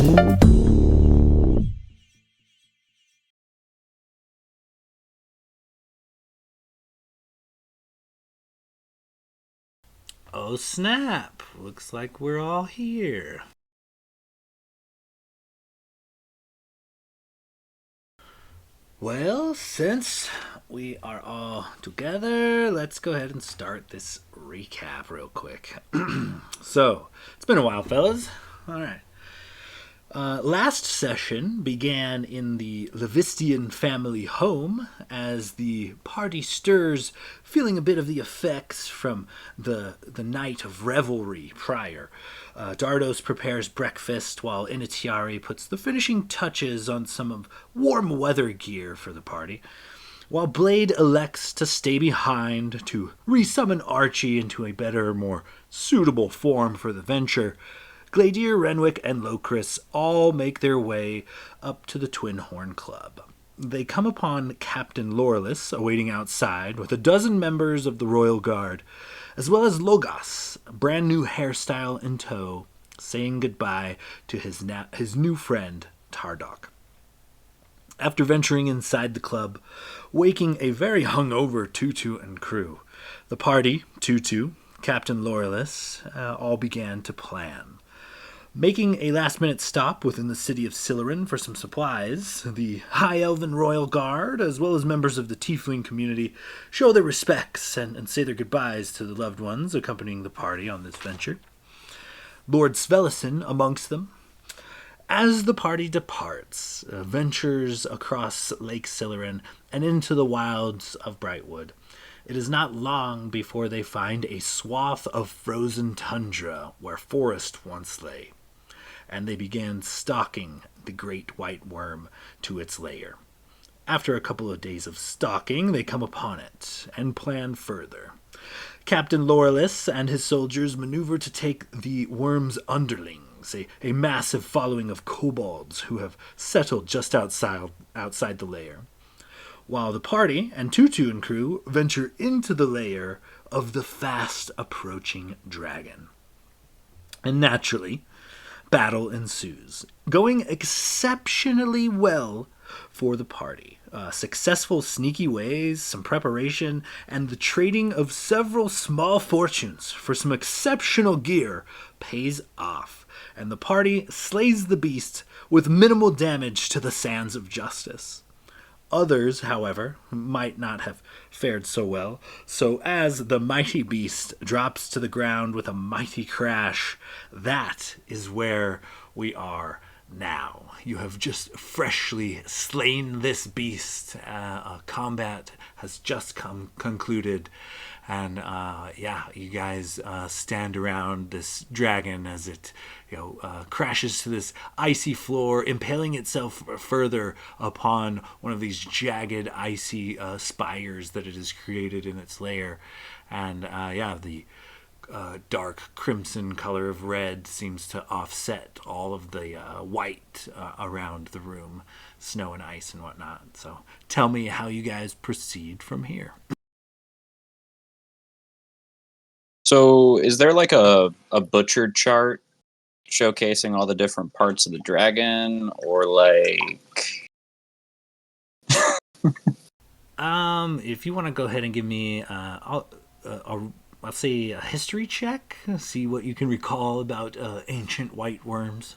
Oh snap! Looks like we're all here. Well, since we are all together, let's go ahead and start this recap real quick. So, it's been a while, fellas. All right. Last session began in the Levistian family home as the party stirs, feeling a bit of the effects from the night of revelry prior. Dardos prepares breakfast while Initiari puts the finishing touches on some of warm weather gear for the party, while Blade elects to stay behind to resummon Archie into a better, more suitable form for the venture. Gladier, Renwick, and Locris all make their way up to the Twin Horn Club. They come upon Captain Lorelus awaiting outside with a dozen members of the Royal Guard, as well as Logos, a brand new hairstyle in tow, saying goodbye to his new friend, Tardok. After venturing inside the club, waking a very hungover Tutu and crew, the party, Tutu, Captain Lorelus, all began to plan. Making a last-minute stop within the city of Silerin for some supplies, the High Elven Royal Guard, as well as members of the Tiefling community, show their respects and say their goodbyes to the loved ones accompanying the party on this venture. Lord Svelison amongst them. As the party departs, ventures across Lake Silerin and into the wilds of Brightwood, it is not long before they find a swath of frozen tundra where forest once lay, and they began stalking the great white worm to its lair. After a couple of days of stalking, they come upon it and plan further. Captain Lorelus and his soldiers maneuver to take the worm's underlings, a massive following of kobolds who have settled just outside the lair, while the party and Tutu and crew venture into the lair of the fast-approaching dragon. And naturally, battle ensues, going exceptionally well for the party. Successful sneaky ways, some preparation, and the trading of several small fortunes for some exceptional gear pays off, and the party slays the beast with minimal damage to the sands of justice. Others, however, might not have fared so well, so as the mighty beast drops to the ground with a mighty crash, that is where we are now. You have just freshly slain this beast. Combat has just concluded, and you guys stand around this dragon as it crashes to this icy floor, impaling itself further upon one of these jagged icy spires that it has created in its lair. And the dark crimson color of red seems to offset all of the white around the room, snow and ice and whatnot. So tell me how you guys proceed from here. So is there like a butchered chart showcasing all the different parts of the dragon, or like if you want to go ahead and give me I'll say a history check, see what you can recall about ancient white worms.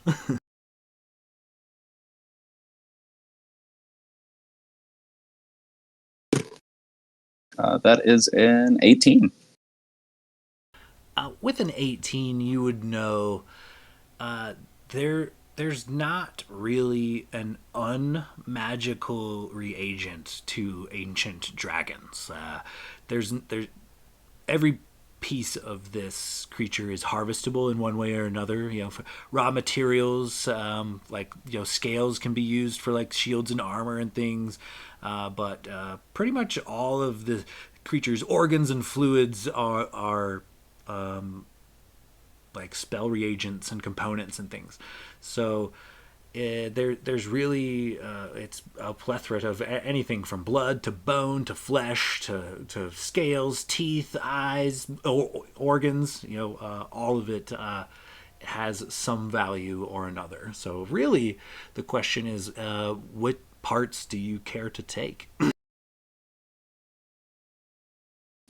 that is an 18. With an 18, you would know there's not really an unmagical reagent to ancient dragons. There's every piece of this creature is harvestable in one way or another. For raw materials, scales can be used for like shields and armor and things. But pretty much all of the creature's organs and fluids are like spell reagents and components and things. So there's really it's a plethora of anything from blood to bone to flesh to scales, teeth, eyes, organs. All of it has some value or another. So really, the question is, what parts do you care to take?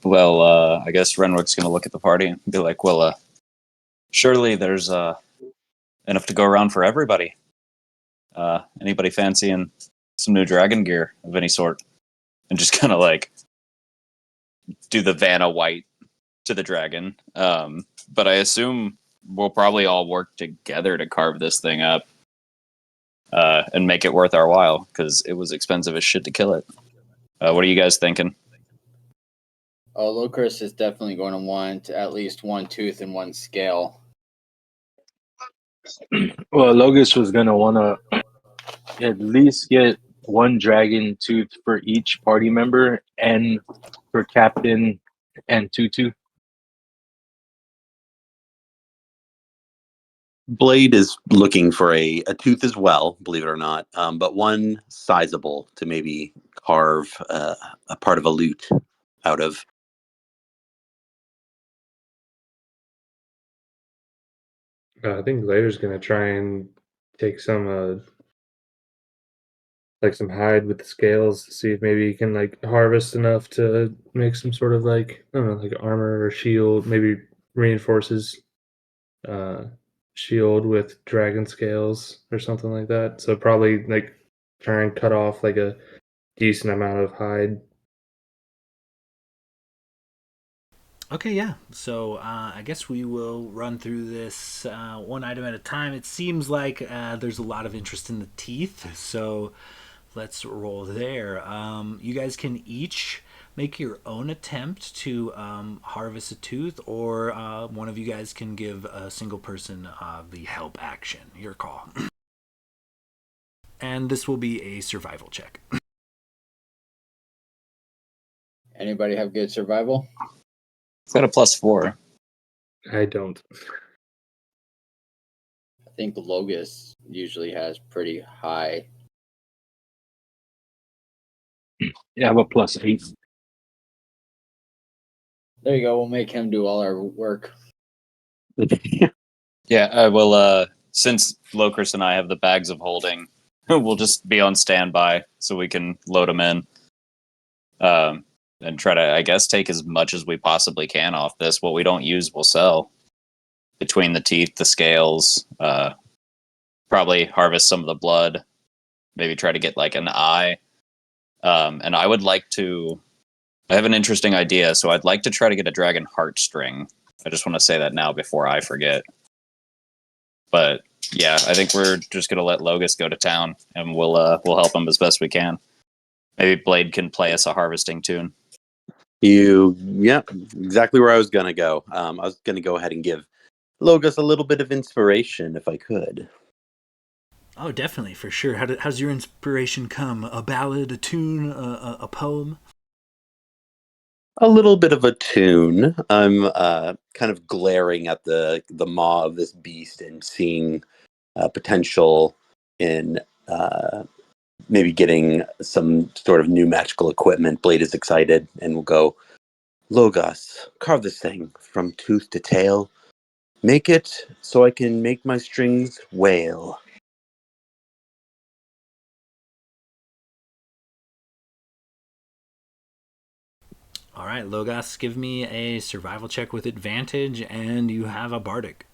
Well, I guess Renwick's going to look at the party and be like, well, surely there's enough to go around for everybody. Anybody fancying some new dragon gear of any sort? And just kind of like do the Vanna White to the dragon. But I assume we'll probably all work together to carve this thing up and make it worth our while because it was expensive as shit to kill it. What are you guys thinking? Oh, Locris is definitely going to want at least one tooth and one scale. Well, Logus was gonna wanna at least get one dragon tooth for each party member and for captain and Tutu. Blade is looking for a tooth as well, believe it or not, but one sizable to maybe carve a part of a lute out of. I think Later's gonna try and take some like some hide with the scales to see if maybe he can like harvest enough to make some sort of like I don't know, like armor or shield, maybe reinforces uh shield with dragon scales or something like that. So probably like try and cut off like a decent amount of hide. Okay, yeah. So I guess we will run through this one item at a time. It seems like there's a lot of interest in the teeth, so let's roll there. You guys can each make your own attempt to harvest a tooth, or one of you guys can give a single person the help action. Your call. And this will be a survival check. Anybody have good survival? It's got a +4. I don't. I think Logus usually has pretty high. Yeah, I have a +8. There you go. We'll make him do all our work. Yeah, I will. Since Locris and I have the bags of holding, we'll just be on standby so we can load them in. And try to, I guess, take as much as we possibly can off this. What we don't use, we'll sell. Between the teeth, the scales, probably harvest some of the blood, maybe try to get like an eye. And I would like to. I have an interesting idea, so I'd like to try to get a dragon heartstring. I just want to say that now before I forget. But yeah, I think we're just gonna let Logus go to town, and we'll help him as best we can. Maybe Blade can play us a harvesting tune. Yeah, exactly where I was gonna go. I was gonna go ahead and give Logus a little bit of inspiration if I could. Oh, definitely, for sure. How's your inspiration come? A ballad, a tune, a poem? A little bit of a tune. I'm kind of glaring at the maw of this beast and seeing potential in maybe getting some sort of new magical equipment. Blade is excited and will go, Logos, carve this thing from tooth to tail. Make it so I can make my strings wail. All right, Logos, give me a survival check with advantage, and you have a bardic.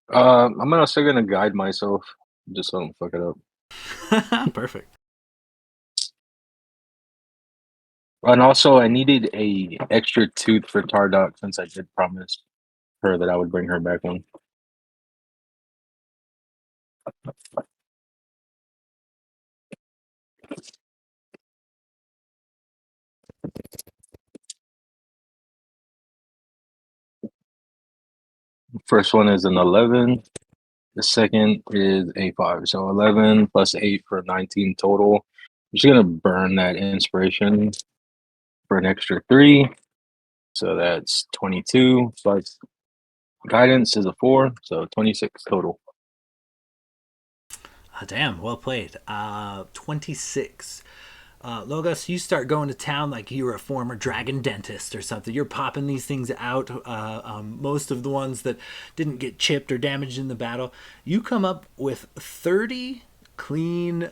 I'm still gonna guide myself just so I don't fuck it up. Perfect. And also, I needed a extra tooth for Tardok since I did promise her that I would bring her back one. First one is an 11. The second is a 5. So 11 plus 8 for 19 total. I'm just gonna burn that inspiration for an extra 3. So that's 22 plus guidance is a 4, so 26 total. Damn, well played. 26. Logos, you start going to town like you were a former dragon dentist or something. You're popping these things out. Most of the ones that didn't get chipped or damaged in the battle. You come up with 30 clean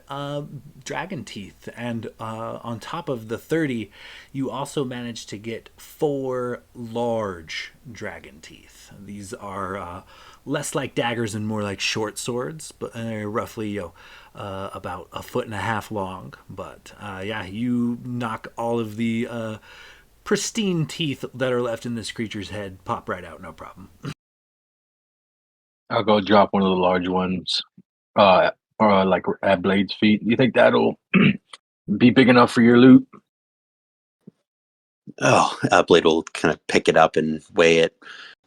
dragon teeth, and on top of the 30, you also managed to get 4 large dragon teeth. These are less like daggers and more like short swords, but they're roughly about 1.5 feet long. But yeah, you knock all of the pristine teeth that are left in this creature's head pop right out, no problem. I'll go drop one of the large ones, or like at Blade's feet. You think that'll be big enough for your loot? Oh, Blade will kind of pick it up and weigh it.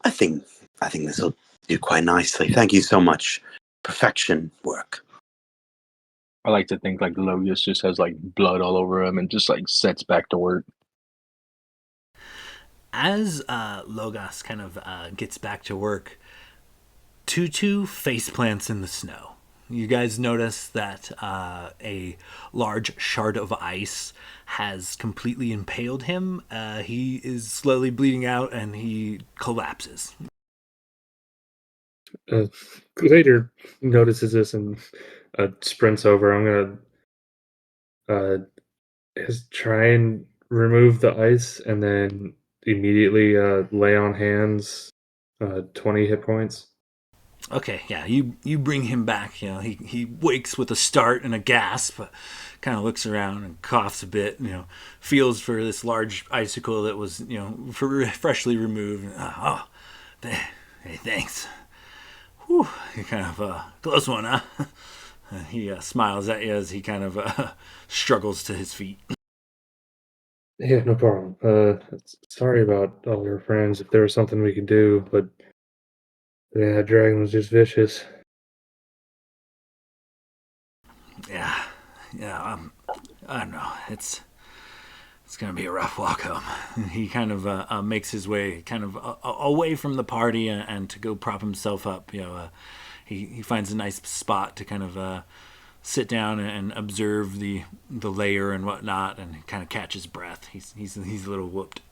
I think this will do quite nicely. Thank you so much. Perfection work. I like to think like Logus just has like blood all over him and just like sets back to work. As Logos kind of gets back to work, Tutu face plants in the snow. You guys notice that a large shard of ice has completely impaled him. He is slowly bleeding out and he collapses. Later notices this and sprints over. I'm gonna try and remove the ice and then immediately lay on hands 20 hit points. Okay, yeah, you bring him back. You know, he wakes with a start and a gasp, kind of looks around and coughs a bit. You know, feels for this large icicle that was freshly removed. Hey, thanks. Whew, you kind of close one, huh? He smiles at you as he kind of struggles to his feet. Yeah, no problem. Sorry about all your friends. If there was something we could do, but yeah, that dragon was just vicious. Yeah, I don't know. It's gonna be a rough walk home. He kind of makes his way kind of away from the party and to go prop himself up. He finds a nice spot to kind of sit down and observe the layer and whatnot, and kind of catch his breath. He's a little whooped.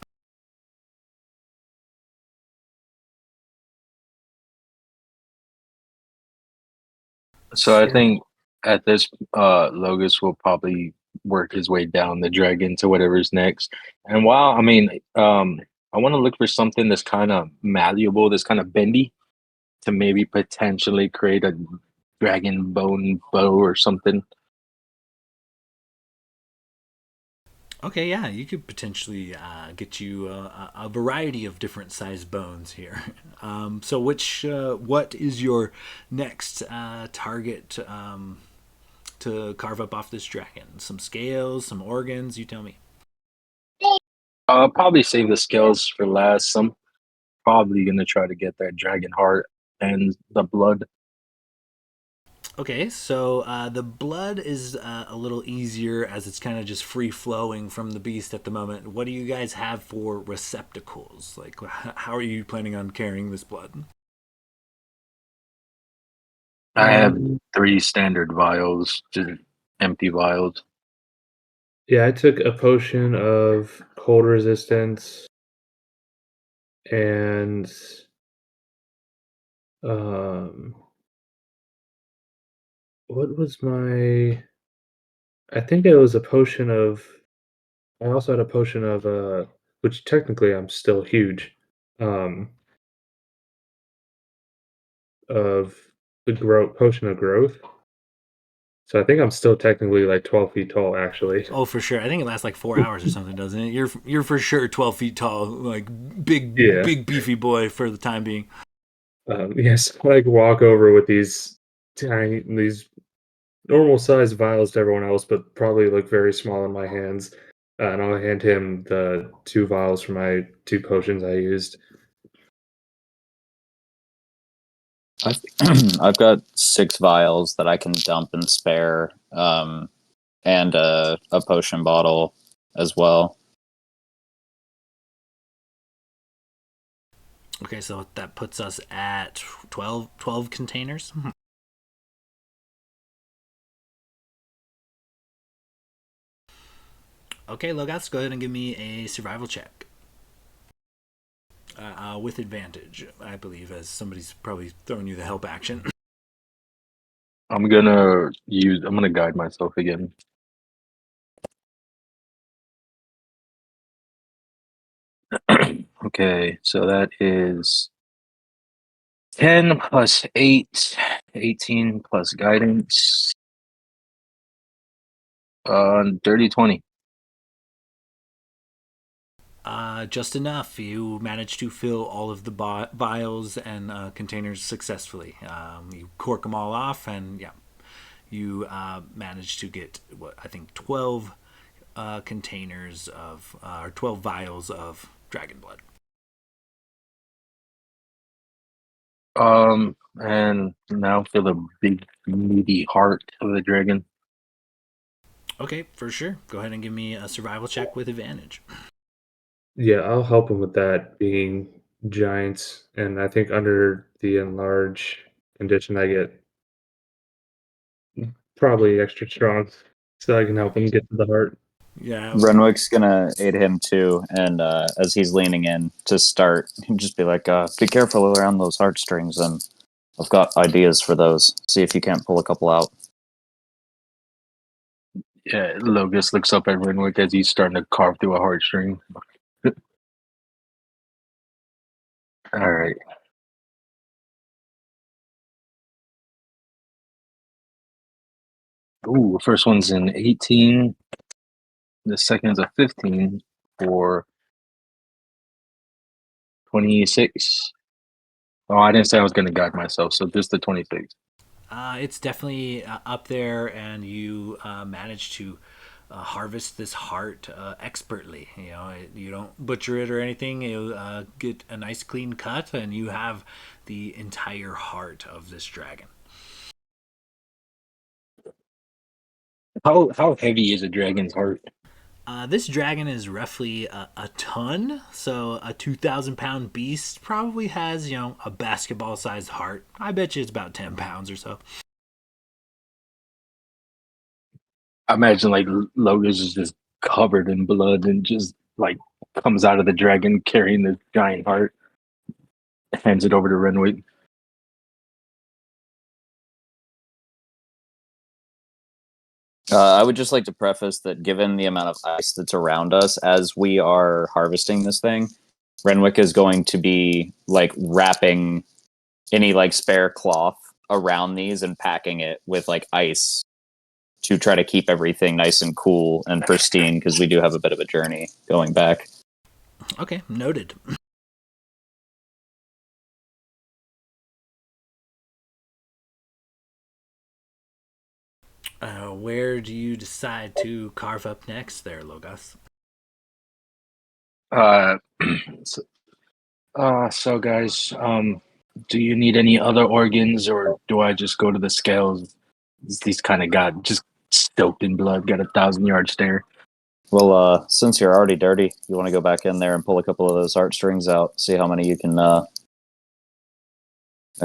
So I think at this, Logus will probably work his way down the dragon to whatever's next. And while I mean, I want to look for something that's kind of malleable, that's kind of bendy, to maybe potentially create a dragon bone bow or something. Okay, yeah, you could potentially get you a variety of different size bones here. So, what is your next target to carve up off this dragon? Some scales, some organs? You tell me. I'll probably save the scales for last. I'm probably gonna try to get that dragon heart and the blood. Okay, so the blood is a little easier as it's kind of just free flowing from the beast at the moment. What do you guys have for receptacles? Like, how are you planning on carrying this blood? I have 3 standard vials, just empty vials. Yeah, I took a potion of cold resistance and um what was my I think it was a potion of I also had a potion of which technically I'm still huge. Um of the growth potion of growth. So I think I'm still technically like 12 feet tall actually. Oh, for sure. I think it lasts like 4 hours or something, doesn't it? You're for sure 12 feet tall, like Yeah. big beefy boy for the time being. Yes, like walk over with these normal sized vials to everyone else, but probably look very small in my hands. And I'll hand him the 2 vials for my 2 potions I used. I've, I've got 6 vials that I can dump and spare, and a potion bottle as well. Okay, so that puts us at 12 containers. Okay, Logos, go ahead and give me a survival check. With advantage, I believe, as somebody's probably throwing you the help action. I'm gonna guide myself again. Okay, so that is 10 plus 8, 18 plus guidance. Dirty 20. Just enough. You managed to fill all of the vials and containers successfully. You cork them all off, and yeah, you managed to get what I think 12 containers of or 12 vials of dragon blood. And now for the big meaty heart of the dragon. Okay, for sure. Go ahead and give me a survival check with advantage. Yeah, I'll help him with that, being giants, and I think under the enlarge condition, I get probably extra strong, so I can help him get to the heart. Yeah. Renwick's gonna aid him too, and as he's leaning in to start, he'll just be like, "Be careful around those heartstrings, and I've got ideas for those. See if you can't pull a couple out." Yeah, Logos looks up at Renwick as he's starting to carve through a heartstring. All right. Ooh, first one's an 18. The second's a 15 for 26. Oh, I didn't say I was going to guide myself, so just the 26. It's definitely up there, and you managed to harvest this heart expertly. You don't butcher it or anything. You get a nice clean cut, and you have the entire heart of this dragon. How heavy is a dragon's heart? This dragon is roughly a ton, so a 2,000-pound beast probably has, a basketball-sized heart. I bet you it's about 10 pounds or so. I imagine like Logos is just covered in blood and just like comes out of the dragon carrying the giant heart, hands it over to Renwick. I would just like to preface that given the amount of ice that's around us as we are harvesting this thing, Renwick is going to be like wrapping any like spare cloth around these and packing it with like ice to try to keep everything nice and cool and pristine because we do have a bit of a journey going back. Okay, noted. Where do you decide to carve up next there, Logos? Uh, so, so guys, do you need any other organs, or do I just go to the scales? These kind of got just stoked in blood, got a 1,000-yard stare. Well, since you're already dirty, you want to go back in there and pull a couple of those heartstrings out, see how many you can, I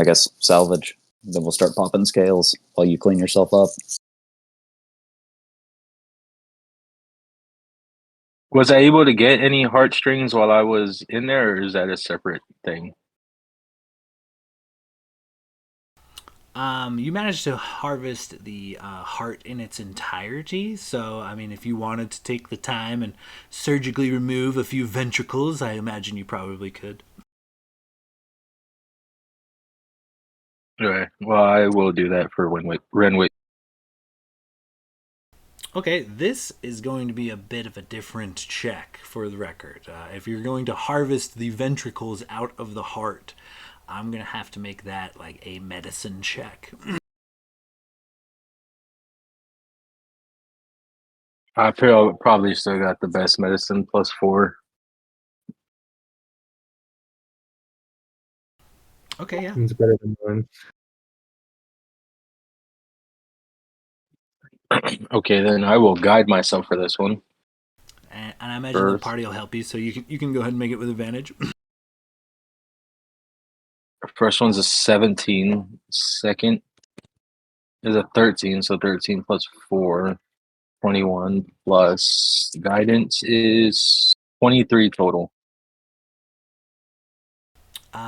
guess, salvage. Then we'll start popping scales while you clean yourself up. Was I able to get any heartstrings while I was in there, or is that a separate thing? You managed to harvest the heart in its entirety. So, I mean, if you wanted to take the time and surgically remove a few ventricles, I imagine you probably could. Okay, well, I will do that for Renwick. Okay, this is going to be a bit of a different check for the record. If you're going to harvest the ventricles out of the heart, I'm going to have to make that like a medicine check. I feel probably still got the best medicine, +4. Okay, yeah. It's better than mine. Okay, then I will guide myself for this one. And I imagine the First, party will help you, so you can go ahead and make it with advantage. first one's a 17. Second is a 13, so 13 +4. 21 plus guidance is 23 total.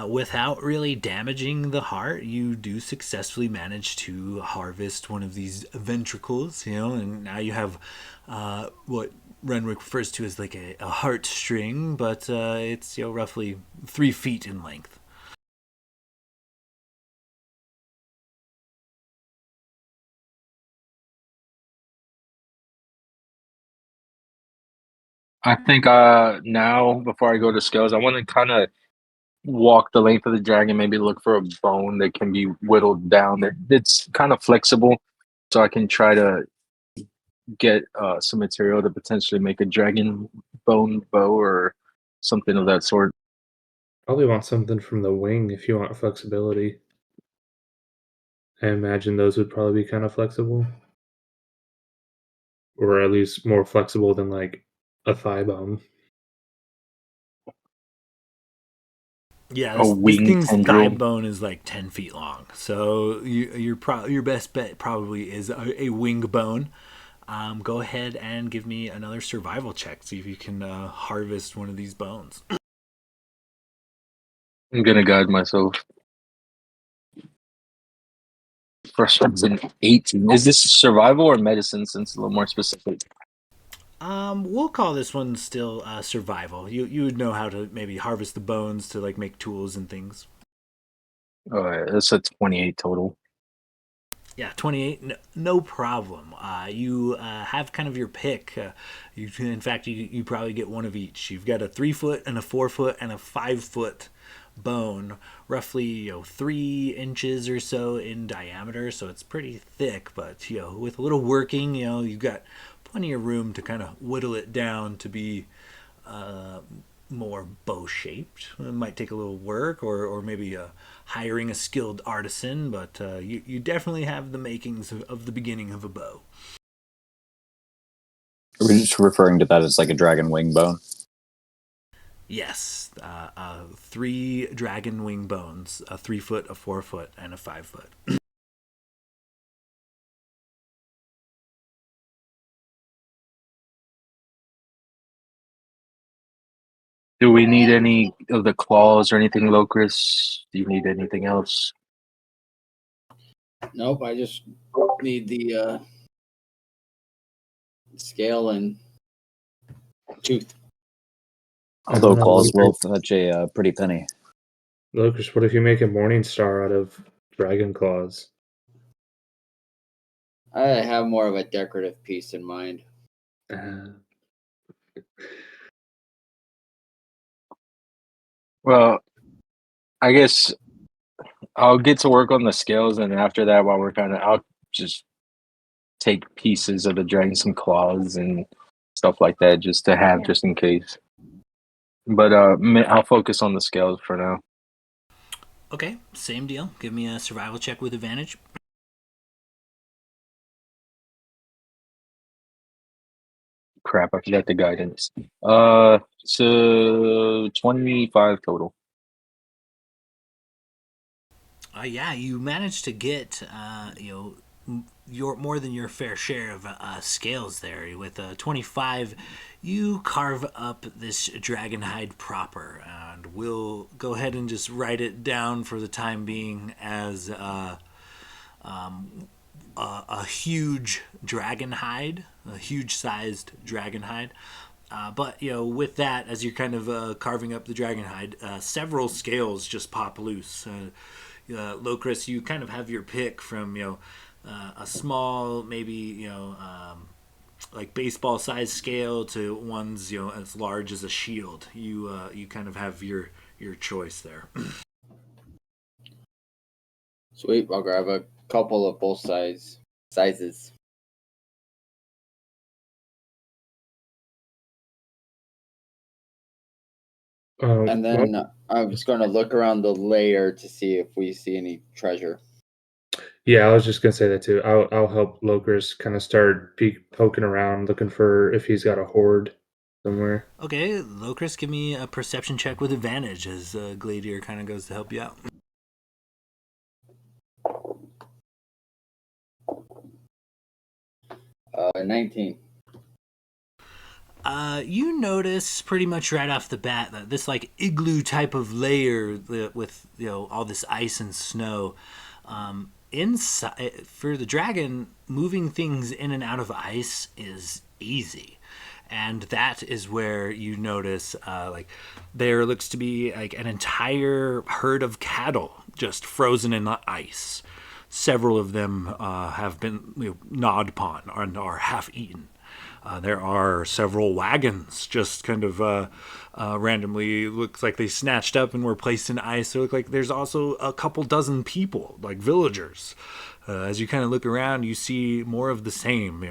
Without really damaging the heart, you do successfully manage to harvest one of these ventricles, and now you have what Renwick refers to as like a heart string, but it's roughly 3 feet in length. I think now before I go to skills, I want to kind of walk the length of the dragon, maybe look for a bone that can be whittled down. It's kind of flexible, so I can try to get some material to potentially make a dragon bone bow or something of that sort. Probably want something from the wing if you want flexibility. I imagine those would probably be kind of flexible, or at least more flexible than like a thigh bone. Yeah, A this wing thing's thigh tendril. bone is like 10 feet long, so your best bet probably is a wing bone. Go ahead and give me another survival check. See if you can harvest one of these bones. I'm gonna guide myself. First one's an 18. Is this survival or medicine? Since it's a little more specific. We'll call this one still survival. You would know how to maybe harvest the bones to like make tools and things. All right, that's a 28 total. Yeah, 28, no problem. You have kind of your pick. In fact, you probably get one of each. You've got a 3-foot and a 4-foot and a 5-foot bone, roughly 3 inches or so in diameter. So it's pretty thick, but with a little working, you've got plenty of room to kind of whittle it down to be more bow shaped. It might take a little work, or maybe hiring a skilled artisan, but you definitely have the makings of the beginning of a bow. Are we just referring to that as like a dragon wing bone? Yes, 3 dragon wing bones: a 3-foot, a 4-foot, and a 5-foot. Do we need any of the claws or anything, Locris? Do you need anything else? Nope, I just need the scale and tooth. Although claws Locust, will fetch a pretty penny. Locust, what if you make a morning star out of dragon claws? I have more of a decorative piece in mind. Well, I guess I'll get to work on the scales, and after that, while we're I'll just take pieces of the dragon, some claws and stuff like that, just to have, just in case. But I'll focus on the scales for now. Okay, same deal. Give me a survival check with advantage. Crap, I forgot the guidance. So 25 total. Yeah, you managed to get your more than your fair share of scales there. With 25, you carve up this dragon hide proper, and we'll go ahead and just write it down for the time being as a huge dragon hide, a huge sized dragon hide. But with that, as you're kind of carving up the dragon hide, several scales just pop loose. Locris, you kind of have your pick from a small, maybe like baseball size scale to ones as large as a shield. You kind of have your choice there. Sweet, I'll grab a couple of both sizes. And then I'm just going to look around the layer to see if we see any treasure. Yeah, I was just gonna say that too. I'll help Locris kind of start poking around, looking for if he's got a hoard somewhere. Okay, Locris, give me a perception check with advantage as Gladier kind of goes to help you out. 19. You notice pretty much right off the bat that this like igloo type of layer with all this ice and snow, inside for the dragon, moving things in and out of ice is easy, and that is where you notice like there looks to be like an entire herd of cattle just frozen in the ice. Several of them have been gnawed upon and are half eaten. There are several wagons just kind of randomly looks like they snatched up and were placed in ice. There look like there's also a couple dozen people, like villagers. As you kind of look around, you see more of the same.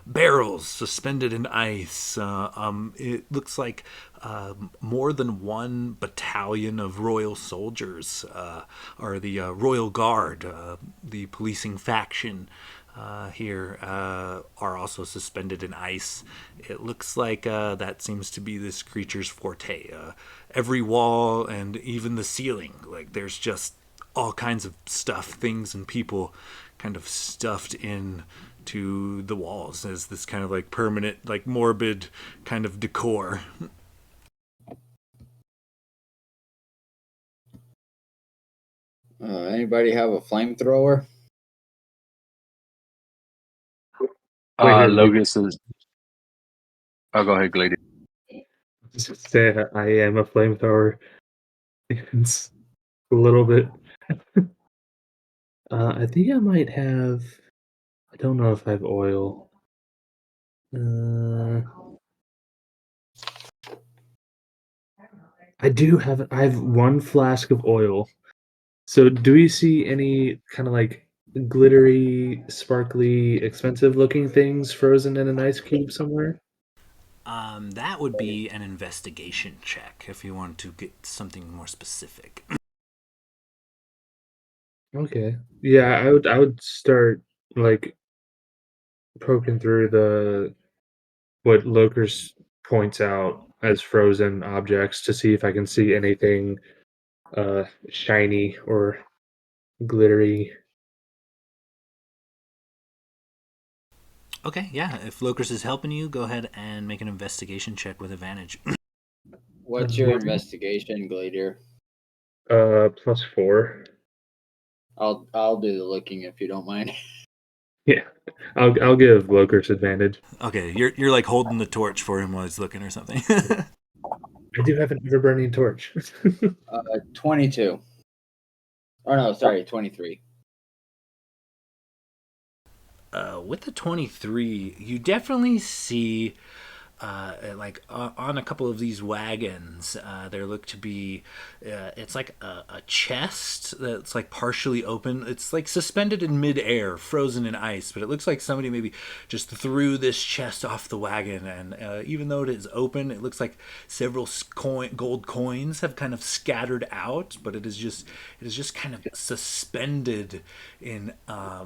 Barrels suspended in ice. It looks like more than one battalion of royal soldiers, or the royal guard, the policing faction. Here are also suspended in ice. It looks like that seems to be this creature's forte. Every wall and even the ceiling, like there's just all kinds of stuff, things, and people kind of stuffed in to the walls as this kind of like permanent, like morbid kind of decor. Anybody have a flamethrower? Logos is. Oh, go ahead, Glady. Just say I am a flamethrower. It's a little bit. I think I might have. I don't know if I have oil. I do have. I have one flask of oil. So, do we see any kind of like glittery, sparkly, expensive-looking things frozen in an ice cube somewhere? That would be an investigation check if you want to get something more specific. Okay. Yeah, I would start like poking through the what Lokers points out as frozen objects to see if I can see anything shiny or glittery. Okay, yeah. If Locris is helping you, go ahead and make an investigation check with advantage. What's your investigation, Gladier? +4. I'll do the looking if you don't mind. Yeah, I'll give Lokers advantage. Okay, you're like holding the torch for him while he's looking or something. I do have an ever burning torch. 22. Oh no, sorry, 23. With the 23, you definitely see on a couple of these wagons, there look to be it's like a chest that's like partially open. It's like suspended in midair, frozen in ice, but it looks like somebody maybe just threw this chest off the wagon, and even though it is open, it looks like several gold coins have kind of scattered out, but it is just kind of suspended in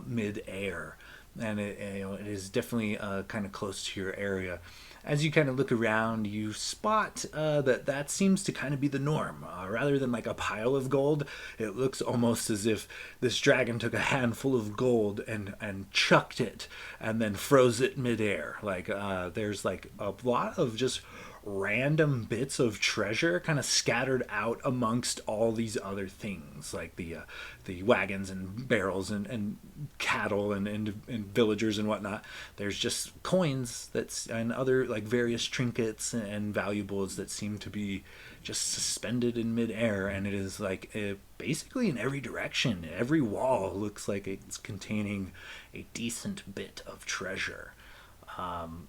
midair. And it is definitely kind of close to your area. As you kind of look around, you spot that seems to kind of be the norm. Rather than like a pile of gold, it looks almost as if this dragon took a handful of gold and chucked it and then froze it midair. Like there's like a lot of just random bits of treasure kind of scattered out amongst all these other things, like the wagons and barrels and cattle and villagers and whatnot. There's just coins and other like various trinkets and valuables that seem to be just suspended in midair, and it is like basically in every direction. Every wall looks like it's containing a decent bit of treasure.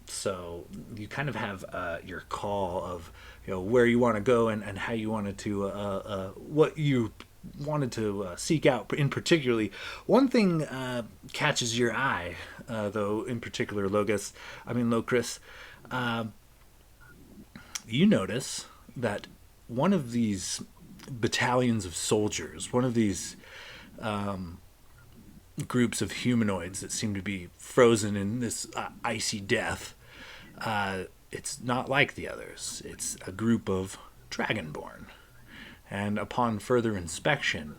So you kind of have your call of where you want to go and how you wanted to what you wanted to seek out in particularly. One thing catches your eye though, in particular, Locris. You notice that one of these battalions of soldiers, one of these groups of humanoids that seem to be frozen in this icy death, it's not like the others. It's a group of dragonborn. And upon further inspection,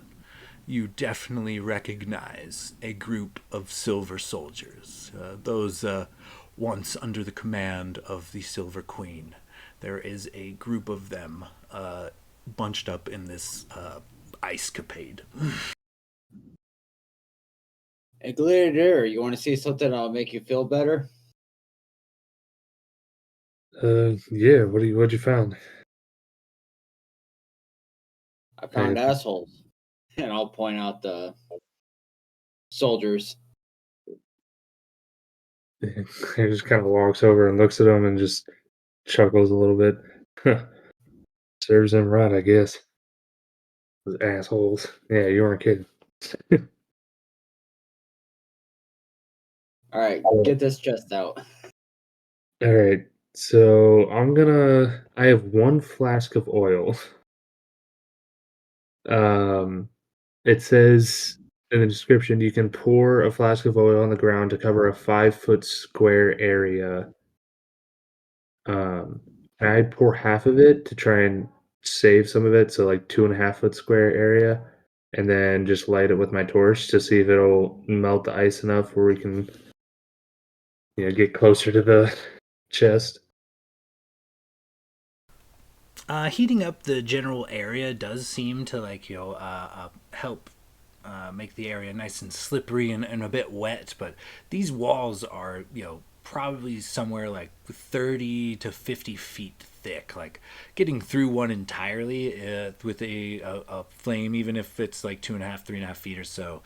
you definitely recognize a group of silver soldiers. Those once under the command of the Silver Queen. There is a group of them bunched up in this ice capade. Hey, Gladiator, you want to see something that'll make you feel better? Yeah. What'd you found? I found I, assholes. And I'll point out the soldiers. he just kind of walks over and looks at them and just chuckles a little bit. Serves him right, I guess. Those assholes. Yeah, you weren't kidding. All right, get this chest out. All right. So I have one flask of oil. Um, it says in the description you can pour a flask of oil on the ground to cover a 5 foot square area. Um, I pour half of it to try and save some of it, so like 2.5 foot square area, and then just light it with my torch to see if it'll melt the ice enough where we can, get closer to the chest. Heating up the general area does seem to help make the area nice and slippery and a bit wet, but these walls are probably somewhere like 30 to 50 feet thick. Like getting through one entirely with a flame, even if it's like 2.5, 3.5 feet or so,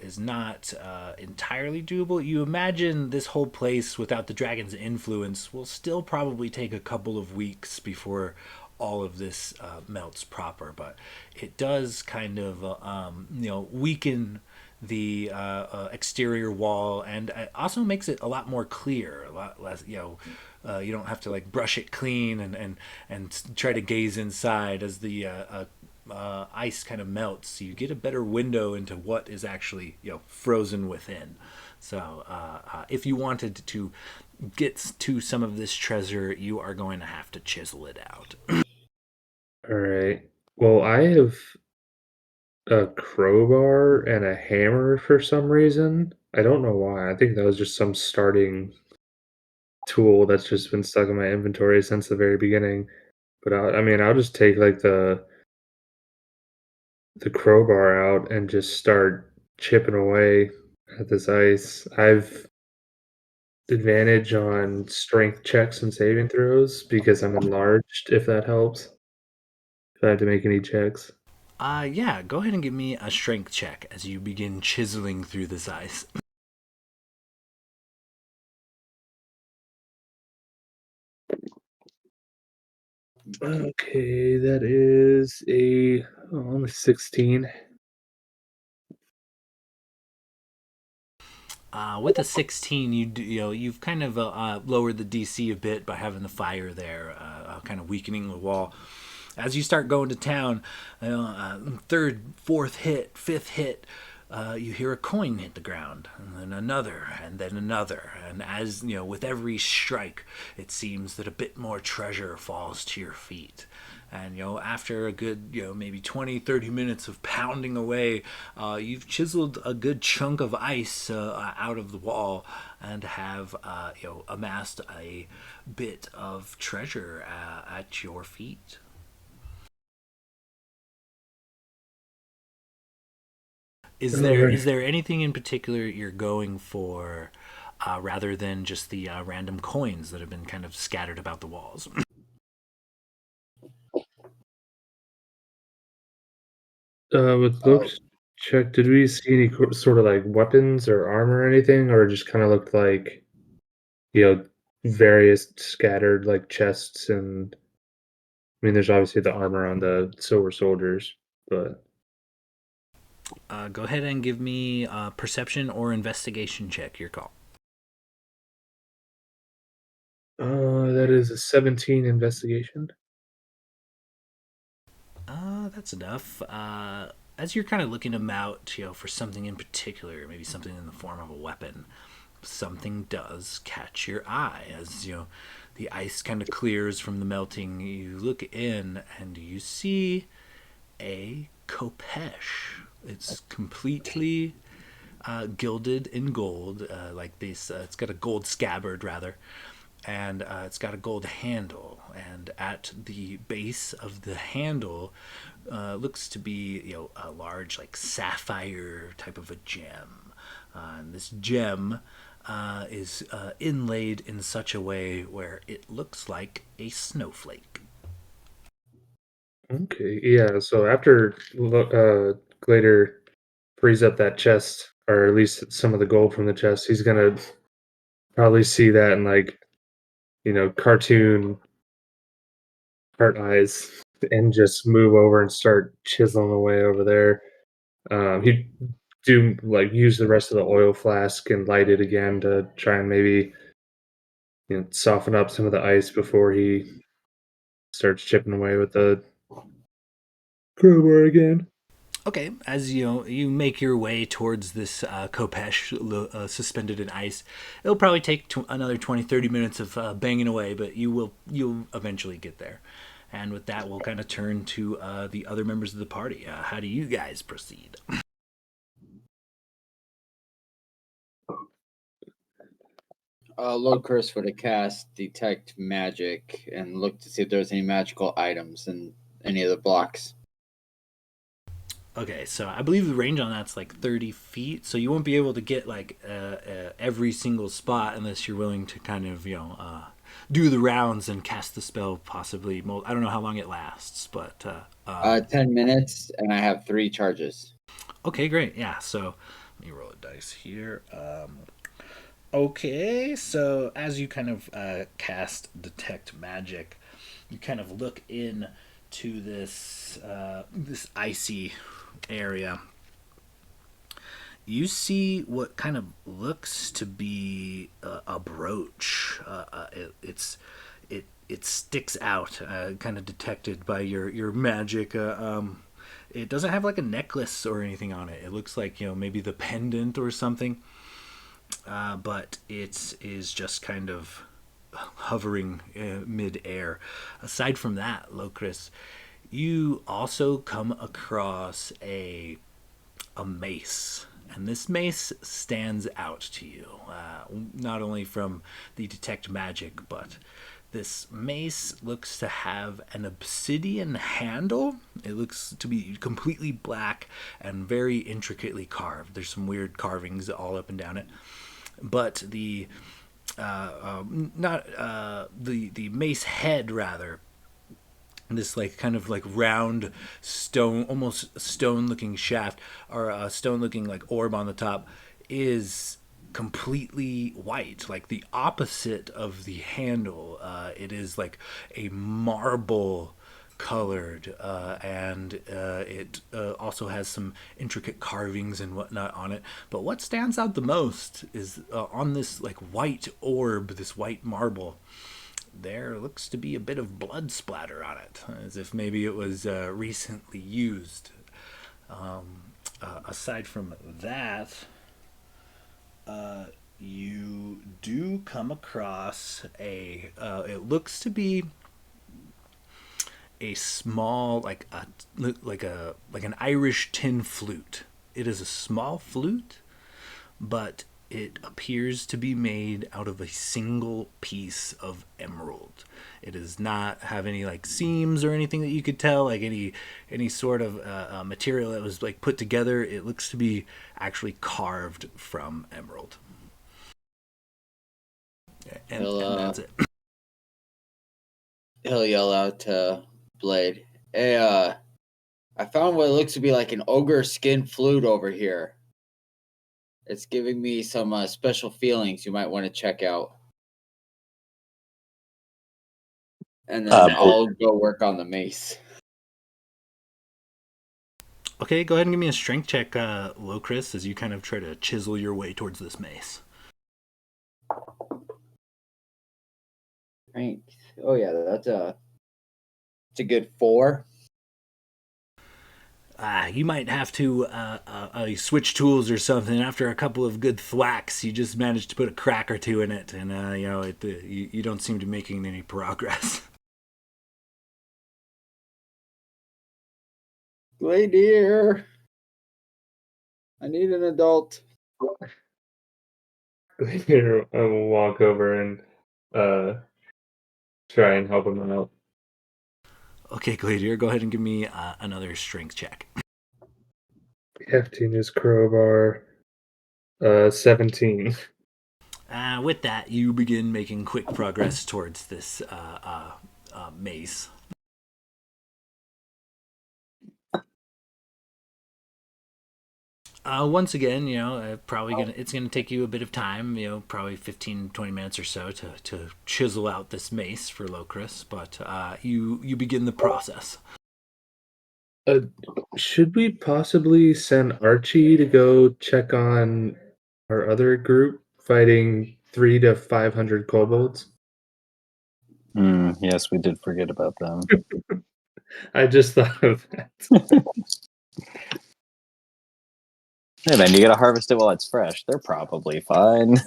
is not entirely doable. You imagine this whole place without the dragon's influence will still probably take a couple of weeks before all of this melts proper, but it does kind of weaken the exterior wall, and it also makes it a lot more clear, a lot less. You don't have to like brush it clean and try to gaze inside as the ice kind of melts. You get a better window into what is actually frozen within. So if you wanted to get to some of this treasure, you are going to have to chisel it out. All right. Well, I have a crowbar and a hammer for some reason. I don't know why. I think that was just some starting tool that's just been stuck in my inventory since the very beginning. But I mean, I'll just take like the crowbar out and just start chipping away at this ice. I've advantage on strength checks and saving throws because I'm enlarged, if that helps. If I have to make any checks. Yeah, go ahead and give me a strength check as you begin chiseling through this ice. Okay, that is only 16. With a 16, you've kind of lowered the DC a bit by having the fire there, kind of weakening the wall. As you start going to town, third, fourth hit, fifth hit, you hear a coin hit the ground, and then another, and then another. And as with every strike, it seems that a bit more treasure falls to your feet. And after a good maybe 20, 30 minutes of pounding away, you've chiseled a good chunk of ice out of the wall and have amassed a bit of treasure at your feet. Is there Alright. is there anything in particular you're going for, rather than just the random coins that have been kind of scattered about the walls? With Oh, looks check, did we see any sort of like weapons or armor or anything, or it just kind of looked like you know various scattered like chests and I mean, there's obviously the armor on the silver soldiers, but Go ahead and give me a perception or investigation check. Your call. that is a 17 investigation. That's enough. As you're kind of looking about, for something in particular, maybe something in the form of a weapon, something does catch your eye. As the ice kind of clears from the melting, you look in and you see a khopesh. It's completely gilded in gold, like this. It's got a gold scabbard rather, and it's got a gold handle. And at the base of the handle looks to be a large like sapphire type of a gem. And this gem is inlaid in such a way where it looks like a snowflake. Okay, yeah. So after Glader frees up that chest, or at least some of the gold from the chest, he's gonna probably see that and like cartoon heart eyes, and just move over and start chiseling away over there. He'd do like use the rest of the oil flask and light it again to try and maybe soften up some of the ice before he starts chipping away with the crowbar again. Okay, as you make your way towards this Kopesh suspended in ice, it'll probably take another 20-30 minutes of banging away, but you'll eventually get there. And with that, we'll kind of turn to the other members of the party. How do you guys proceed? Locust would have cast Detect Magic and look to see if there's any magical items in any of the blocks. Okay, so I believe the range on that's like 30 feet, so you won't be able to get like every single spot unless you're willing to kind of do the rounds and cast the spell. Possibly, I don't know how long it lasts, but 10 minutes, and I have 3 charges. okay, great. Yeah, so let me roll a dice here. Okay, so as you kind of cast Detect Magic, you kind of look in to this icy area. You see what kind of looks to be a brooch. It sticks out, kind of detected by your magic. It doesn't have like a necklace or anything on it. It looks like maybe the pendant or something, but it is just kind of hovering mid-air. Aside from that, Locris, you also come across a mace. And this mace stands out to you, not only from the detect magic, but this mace looks to have an obsidian handle. It looks to be completely black and very intricately carved. There's some weird carvings all up and down it. But the not the mace head rather, this like kind of like round stone, almost stone looking shaft, or a stone looking like orb on the top, is completely white, like the opposite of the handle. It is like a marble colored, and it also has some intricate carvings and whatnot on it. But what stands out the most is on this like white orb, this white marble, there looks to be a bit of blood splatter on it, as if maybe it was recently used. Aside from that, you do come across it looks to be a small, like an Irish tin flute. It is a small flute, but it appears to be made out of a single piece of emerald. It does not have any like seams or anything that you could tell, like any sort of material that was like put together. It looks to be actually carved from emerald. And that's it. He'll yell out to Blade, "Hey, I found what looks to be like an ogre skin flute over here. It's giving me some special feelings you might want to check out." And then I'll go work on the mace. Okay, go ahead and give me a strength check, Locris, as you kind of try to chisel your way towards this mace. Strength. Oh yeah, that's it's a good 4. You might have to switch tools or something. After a couple of good thwacks, you just managed to put a crack or two in it, and you don't seem to be making any progress. Blade dear, I need an adult. Here, I will walk over and uh, try and help him out. Okay, Gladiator, go ahead and give me another strength check. Hefting his crowbar. 17. With that, you begin making quick progress towards this maze. Once again, it's gonna take you a bit of time, probably 15, 20 minutes or so to chisel out this mace for Locris, but you begin the process. Should we possibly send Archie to go check on our other group fighting 300 to 500 kobolds? Yes, we did forget about them. I just thought of that. Hey man, you gotta harvest it while it's fresh. They're probably fine.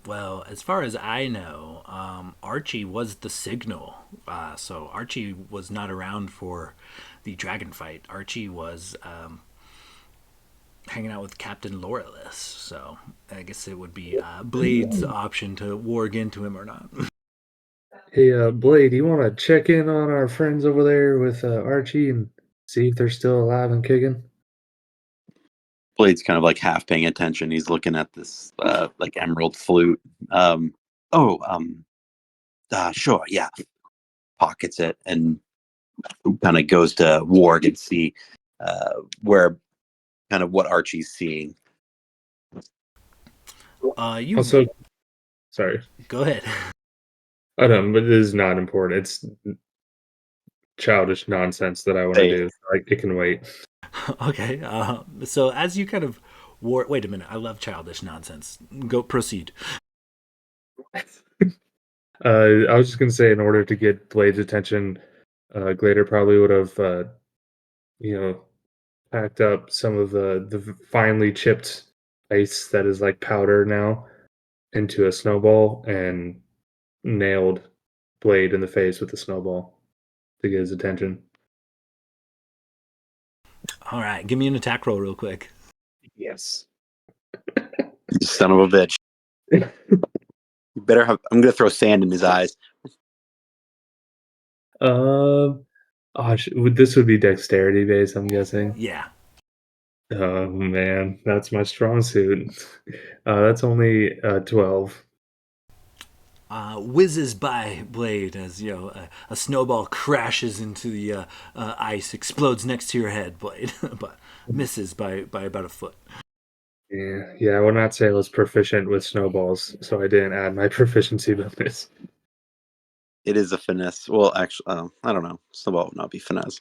Well, as far as I know, Archie was the signal. So Archie was not around for the dragon fight. Archie was hanging out with Captain Laurelus. So I guess it would be Blade's option to warg into him or not. Hey, Blade, you want to check in on our friends over there with Archie and see if they're still alive and kicking? Blade's kind of like half paying attention. He's looking at this like emerald flute. Oh, sure, yeah. Pockets it and kind of goes to warg and see where kind of what Archie's seeing. You Also, sorry. go ahead. I don't, but it is not important. It's childish nonsense that I want to do. Like, it can wait. Okay. So as you kind of wait a minute. I love childish nonsense. Go proceed. I was just gonna say, in order to get Blade's attention, Glader probably would have, you know, packed up some of the finely chipped ice that is like powder now into a snowball and nailed Blade in the face with the snowball to get his attention. All right. Give me an attack roll real quick. Yes. You son of a bitch. You better have. I'm gonna throw sand in his eyes. This would be dexterity based, I'm guessing. Yeah. Oh man, that's my strong suit. That's only 12. Whizzes by Blade as a snowball crashes into the ice, explodes next to your head, Blade, but misses by about a foot. Yeah, I would not say I was proficient with snowballs, so I didn't add my proficiency bonus. It is a finesse. Well, actually, I don't know. Snowball would not be finesse.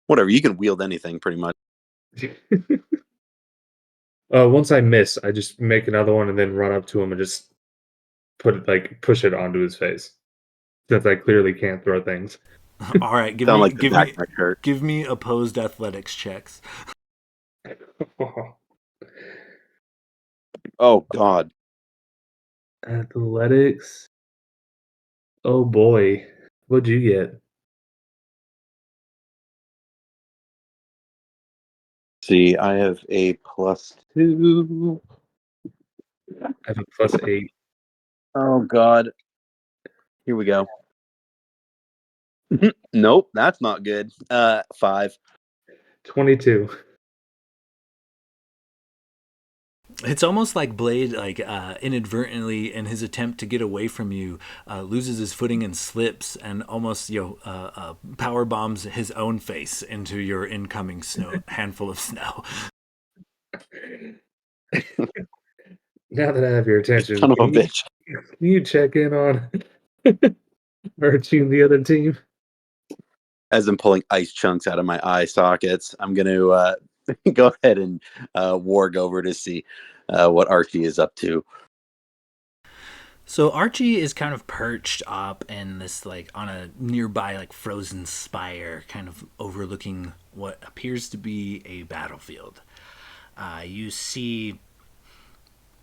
Whatever. You can wield anything, pretty much. Once I miss, I just make another one and then run up to him and just push it onto his face. Since I clearly can't throw things. All right, give me opposed athletics checks. Oh God. Athletics. Oh boy, what'd you get? See, I have a +2. I have a +8. Oh God. Here we go. Nope, that's not good. 5. 22. It's almost like Blade, inadvertently, in his attempt to get away from you, loses his footing and slips, and almost power bombs his own face into your incoming handful of snow. Now that I have your attention, Son of a bitch. Can you check in on Archie and the other team? As I'm pulling ice chunks out of my eye sockets, I'm going to go ahead and warg over to see what Archie is up to. So Archie is kind of perched up in this, on a nearby, frozen spire, kind of overlooking what appears to be a battlefield. You see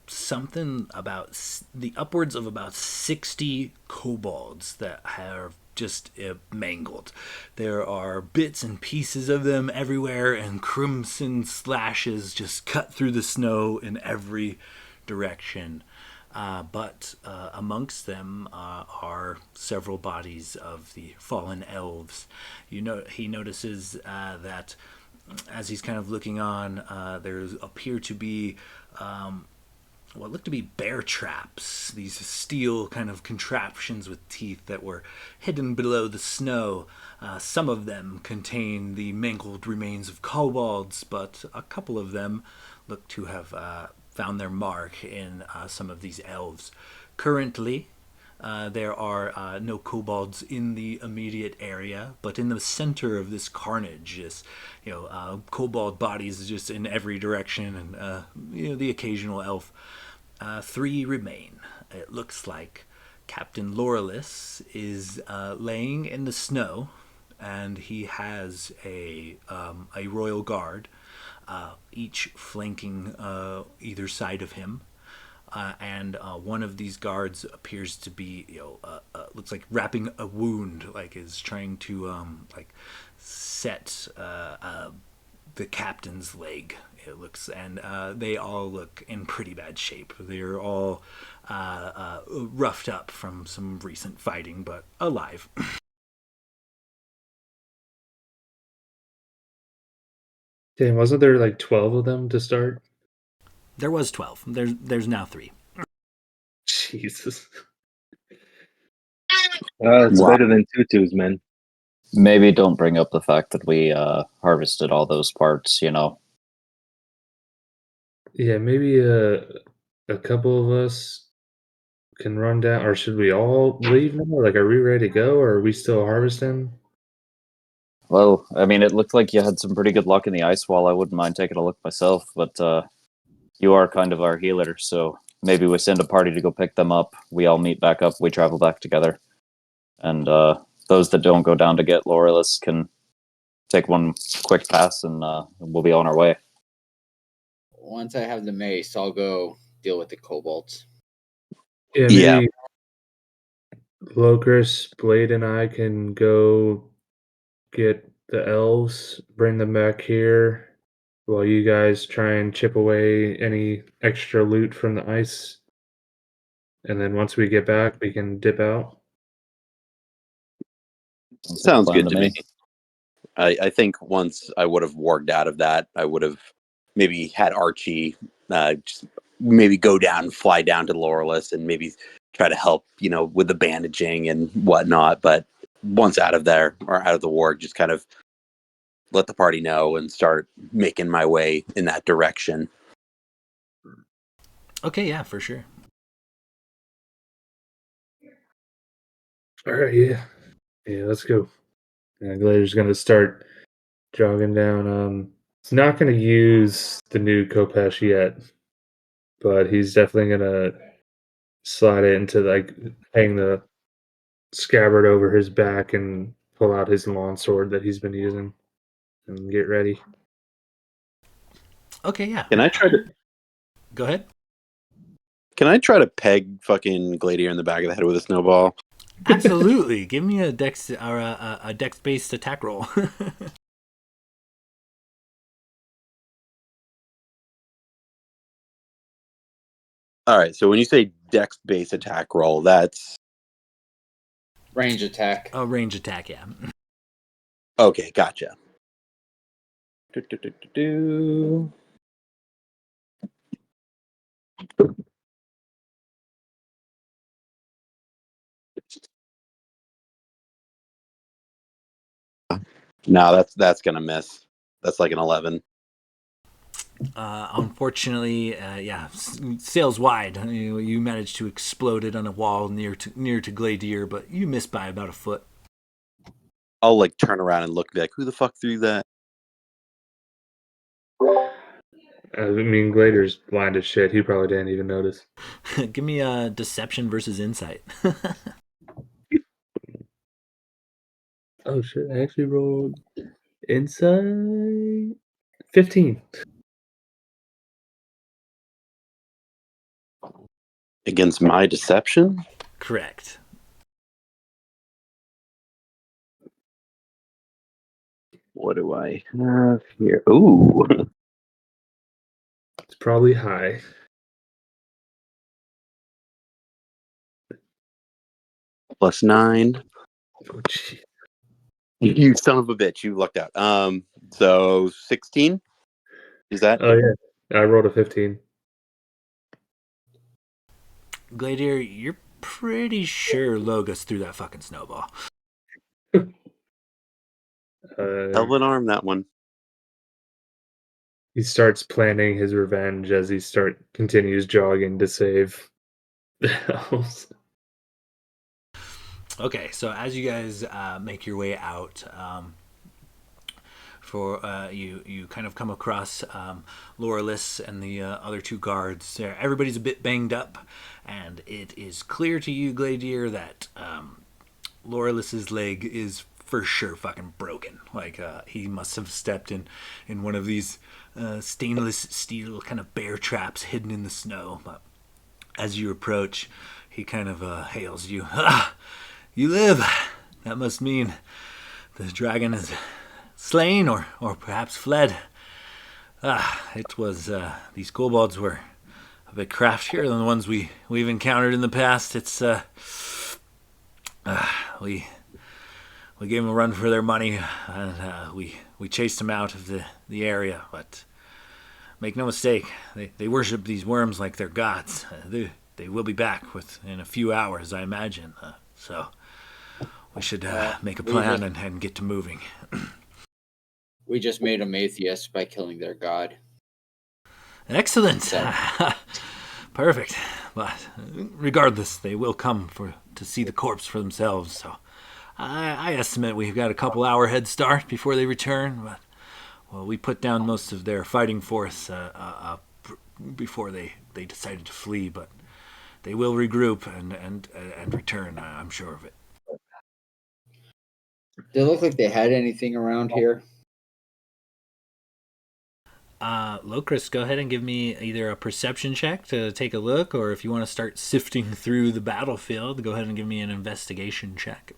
something about the upwards of about 60 kobolds that have just mangled. There are bits and pieces of them everywhere, and crimson slashes just cut through the snow in every direction. But amongst them are several bodies of the fallen elves. He notices that as he's kind of looking on, there appear to be what looked to be bear traps, these steel kind of contraptions with teeth that were hidden below the snow. Some of them contain the mangled remains of kobolds, but a couple of them look to have found their mark in some of these elves. Currently, there are no kobolds in the immediate area, but in the center of this carnage, kobold bodies just in every direction, and the occasional elf. 3 remain. It looks like Captain Laurelis is laying in the snow, and he has a royal guard, each flanking either side of him. And one of these guards appears to be, looks like wrapping a wound, like is trying to set the captain's leg. It looks, and they all look in pretty bad shape. They're all roughed up from some recent fighting, but alive. Damn, wasn't there like 12 of them to start? There was 12. There's now 3. Jesus. It's Wow. better than tutus, man. Maybe don't bring up the fact that we harvested all those parts, Yeah, maybe a couple of us can run down, or should we all leave now? Like, are we ready to go, or are we still harvesting? Well, I mean, it looked like you had some pretty good luck in the ice wall. I wouldn't mind taking a look myself, but you are kind of our healer, so maybe we send a party to go pick them up. We all meet back up. We travel back together, and those that don't go down to get Laurelis can take one quick pass, and we'll be on our way. Once I have the mace, I'll go deal with the kobolds. Yeah, Yeah. maybe Locris, Blade, and I can go get the elves, bring them back here, while you guys try and chip away any extra loot from the ice. And then once we get back, we can dip out. Sounds Plan good to me. I think once I would have warged out of that, I would have maybe had Archie just maybe go down, fly down to Laurelis, and maybe try to help, with the bandaging and whatnot. But once out of there or out of the warg, just kind of let the party know and start making my way in that direction. Okay, yeah, for sure. All right, yeah, let's go. Glader's gonna start jogging down. He's not gonna use the new Kopesh yet, but he's definitely gonna slide it into hang the scabbard over his back and pull out his long sword that he's been using and get ready. Okay, yeah. Can I try to Go ahead. peg fucking Gladiator in the back of the head with a snowball? Absolutely. Give me a dex or a dex-based attack roll. All right, so when you say dex base attack roll, that's Range attack. A range attack, yeah. okay. Gotcha. Do. No, that's gonna miss. That's like an 11. Unfortunately, yeah, sails wide. You managed to explode it on a wall near to Gladier, but you missed by about a foot. I'll like turn around and look and be like, who the fuck threw that? I mean, Glader's blind as shit. He probably didn't even notice. Give me a deception versus insight. Oh shit! I actually rolled insight 15. Against my deception? Correct. What do I have here? Ooh. It's probably high. +9. Oh, gee. You son of a bitch! You lucked out. So 16. Is that? Oh yeah, I rolled a 15. Gladiator, you're pretty sure Logos threw that fucking snowball. Hell of an arm, that one. He starts planning his revenge as he continues jogging to save the house. Okay, so as you guys make your way out, you kind of come across Loralis and the other two guards. Everybody's a bit banged up, and it is clear to you, Gladiator, that Loralis's leg is for sure fucking broken. Like he must have stepped in one of these stainless steel kind of bear traps hidden in the snow. But as you approach, he kind of hails you. Ah, you live. That must mean the dragon is slain or perhaps fled. It was these kobolds were a bit craftier than the ones we've encountered in the past. It's we gave them a run for their money, and we chased them out of the area. But make no mistake, they worship these worms like they're gods. They will be back in a few hours, I imagine. So we should make a plan and get to moving. We just made them atheists by killing their god. Excellent. So. Perfect. But regardless, they will come to see the corpse for themselves. So I estimate we've got a couple-hour head start before they return. But well, we put down most of their fighting force before they decided to flee. But they will regroup and return. I'm sure of it. Did it look like they had anything around here? Locris, go ahead and give me either a perception check to take a look, or if you want to start sifting through the battlefield, go ahead and give me an investigation check.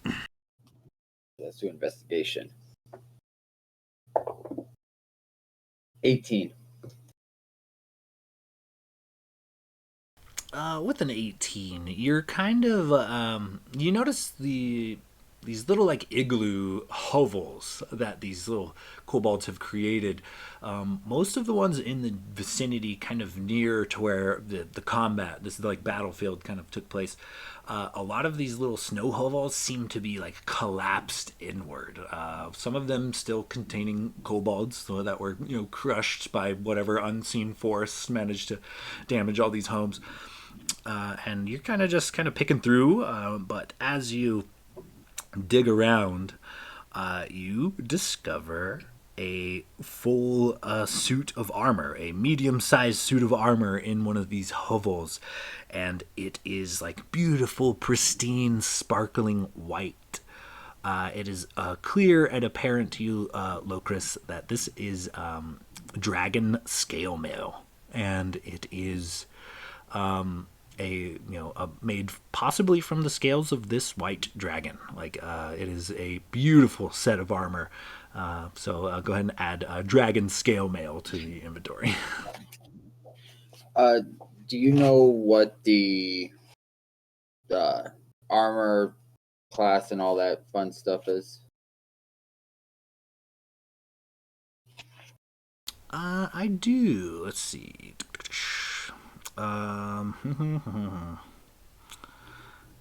Let's do investigation. 18. With an 18, you're kind of you notice these little like igloo hovels that these little kobolds have created. Most of the ones in the vicinity, kind of near to where the combat, this like battlefield, kind of took place. A lot of these little snow hovels seem to be like collapsed inward. Some of them still containing kobolds, so that were crushed by whatever unseen force managed to damage all these homes. And you're kind of picking through, but as you dig around, you discover a full suit of armor, a medium-sized suit of armor in one of these hovels, and it is like beautiful, pristine, sparkling white. It is clear and apparent to you, Locris, that this is dragon scale mail, and it is made possibly from the scales of this white dragon. Like it is a beautiful set of armor. So go ahead and add dragon scale mail to the inventory. Do you know what the armor class and all that fun stuff is? I do. Let's see.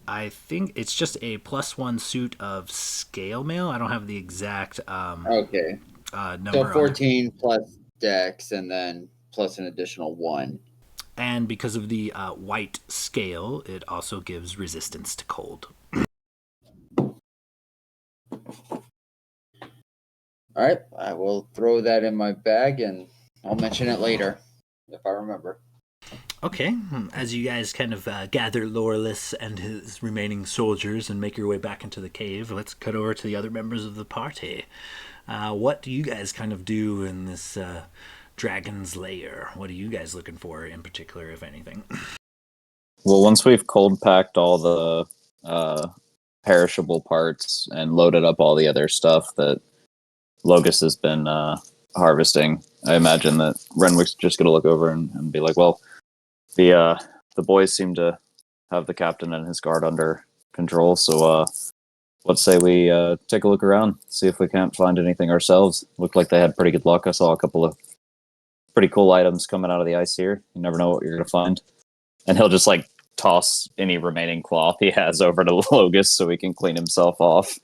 I think it's just a +1 suit of scale mail. I don't have the exact Okay. number. So 14 plus dex and then plus an additional 1. And because of the white scale, it also gives resistance to cold. All right. I will throw that in my bag and I'll mention it later if I remember. Okay, as you guys kind of gather Loralis and his remaining soldiers and make your way back into the cave, let's cut over to the other members of the party. What do you guys kind of do in this dragon's lair? What are you guys looking for in particular, if anything? Well, once we've cold packed all the perishable parts and loaded up all the other stuff that Logus has been harvesting, I imagine that Renwick's just going to look over and be like, "Well, the boys seem to have the captain and his guard under control, so let's say we take a look around, see if we can't find anything ourselves." Looked like they had pretty good luck. I saw a couple of pretty cool items coming out of the ice here. You never know what you're going to find. And he'll just like toss any remaining cloth he has over to Logus so he can clean himself off.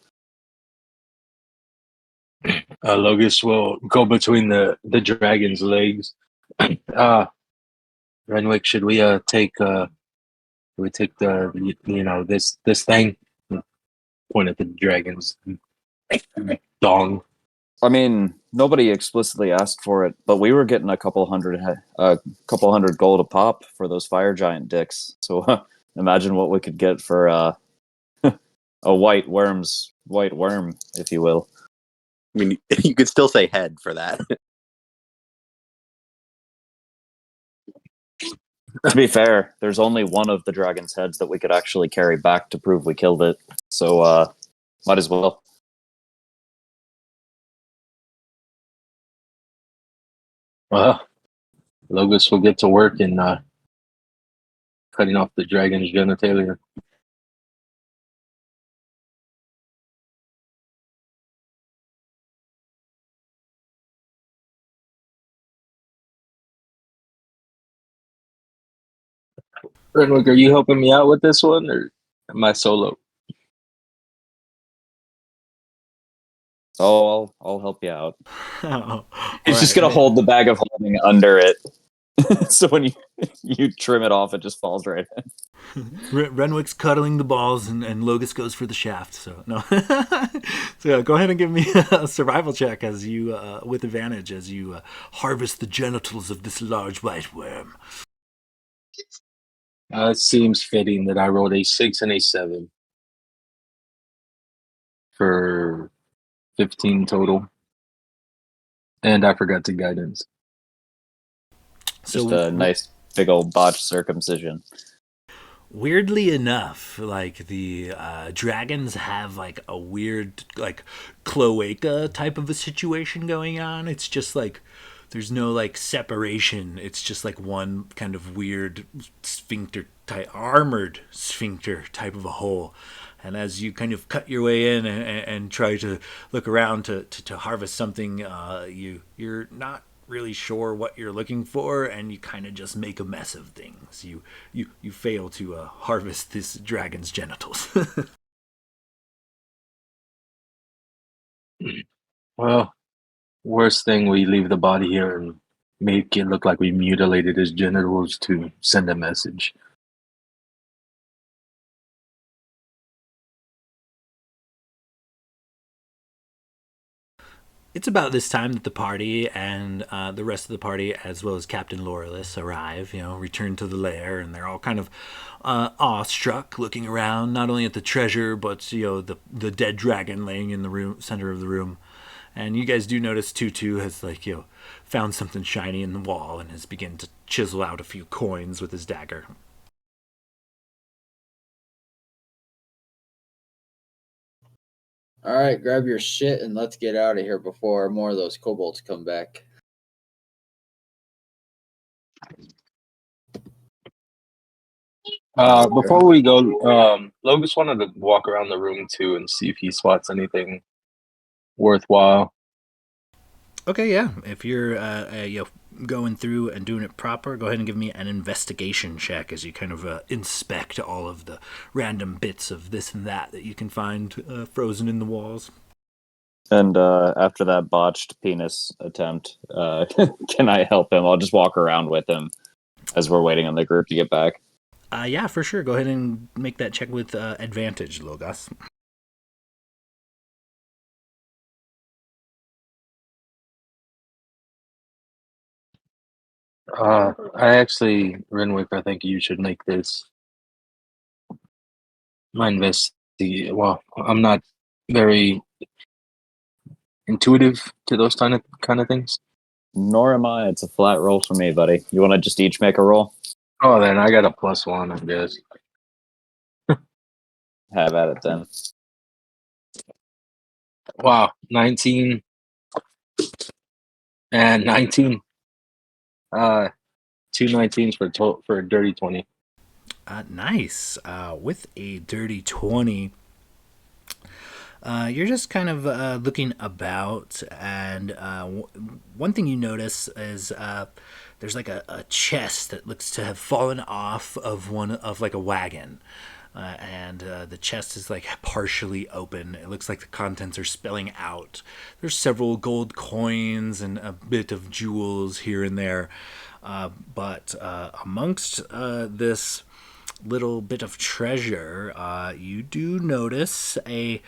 Logus will go between the dragon's legs. Renwick, should we take the this thing? Point at the dragon's dong. I mean, nobody explicitly asked for it, but we were getting a couple hundred gold a pop for those fire giant dicks. So imagine what we could get for a white worm, if you will. I mean, you could still say head for that. To be fair, there's only one of the dragon's heads that we could actually carry back to prove we killed it. So might as well. Well, Logus will get to work in cutting off the dragon's genitalia. Renwick, are you helping me out with this one, or am I solo? Oh, I'll help you out. Oh, He's just gonna hold the bag of holding under it, so when you trim it off, it just falls right in. Renwick's cuddling the balls, and Logus goes for the shaft. So no. So yeah, go ahead and give me a survival check as you, with advantage, as you harvest the genitals of this large white worm. It seems fitting that I rolled a 6 and a 7 for 15 total, and I forgot to guidance. Just a nice big old botched circumcision. Weirdly enough, like the dragons have like a weird like cloaca type of a situation going on. It's just like there's no like separation. It's just like one kind of weird sphincter type, armored sphincter type of a hole. And as you kind of cut your way in and try to look around to harvest something, you're not really sure what you're looking for, and you kind of just make a mess of things. You fail to harvest this dragon's genitals. Well, worst thing, we leave the body here and make it look like we mutilated his genitals to send a message. It's about this time that the party and the rest of the party, as well as Captain Laurelis, arrive, return to the lair, and they're all kind of awestruck, looking around, not only at the treasure, but, the dead dragon laying in the center of the room. And you guys do notice Tutu has, found something shiny in the wall and has begun to chisel out a few coins with his dagger. All right, grab your shit and let's get out of here before more of those kobolds come back. Before we go, Logus wanted to walk around the room too and see if he spots anything worthwhile. Okay, yeah. If you're going through and doing it proper, go ahead and give me an investigation check as you kind of inspect all of the random bits of this and that you can find frozen in the walls. And after that botched penis attempt, can I help him? I'll just walk around with him as we're waiting on the group to get back. Yeah, for sure. Go ahead and make that check with advantage, Logos. Renwick, I think you should make this my investigate. Well, I'm not very intuitive to those kind of things. Nor am I. It's a flat roll for me, buddy. You want to just each make a roll? Oh, then I got a +1, I guess. Have at it then. Wow, 19 and 19. 2 19s for a dirty 20. Nice. With a dirty 20, you're just kind of looking about, and one thing you notice is there's like a chest that looks to have fallen off of one of like a wagon. And the chest is like partially open. It looks like the contents are spilling out. There's several gold coins and a bit of jewels here and there. But amongst this little bit of treasure, you do notice a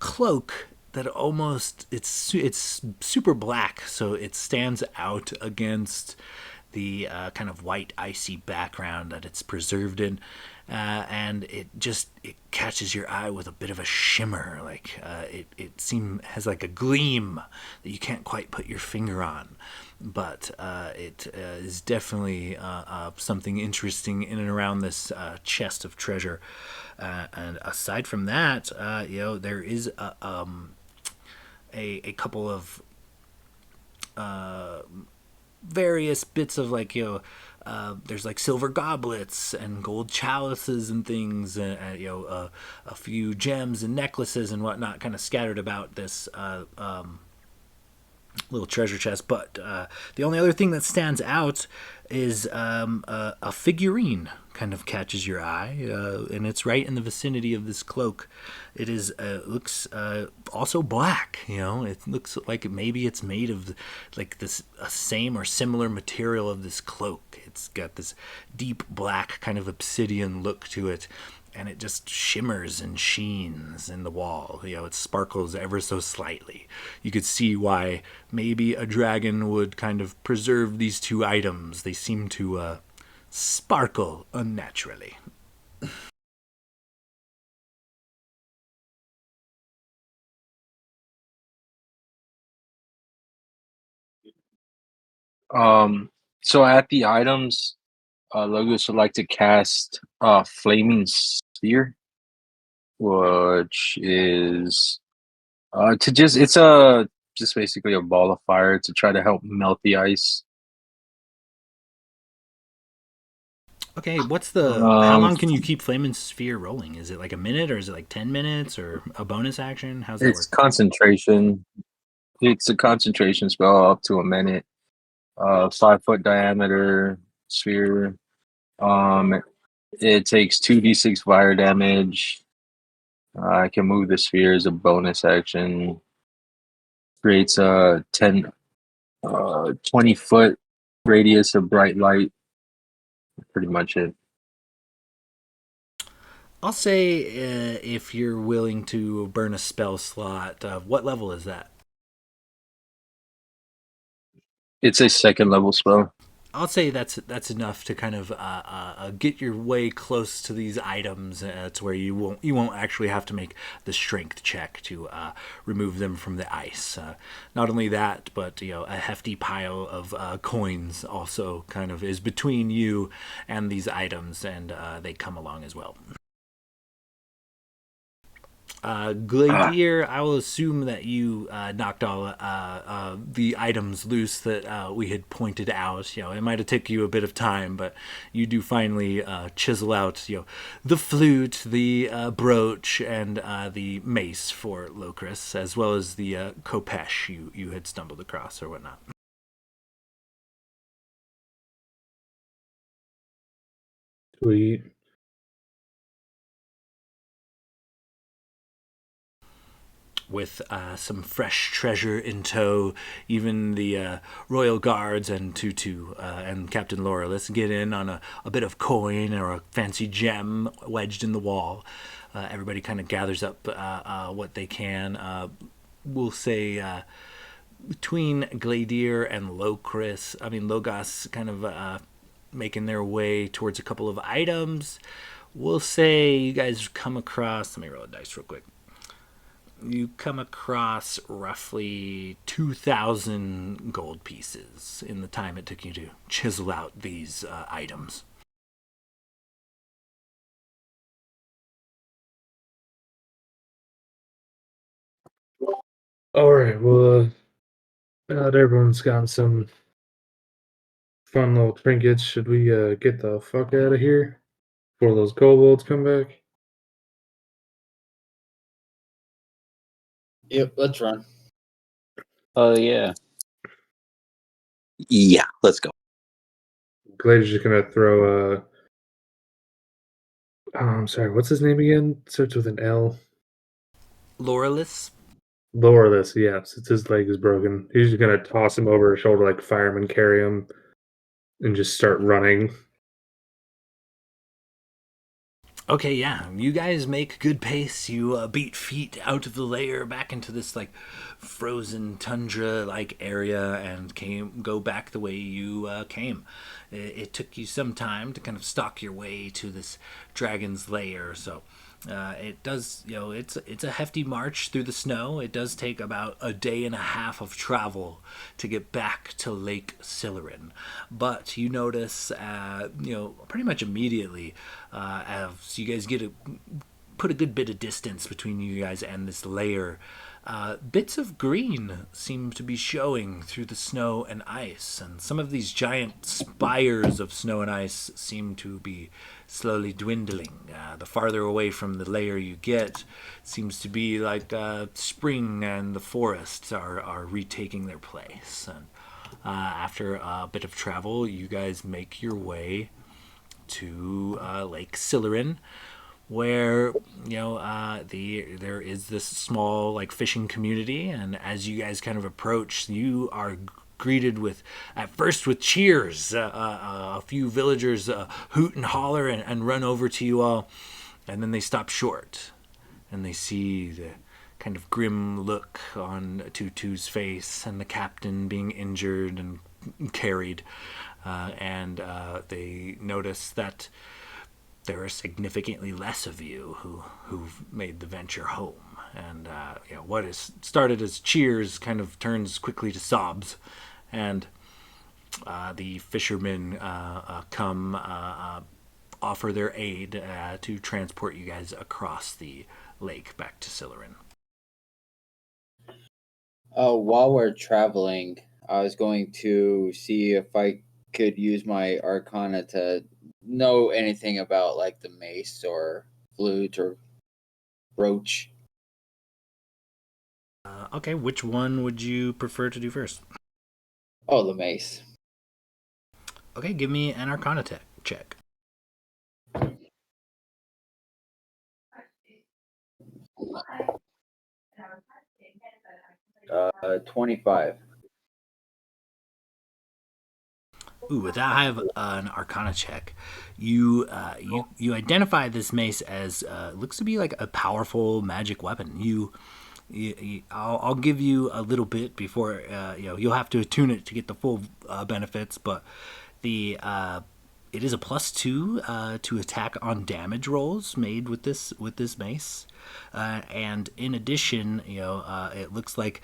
cloak that almost it's super black, so it stands out against the kind of white icy background that it's preserved in, and it catches your eye with a bit of a shimmer, like it has like a gleam that you can't quite put your finger on, but it is definitely something interesting in and around this chest of treasure. And aside from that, there is a couple of various bits of like there's like silver goblets and gold chalices and things, a few gems and necklaces and whatnot, kind of scattered about this little treasure chest. But the only other thing that stands out is a figurine kind of catches your eye, and it's right in the vicinity of this cloak. It is looks also black. It looks like maybe it's made of like this same or similar material of this cloak. It's got this deep black kind of obsidian look to it, and it just shimmers and sheens in the wall. It sparkles ever so slightly. You could see why maybe a dragon would kind of preserve these two items. They seem to sparkle unnaturally. So at the items, Logos would like to cast Flaming Sphere, which is to just it's a just basically a ball of fire to try to help melt the ice. Okay, how long can you keep Flaming Sphere rolling? Is it like a minute, or is it like 10 minutes, or a bonus action? How's that It's work? concentration. It's a concentration spell up to a minute. 5 foot diameter sphere. Um, it takes 2d6 fire damage. I can move the sphere as a bonus action. Creates a 20-foot radius of bright light. Pretty much it. I'll say if you're willing to burn a spell slot, what level is that? It's a second level spell. I'll say that's enough to kind of get your way close to these items to where you won't actually have to make the strength check to remove them from the ice. Not only that, but a hefty pile of coins also kind of is between you and these items, and they come along as well. Gladier, I will assume that you knocked all the items loose that we had pointed out. It might have taken you a bit of time, but you do finally chisel out, the flute, the brooch, and the mace for Locris, as well as the kopesh you had stumbled across or whatnot. Sweet. With some fresh treasure in tow, even the royal guards and Tutu and Captain Laura, let's get in on a bit of coin or a fancy gem wedged in the wall. Everybody kind of gathers up what they can. We'll say between Gladier and Logos kind of making their way towards a couple of items. We'll say you guys come across, let me roll a dice real quick. you come across roughly 2,000 gold pieces in the time it took you to chisel out these items. All right. Well, now that everyone's gotten some fun little trinkets, should we get the fuck out of here before those kobolds come back? Yep, let's run. Oh yeah. Yeah, let's go. Glade's just gonna throw I'm sorry, what's his name again? Starts with an L. Laurelus? Lowerless, yeah, since his leg is broken. He's just gonna toss him over his shoulder like firemen carry him and just start running. Okay, yeah, you guys make good pace. You beat feet out of the lair back into this like frozen tundra-like area and go back the way you came. It took you some time to kind of stalk your way to this dragon's lair, so it does, it's a hefty march through the snow. It does take about a day and a half of travel to get back to Lake Silerin, but you notice, pretty much immediately, as you guys put a good bit of distance between you guys and this layer. Bits of green seem to be showing through the snow and ice, and some of these giant spires of snow and ice seem to be slowly dwindling. The farther away from the layer you get, seems to be like spring and the forests are retaking their place. And after a bit of travel, you guys make your way to Lake Silerin, where there is this small like fishing community, and as you guys kind of approach, you are greeted with at first with cheers. A few villagers hoot and holler and run over to you all, and then they stop short and they see the kind of grim look on Tutu's face and the captain being injured and carried, and they notice that there are significantly less of you who've made the venture home. And what is started as cheers kind of turns quickly to sobs, and the fishermen come offer their aid to transport you guys across the lake back to Silerin. While we're traveling, I was going to see if I could use my Arcana to know anything about like the mace or flute or brooch. Okay, which one would you prefer to do first? Oh, the mace. Okay, give me an Arcana check. 25. Ooh, with that high of an Arcana check, you identify this mace as looks to be like a powerful magic weapon. I'll give you a little bit before you'll have to attune it to get the full benefits, but the it is a +2 to attack on damage rolls made with this mace, and in addition, it looks like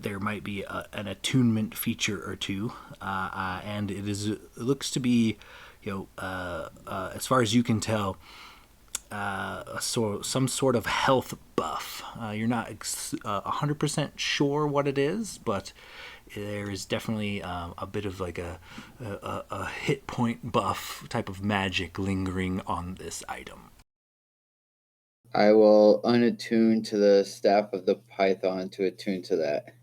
there might be an attunement feature or two, and it looks to be, as far as you can tell, some sort of health buff. You're not 100% sure what it is, but there is definitely a bit of like a hit point buff type of magic lingering on this item. I will unattune to the staff of the python to attune to that.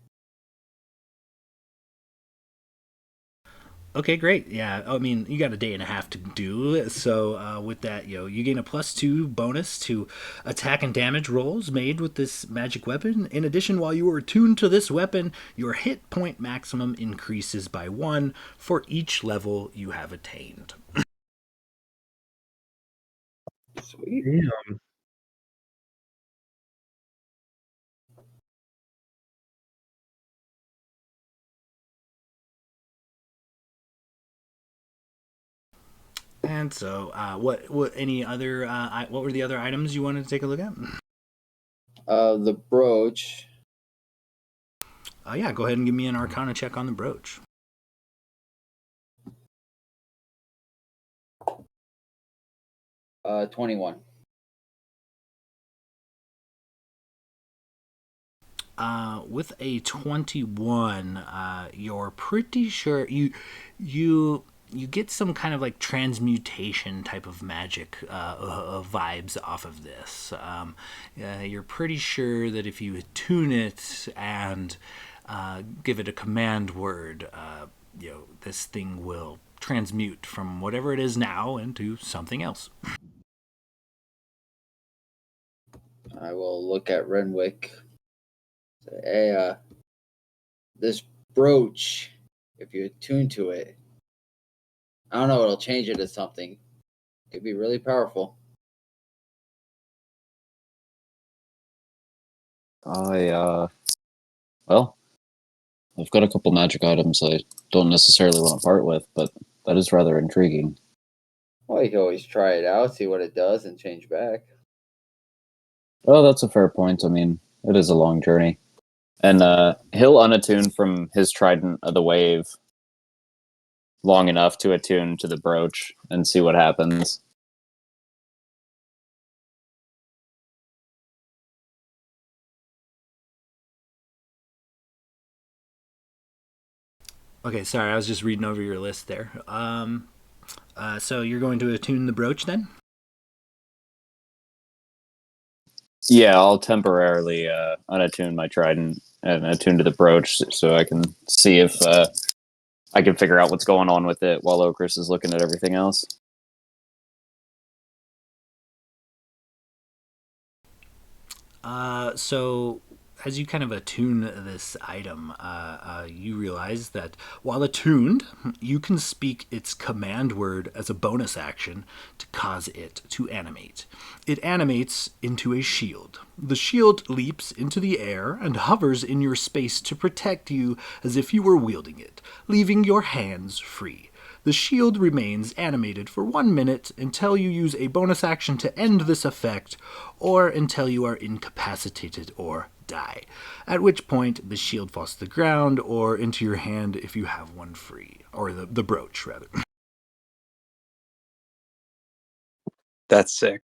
Okay, great. Yeah, I mean, you got a day and a half to do. So with that, you gain a +2 bonus to attack and damage rolls made with this magic weapon. In addition, while you are attuned to this weapon, your hit point maximum increases by 1 for each level you have attained. Sweet. Damn. And so, what were the other items you wanted to take a look at? The brooch. Yeah, go ahead and give me an Arcana check on the brooch. 21. With a 21, you're pretty sure you get some kind of like transmutation type of magic vibes off of this. You're pretty sure that if you attune it and give it a command word, this thing will transmute from whatever it is now into something else. I will look at Renwick. Say, hey, this brooch, if you attune to it, I don't know, it'll change it to something. It could be really powerful. Well, I've got a couple magic items I don't necessarily want to part with, but that is rather intriguing. Well, you can always try it out, see what it does, and change back. Oh, that's a fair point. I mean, it is a long journey. And he'll unattune from his Trident of the Wave long enough to attune to the brooch and see what happens. Okay, sorry, I was just reading over your list there. So you're going to attune the brooch then? Yeah, I'll temporarily unattune my Trident and attune to the brooch so I can see if I can figure out what's going on with it while Okris is looking at everything else. So as you kind of attune this item, you realize that while attuned, you can speak its command word as a bonus action to cause it to animate. It animates into a shield. The shield leaps into the air and hovers in your space to protect you as if you were wielding it, leaving your hands free. The shield remains animated for 1 minute until you use a bonus action to end this effect, or until you are incapacitated or die, at which point the shield falls to the ground or into your hand if you have one free, or the brooch, rather. That's sick.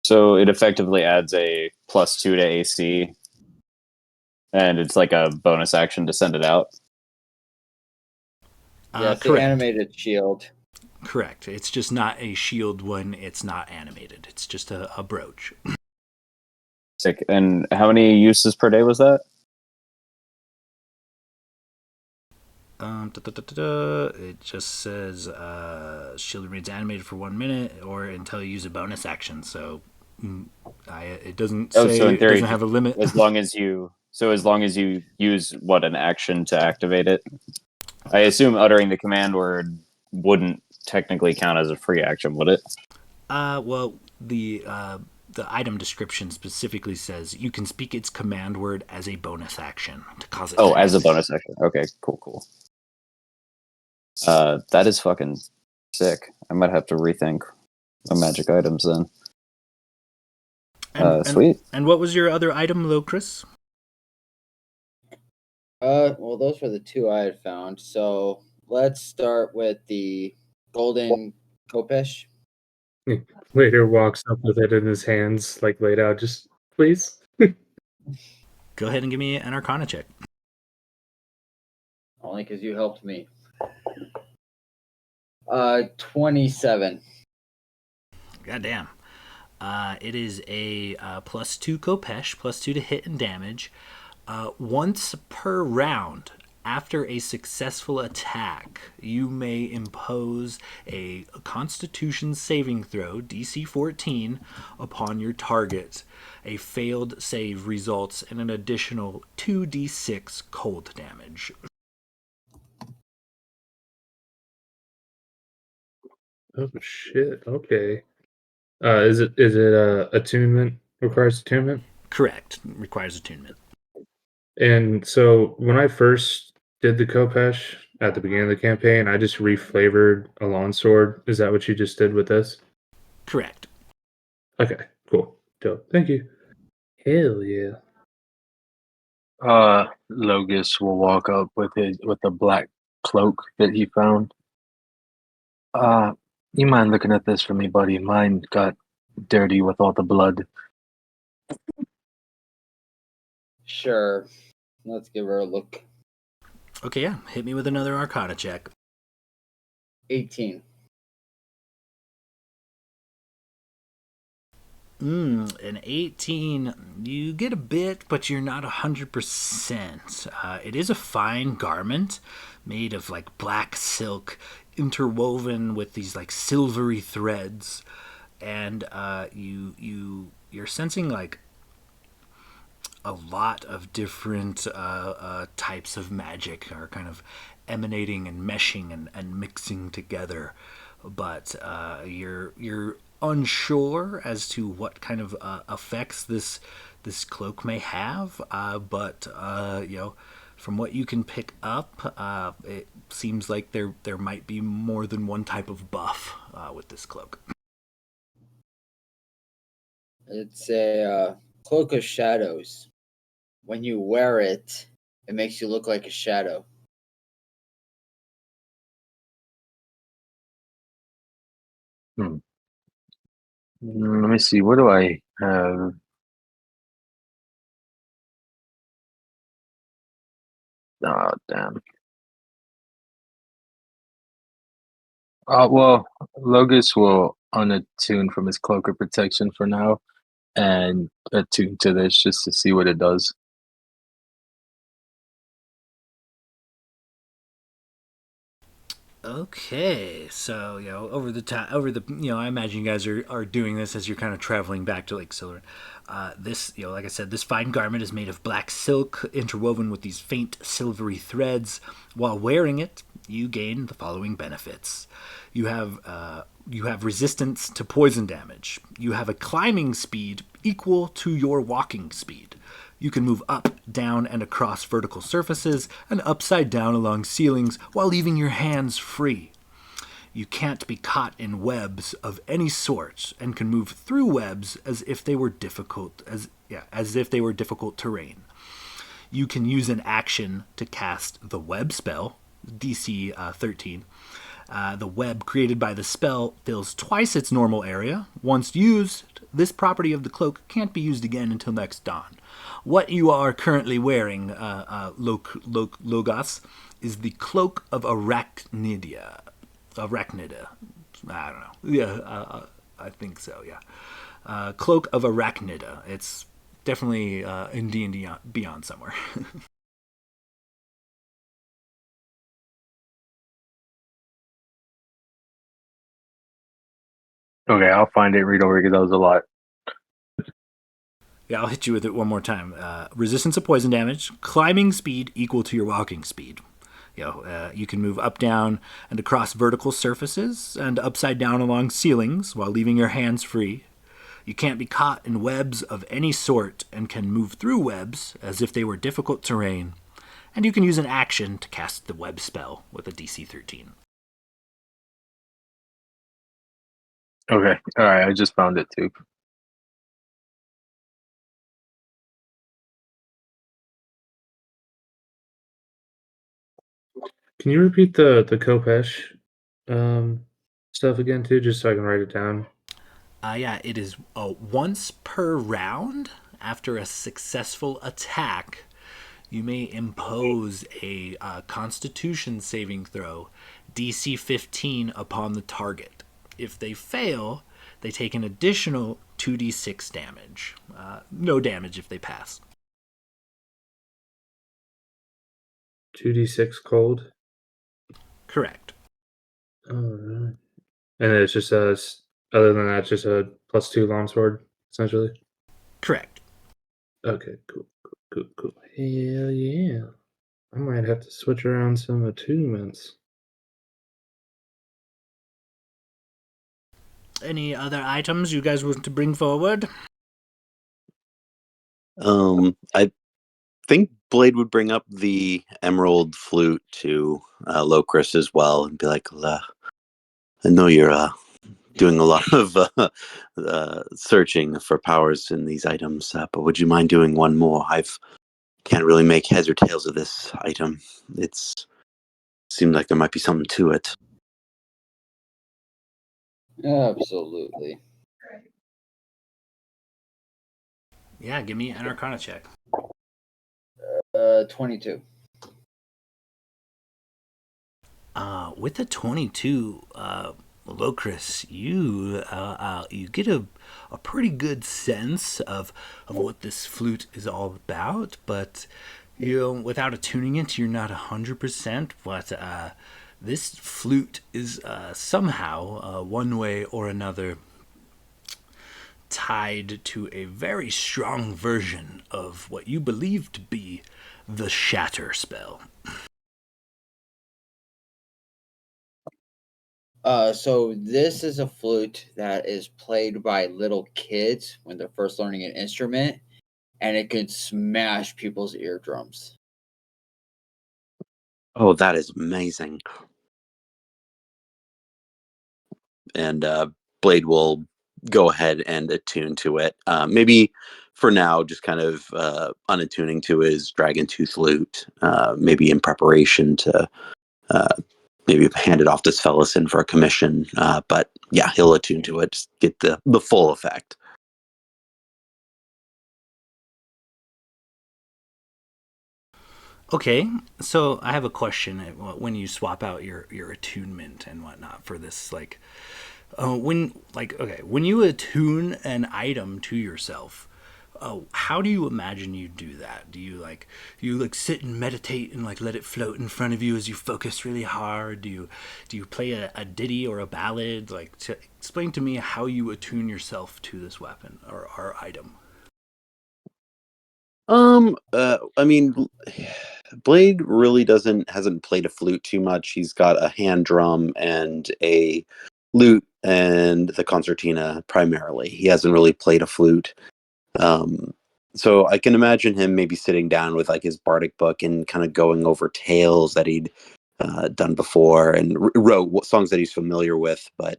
So it effectively adds a +2 to AC, and it's like a bonus action to send it out. Yeah, it's the Correct. animated shield. Correct. It's just not a shield when it's not animated. It's just a brooch. Sick. And how many uses per day was that? It just says shield remains animated for 1 minute or until you use a bonus action. So it doesn't say so in theory, it doesn't have a limit. as long as you use an action to activate it. I assume uttering the command word wouldn't technically count as a free action, would it? Well, the item description specifically says you can speak its command word as a bonus action to cause it. Oh, as a bonus action. Okay, cool. That is fucking sick. I might have to rethink my magic items then. Sweet. And what was your other item, though, Chris? Well, those were the two I had found. So let's start with the golden kopesh. Waiter walks up with it in his hands, like laid out. Just please. Go ahead and give me an Arcana check. Only because you helped me. 27. Goddamn. It is a +2 Kopesh, +2 to hit and damage. Once per round, after a successful attack, you may impose a Constitution saving throw, DC 14, upon your target. A failed save results in an additional 2d6 cold damage. Oh shit. Okay. Is it attunement requires attunement? Correct. Requires attunement. And so when I first did the Kopesh at the beginning of the campaign, I just reflavored a longsword. Is that what you just did with this? Correct. Okay, cool. Dope. Thank you. Hell yeah. Logus will walk up with the black cloak that he found. Uh, you mind looking at this for me, buddy? Mine got dirty with all the blood. Sure. Let's give her a look. Okay, yeah. Hit me with another Arcana check. 18. An 18, you get a bit, but you're not 100%. It is a fine garment made of like black silk interwoven with these like silvery threads. And you're sensing like a lot of different types of magic are kind of emanating and meshing and mixing together, but you're unsure as to what kind of effects this cloak may have. But from what you can pick up, it seems like there might be more than one type of buff with this cloak. It's a cloak of shadows. When you wear it, it makes you look like a shadow. Hmm. Let me see. What do I have? Oh, damn. Well, Logus will unattune from his cloak of protection for now and attune to this just to see what it does. Okay, so I imagine you guys are doing this as you're kind of traveling back to Lake Silver. This, like I said, this fine garment is made of black silk interwoven with these faint silvery threads. While wearing it, you gain the following benefits: you have resistance to poison damage. You have a climbing speed equal to your walking speed. You can move up, down, and across vertical surfaces and upside down along ceilings while leaving your hands free. You can't be caught in webs of any sort and can move through webs as if they were difficult terrain. You can use an action to cast the web spell, DC 13. The web created by the spell fills twice its normal area. Once used, this property of the cloak can't be used again until next dawn. What you are currently wearing, Logos, is the cloak of Arachnida. I don't know. Yeah, I think so. Yeah, cloak of Arachnida. It's definitely in D&D Beyond somewhere. Okay, I'll find it, read over because that was a lot. Yeah, I'll hit you with it one more time. Resistance to poison damage, climbing speed equal to your walking speed. You can move up, down, and across vertical surfaces and upside down along ceilings while leaving your hands free. You can't be caught in webs of any sort and can move through webs as if they were difficult terrain. And you can use an action to cast the web spell with a DC 13. Okay, all right, I just found it too. Can you repeat the Kopesh stuff again too, just so I can write it down? Yeah, it is once per round after a successful attack. You may impose a Constitution saving throw, DC 15, upon the target. If they fail, they take an additional 2d6 damage. No damage if they pass. 2d6 cold. Correct. All right. And it's just other than that, just a +2 longsword, essentially. Correct. Okay, cool. Hell yeah. I might have to switch around some attunements. Any other items you guys want to bring forward? I think Blade would bring up the emerald flute to Locris as well and be like, I know you're doing a lot of searching for powers in these items, but would you mind doing one more? Can't really make heads or tails of this item. It's seemed like there might be something to it. Absolutely. Yeah, give me an Arcana check. 22. With the 22, Locris, you get a pretty good sense of what this flute is all about, but without attuning it, you're not 100%. But this flute is somehow, one way or another, tied to a very strong version of what you believe to be the Shatter spell. So this is a flute that is played by little kids when they're first learning an instrument, and it can smash people's eardrums. Oh, that is amazing. And Blade will go ahead and attune to it. Maybe for now, just kind of unattuning to his Dragon Tooth lute, maybe in preparation to maybe hand it off to Svelison for a commission. But yeah, he'll attune to it, just get the full effect. Okay, so I have a question. When you swap out your attunement and whatnot for this, when you attune an item to yourself, how do you imagine you do that? Do you sit and meditate and let it float in front of you as you focus really hard? Do you play a ditty or a ballad? Explain to me how you attune yourself to this weapon or item. I mean, Blade really hasn't played a flute too much. He's got a hand drum and a lute and the concertina primarily. He hasn't really played a flute. So I can imagine him maybe sitting down with his bardic book and kind of going over tales that he'd done before and wrote songs that he's familiar with, but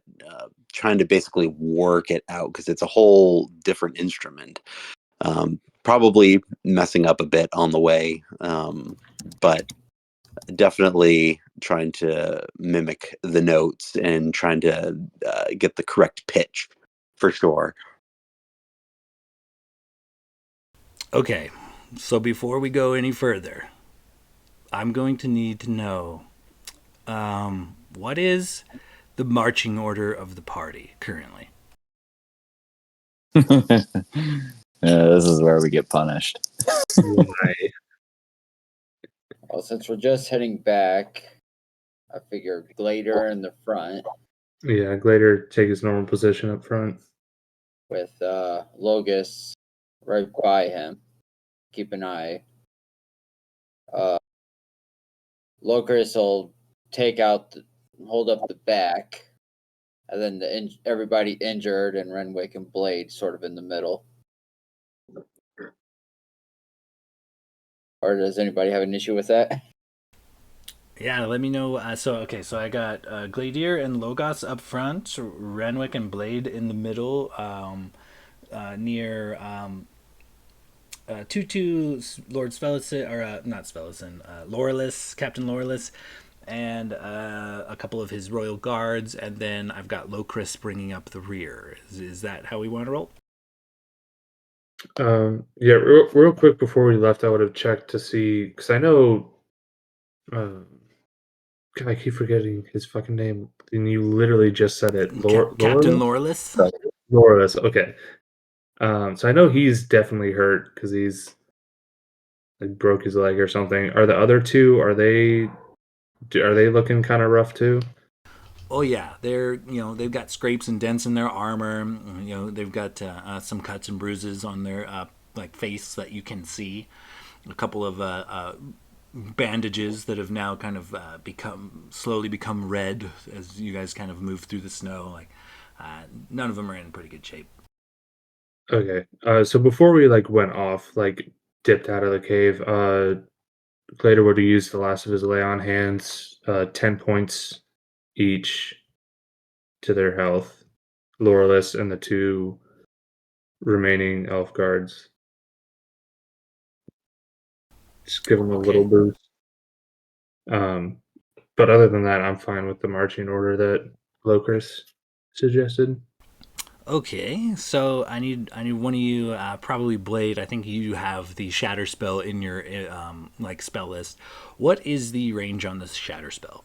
trying to basically work it out because it's a whole different instrument. Probably messing up a bit on the way, but definitely trying to mimic the notes and trying to get the correct pitch for sure. Okay, so before we go any further, I'm going to need to know what is the marching order of the party currently? This is where we get punished. Well, since we're just heading back, I figure Glader in the front Yeah, Glader take his normal position up front. with Logus right by him. Keep an eye. Locris will hold up the back, and then everybody injured and Renwick and Blade sort of in the middle. Or does anybody have an issue with that? Yeah, let me know. So I got Gladier and Logos up front, Renwick and Blade in the middle, near Tutu, Lord Svellicin, or not Svellicin, Lorelus, Captain Lorelus, and a couple of his royal guards, and then I've got Locris bringing up the rear. Is that how we want to roll? Yeah, real quick before we left, I would have checked to see because I know. God, I keep forgetting his fucking name, and you literally just said it. Captain Lorelus. Lorelus. Okay. So I know he's definitely hurt because he's broke his leg or something. Are the other two? Are they looking kind of rough too? Oh yeah, they've got scrapes and dents in their armor. They've got some cuts and bruises on their face that you can see. A couple of bandages that have now kind of slowly become red as you guys kind of move through the snow. None of them are in pretty good shape. Okay. So before we went off, dipped out of the cave, Glader would have used the last of his lay on hands, 10 points each to their health. Loreless and the 2 remaining elf guards. Just give them a little Okay. boost. But other than that, I'm fine with the marching order that Locris suggested. Okay, so I need one of you, probably Blade. I think you have the Shatter spell in your like spell list. What is the range on this Shatter spell?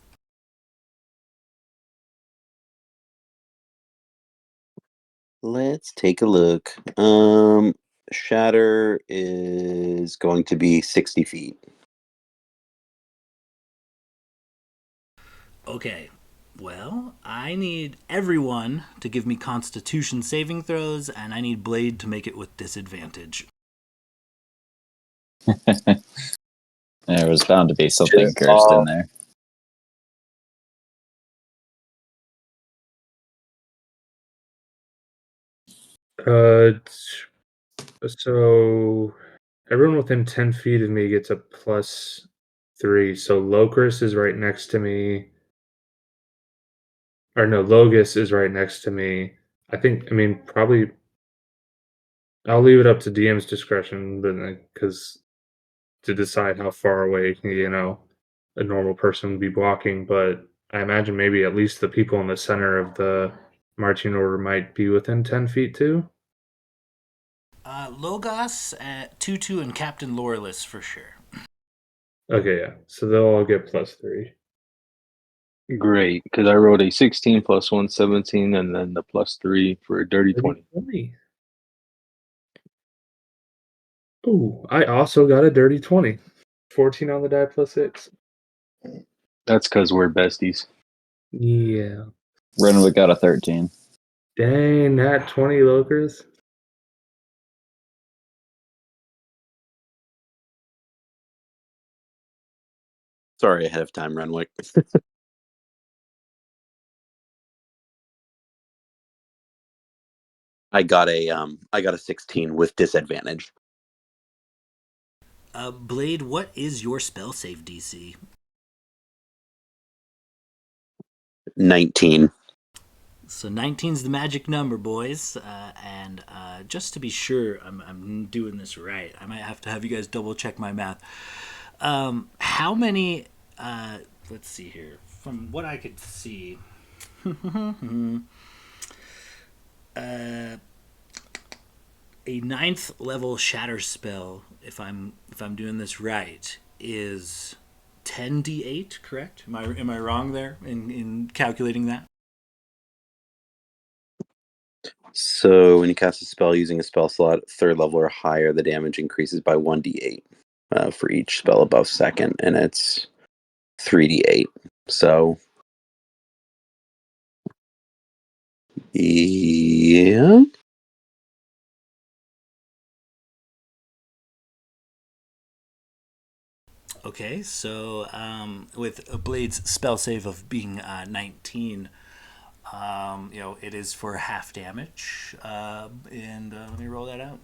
Let's take a look. Shatter is going to be 60 feet. Okay, well, I need everyone to give me Constitution saving throws, and I need Blade to make it with disadvantage. There was bound to be something Shit. cursed in there. So everyone within 10 feet of me gets a +3. So Locris is right next to me. Or no, Logus is right next to me. I mean, probably I'll leave it up to DM's discretion, but because to decide how far away, a normal person would be walking. But I imagine maybe at least the people in the center of the marching order might be within 10 feet too. Logos, Tutu, and Captain Loreless for sure. Okay, yeah. So they'll all get +3. Great, because I rolled a 16 plus 1, 17, and then the +3 for a dirty 20. 20. Ooh, I also got a dirty 20. 14 on the die +6. That's because we're besties. Yeah. Renwick got a 13. Dang, that 20 Lokers. Sorry ahead of time, Renwick. I got a 16 with disadvantage. Blade, what is your spell save DC? 19. So 19 is the magic number, boys. And just to be sure I'm doing this right, I might have to have you guys double check my math. How many, let's see here, from what I could see, a 9th level shatter spell, if I'm doing this right, is 10d8, correct? Am I wrong there in calculating that? So when you cast a spell using a spell slot 3rd level or higher, the damage increases by 1d8 for each spell above 2nd, and it's 3d8. So yeah. Okay, so with a Blade's spell save of being 19, it is for half damage. And let me roll that out.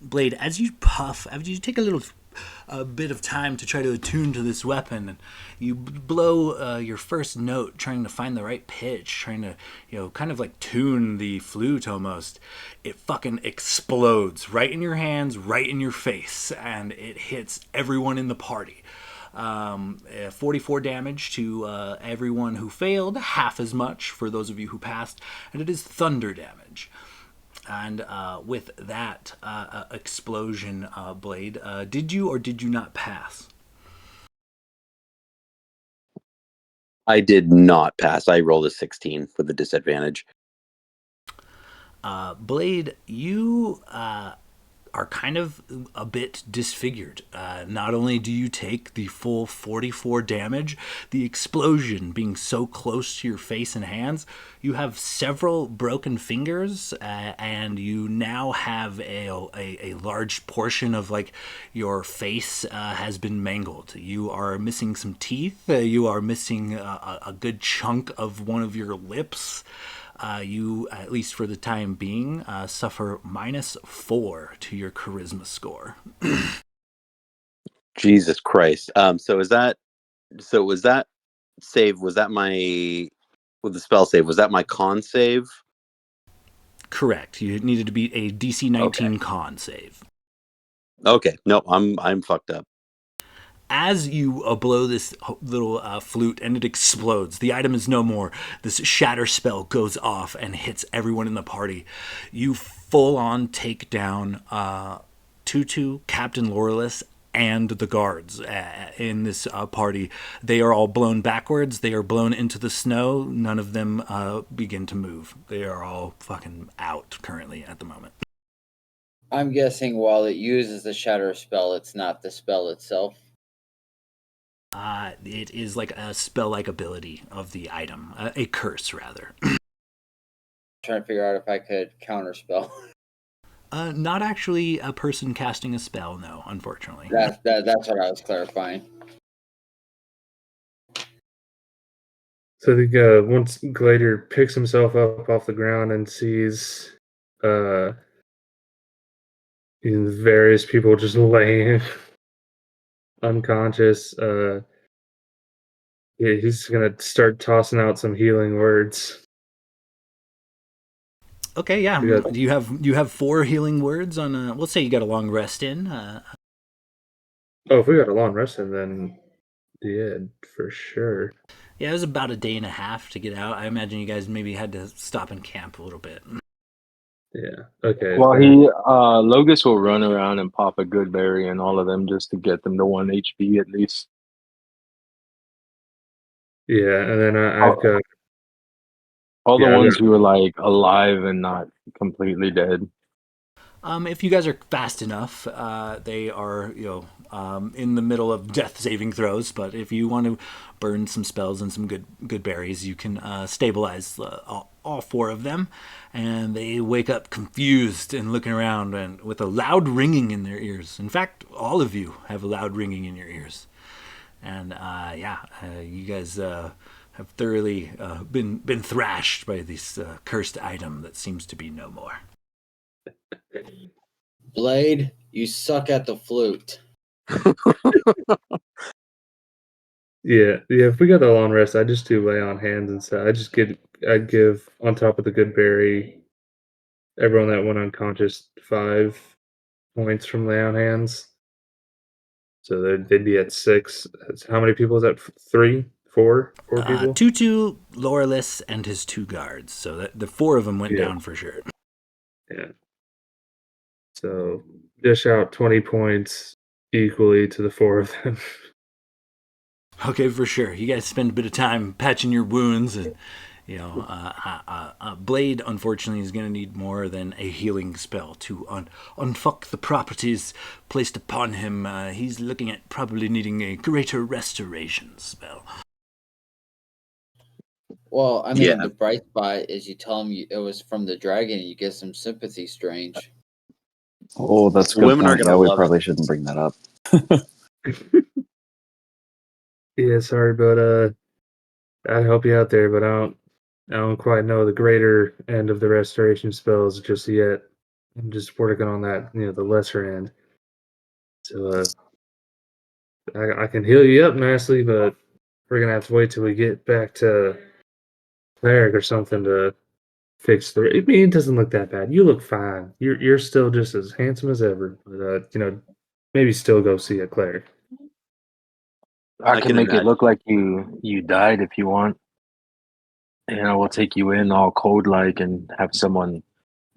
Blade, as you puff, as you take a bit of time to try to attune to this weapon, and you blow your first note, trying to find the right pitch, trying to, kind of like tune the flute almost. It fucking explodes right in your hands, right in your face, and it hits everyone in the party. 44 damage to everyone who failed, half as much for those of you who passed, and it is thunder damage. And with that explosion, Blade, did you or did you not pass? I did not pass. I rolled a 16 with a disadvantage. Blade, you are kind of a bit disfigured. Not only do you take the full 44 damage, the explosion being so close to your face and hands, you have several broken fingers, and you now have a large portion of like your face has been mangled. You are missing some teeth. You are missing a good chunk of one of your lips. You, at least for the time being, suffer -4 to your charisma score. Jesus Christ. So was that save? Was that my with the spell save, was that my con save? Correct. You needed to beat a DC 19 con save. Okay, no, I'm fucked up. As you blow this little flute and it explodes, the item is no more. This shatter spell goes off and hits everyone in the party. You full on take down Tutu, Captain Laurelus, and the guards in this party. They are all blown backwards. They are blown into the snow. None of them begin to move. They are all fucking out currently at the moment. I'm guessing while it uses the shatter spell, it's not the spell itself. It is like a spell-like ability of the item, a curse rather. Trying to figure out if I could counterspell. Not actually a person casting a spell, no, unfortunately. That's what I was clarifying. So I think once Glader picks himself up off the ground and sees various people just laying unconscious, he's gonna start tossing out some healing words. Okay, yeah. Do you have 4 healing words on? Let's say you got a long rest in. Oh, if we got a long rest in, then yeah, for sure. Yeah, it was about a day and a half to get out. I imagine you guys maybe had to stop and camp a little bit. Yeah. Okay. Well, he Logus will run around and pop a good berry and all of them just to get them to 1 HP at least. Yeah, and then I've got all the yeah, ones who are like alive and not completely dead. If you guys are fast enough, they are in the middle of death saving throws. But if you want to burn some spells and some good berries, you can stabilize all 4 of them, and they wake up confused and looking around and with a loud ringing in their ears. In fact, all of you have a loud ringing in your ears, and you guys have thoroughly been thrashed by this cursed item that seems to be no more. Blade, you suck at the flute. Yeah. If we got the long rest, I just do lay on hands and stuff. I'd give on top of the good berry, everyone that went unconscious 5 points from lay on hands. So they'd be at 6. How many people is that? 3, 4 people. Tutu, Laurelus, and his 2 guards. So the 4 of them went down for sure. Yeah. So dish out 20 points equally to the 4 of them. Okay, for sure. You guys spend a bit of time patching your wounds, and Blade unfortunately is going to need more than a healing spell to unfuck the properties placed upon him. He's looking at probably needing a greater restoration spell. Well, I mean, the bright spot is you tell him it was from the dragon, and you get some sympathy. Strange. Oh, that's a good Women are point. gonna Yeah, we love probably it. shouldn't bring that up. Yeah, sorry, but I'd help you out there, but I don't quite know the greater end of the restoration spells just yet. I'm just working on that, the lesser end. So I can heal you up nicely, but we're gonna have to wait till we get back to cleric or something to fix the. I mean, it doesn't look that bad. You look fine. You're still just as handsome as ever. But maybe still go see a cleric. I can make it imagine. look like you died if you want. We'll take you in all cold like and have someone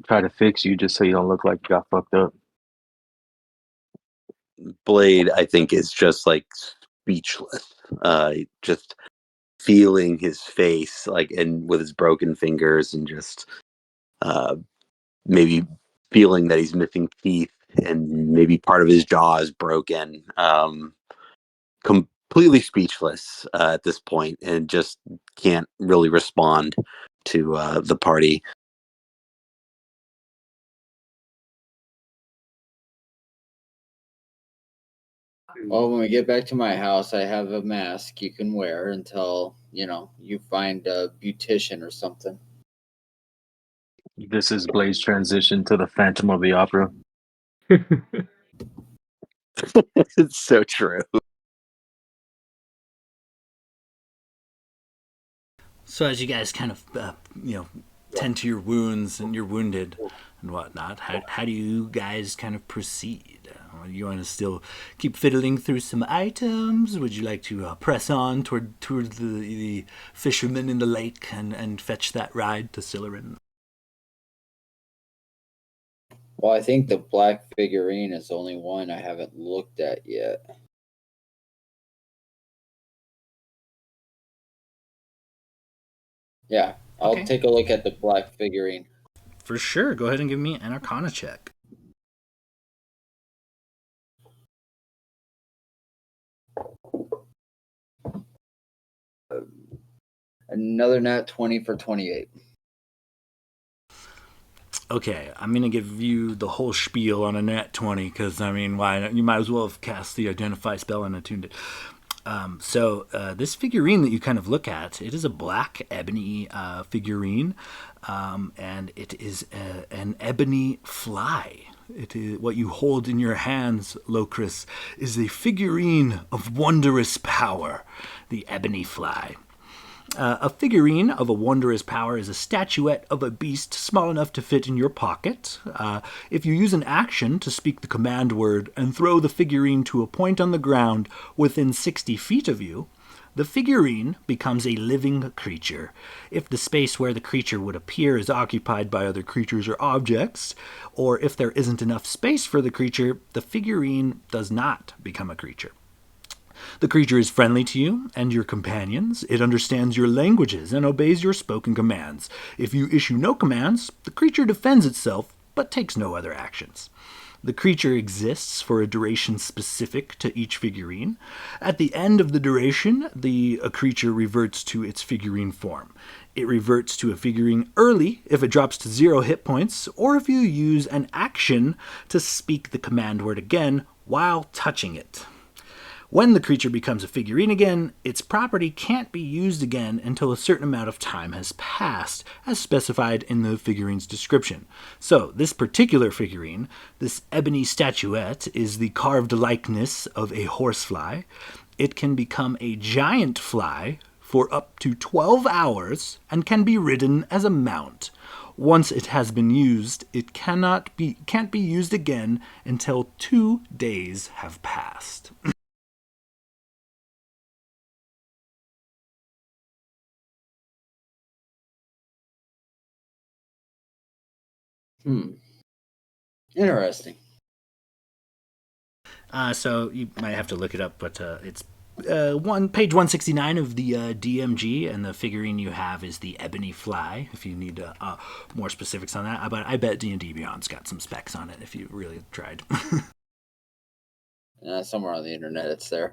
try to fix you just so you don't look like you got fucked up. Blade, I think, is just like speechless. Just feeling his face, like, and with his broken fingers, and just maybe feeling that he's missing teeth, and maybe part of his jaw is broken. Completely speechless at this point, and just can't really respond to the party. Well, when we get back to my house, I have a mask you can wear until you find a beautician or something. This is Blade's transition to the Phantom of the Opera. It's so true. So as you guys kind of, tend to your wounds and you're wounded and whatnot, how do you guys kind of proceed? You want to still keep fiddling through some items? Would you like to press on toward the fishermen in the lake and fetch that ride to Sillerin? Well, I think the black figurine is the only one I haven't looked at yet. Yeah, I'll Okay. take a look at the black figurine. For sure. Go ahead and give me an Arcana check. Another nat 20 for 28. Okay, I'm gonna give you the whole spiel on a nat 20 because why? You might as well have cast the identify spell and attuned it. So this figurine that you kind of look at, it is a black ebony figurine, and it is an ebony fly. It is what you hold in your hands, Locris, is a figurine of wondrous power, the ebony fly. A figurine of a wondrous power is a statuette of a beast small enough to fit in your pocket. If you use an action to speak the command word and throw the figurine to a point on the ground within 60 feet of you, the figurine becomes a living creature. If the space where the creature would appear is occupied by other creatures or objects, or if there isn't enough space for the creature, the figurine does not become a creature. The creature is friendly to you and your companions. It understands your languages and obeys your spoken commands. If you issue no commands, the creature defends itself but takes no other actions. The creature exists for a duration specific to each figurine. At the end of the duration, a creature reverts to its figurine form. It reverts to a figurine early if it drops to 0 hit points, or if you use an action to speak the command word again while touching it. When the creature becomes a figurine again, its property can't be used again until a certain amount of time has passed, as specified in the figurine's description. So, this particular figurine, this ebony statuette, is the carved likeness of a horsefly. It can become a giant fly for up to 12 hours and can be ridden as a mount. Once it has been used, it can't be used again until 2 days have passed. Interesting. So you might have to look it up, but it's page 169 of the DMG, and the figurine you have is the ebony fly. If you need more specifics on that, but I bet D&D Beyond's got some specs on it if you really tried. Somewhere on the internet, it's there.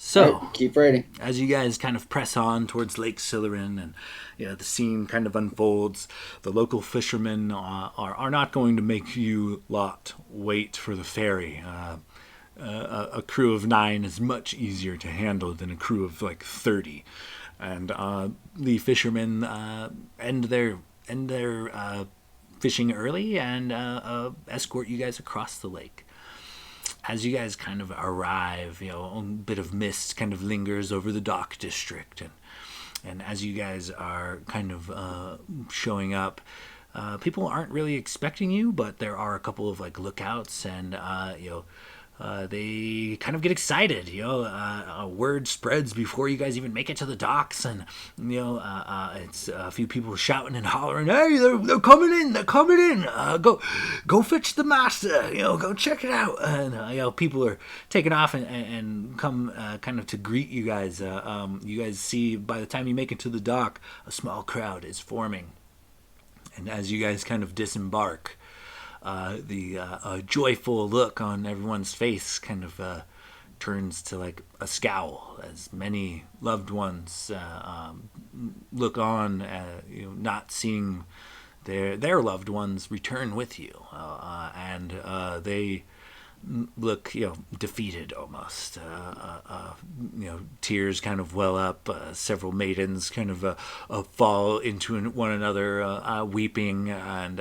So, right, keep reading. As you guys kind of press on towards Lake Sillerin and the scene kind of unfolds, the local fishermen are not going to make you lot wait for the ferry. A crew of 9 is much easier to handle than a crew of like 30. And the fishermen end their fishing early and escort you guys across the lake. As you guys kind of arrive, a bit of mist kind of lingers over the dock district, and as you guys are kind of showing up, people aren't really expecting you, but there are a couple of like lookouts, and they kind of get excited. Word spreads before you guys even make it to the docks, and it's a few people shouting and hollering, "Hey, they're coming in! They're coming in! Go fetch the master! Go check it out!" And people are taking off and come kind of to greet you guys. You guys see by the time you make it to the dock, a small crowd is forming, and as you guys kind of disembark, the joyful look on everyone's face kind of turns to like a scowl as many loved ones look on, not seeing their loved ones return with you, and they look defeated almost. Tears kind of well up. Several maidens kind of fall into one another, weeping, and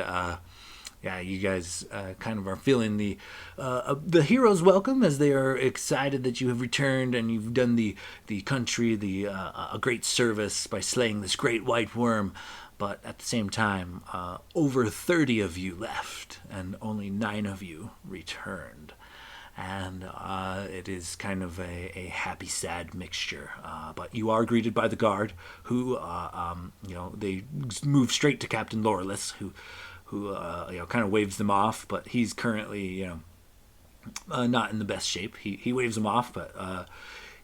yeah, you guys kind of are feeling the hero's welcome as they are excited that you have returned and you've done the country a great service by slaying this great white worm. But at the same time, over 30 of you left, and only 9 of you returned. And it is kind of a happy, sad mixture. But you are greeted by the guard, who, they move straight to Captain Loreless, who kind of waves them off. But he's currently, not in the best shape. He waves them off, but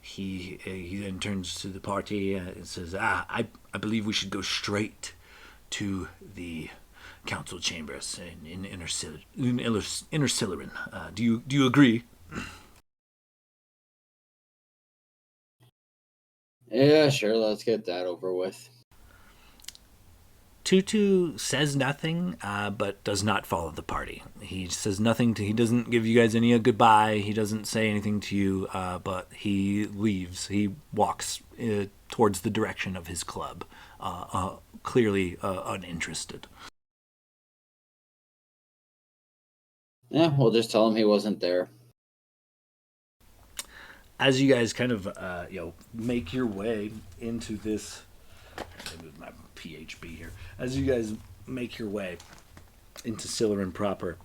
he then turns to the party and says, I believe we should go straight to the council chambers in Inner Silurin. Do you agree? Yeah, sure. Let's get that over with. Tutu says nothing, but does not follow the party. He says nothing. He doesn't give you guys any goodbye. He doesn't say anything to you, but he leaves. He walks towards the direction of his club, clearly uninterested. Yeah, we'll just tell him he wasn't there. As you guys kind of make your way into this, my PHB here. As you guys make your way into Silurin proper,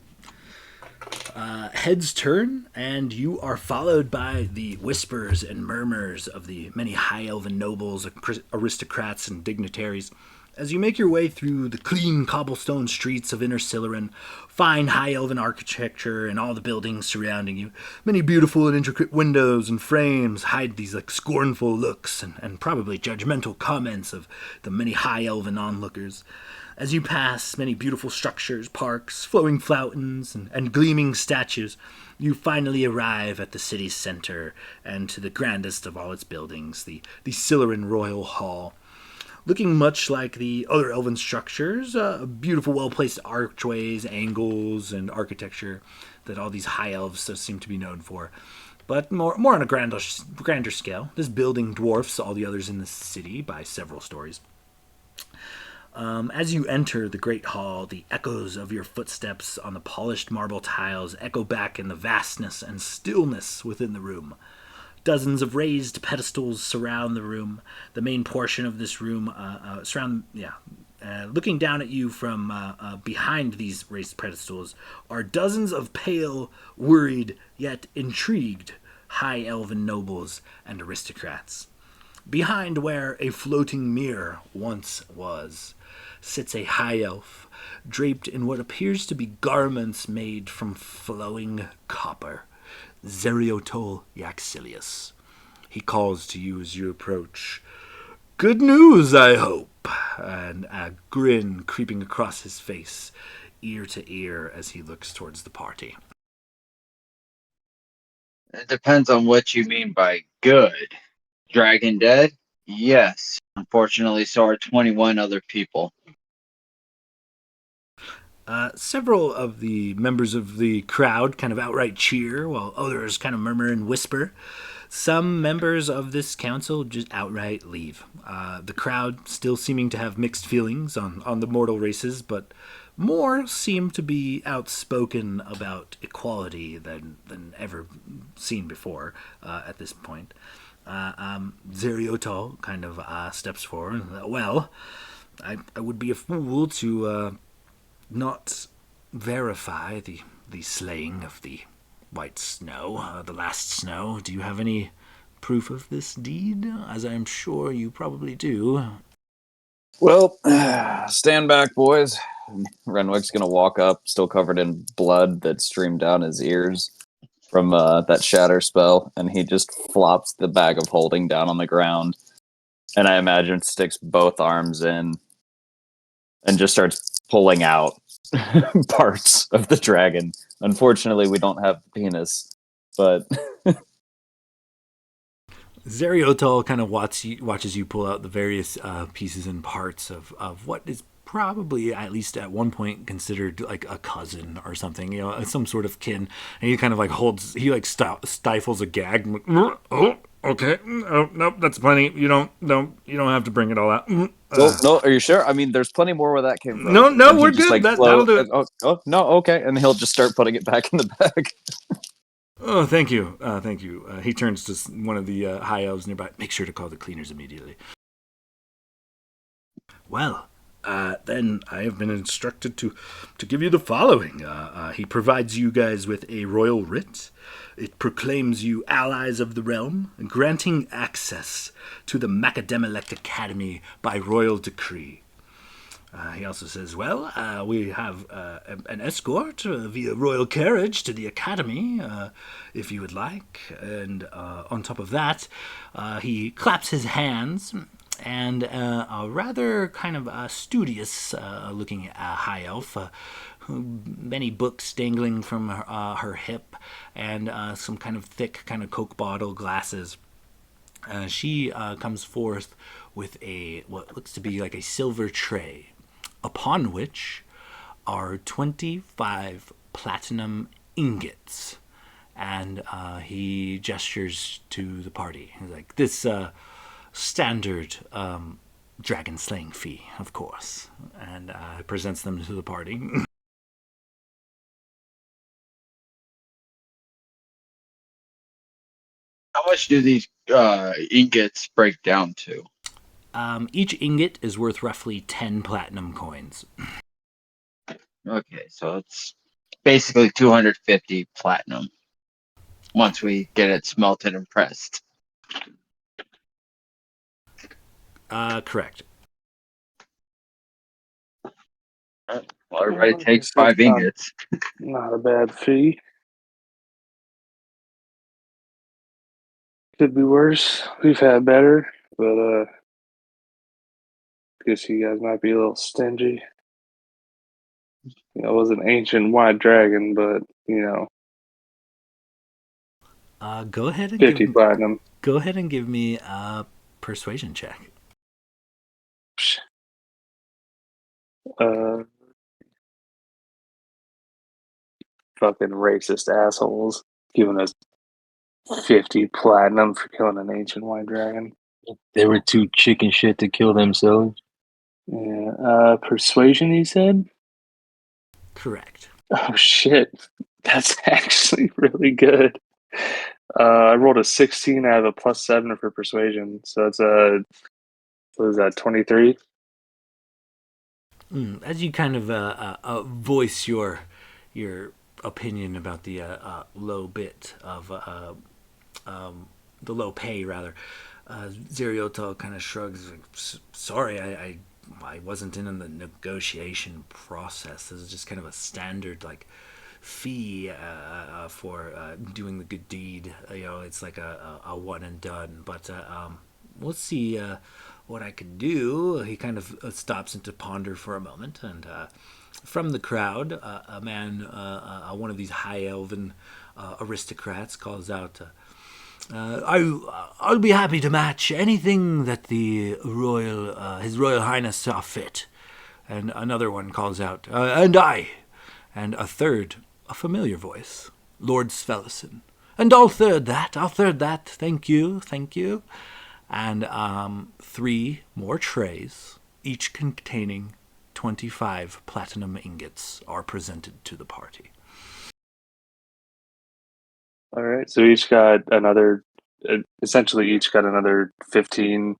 heads turn, and you are followed by the whispers and murmurs of the many high elven nobles, aristocrats, and dignitaries. As you make your way through the clean cobblestone streets of Inner Silurin, fine high elven architecture and all the buildings surrounding you, many beautiful and intricate windows and frames hide these scornful looks and probably judgmental comments of the many high elven onlookers. As you pass many beautiful structures, parks, flowing fountains, and gleaming statues, you finally arrive at the city's center and to the grandest of all its buildings, the Silurin Royal Hall. Looking much like the other elven structures, beautiful, well-placed archways, angles, and architecture that all these high elves seem to be known for. But more on a grander scale, this building dwarfs all the others in the city by several stories. As you enter the great hall, the echoes of your footsteps on the polished marble tiles echo back in the vastness and stillness within the room. Dozens of raised pedestals surround the room. The main portion of this room looking down at you from behind these raised pedestals are dozens of pale, worried, yet intrigued high elven nobles and aristocrats. Behind where a floating mirror once was, sits a high elf, draped in what appears to be garments made from flowing copper. Zeriotol Yaxilius. He calls to you as you approach. Good news, I hope, and a grin creeping across his face, ear to ear as he looks towards the party. It depends on what you mean by good. Dragon dead? Yes. Unfortunately, so are 21 other people. Several of the members of the crowd kind of outright cheer, while others kind of murmur and whisper. Some members of this council just outright leave. The crowd still seeming to have mixed feelings on the mortal races, but more seem to be outspoken about equality than ever seen before at this point. Zeriotol kind of steps forward. Well, I would be a fool to not verify the slaying of the white snow, the last snow. Do you have any proof of this deed? As I'm sure you probably do. Well, stand back, boys. Renwick's gonna walk up, still covered in blood that streamed down his ears from that shatter spell, and he just flops the bag of holding down on the ground, and I imagine sticks both arms in and just starts pulling out parts of the dragon. Unfortunately, we don't have penis, but Zeriotol kind of watches you pull out the various pieces and parts of what is probably, at least at one point, considered like a cousin or something, some sort of kin. And he kind of stifles a gag. Okay. Oh nope, that's plenty. You don't have to bring it all out. No, are you sure? I mean, there's plenty more where that came from. No, And he we're just good. like That'll do it. no, okay, and he'll just start putting it back in the bag. Oh, thank you. Thank you. He turns to one of the high elves nearby. Make sure to call the cleaners immediately. Well, then I have been instructed to give you the following. He provides you guys with a royal writ. It proclaims you allies of the realm, granting access to the Macadamilect Academy by royal decree. He also says, we have an escort via royal carriage to the academy, if you would like. And on top of that, he claps his hands, and a rather kind of studious looking high elf, many books dangling from her hip, and some kind of thick kind of Coke bottle glasses. She comes forth with what looks to be like a silver tray, upon which are 25 platinum ingots. And he gestures to the party. He's like, this standard dragon slaying fee, of course. And presents them to the party. How much do these ingots break down to? Each ingot is worth roughly 10 platinum coins. Okay, so it's basically 250 platinum once we get it smelted and pressed. Correct. Well, everybody takes That's 5 ingots. not a bad fee. Could be worse. We've had better, but guess you guys might be a little stingy. It was an ancient white dragon, but Go ahead and 50 platinum. Go ahead and give me a persuasion check. Fucking racist assholes giving us 50 platinum for killing an ancient white dragon. They were too chicken shit to kill themselves. Yeah. Persuasion, you said? Correct. Oh shit. That's actually really good. I rolled a 16 out of a +7 for persuasion. So that's what is that, 23? As you kind of voice your opinion about the low bit of the low pay, rather, Zeriotal kind of shrugs. Like, sorry, I wasn't in the negotiation process. This is just kind of a standard like fee for doing the good deed. It's like a one and done. But we'll see what I could do. He kind of stops and to ponder for a moment, and from the crowd, a man, one of these high elven aristocrats, calls out, I'll be happy to match anything that the His Royal Highness saw fit. And another one calls out, and I. And a third, a familiar voice, Lord Svelison. And I'll third that, thank you. And 3 more trays, each containing 25 platinum ingots, are presented to the party. All right. So each got another, essentially each got another 15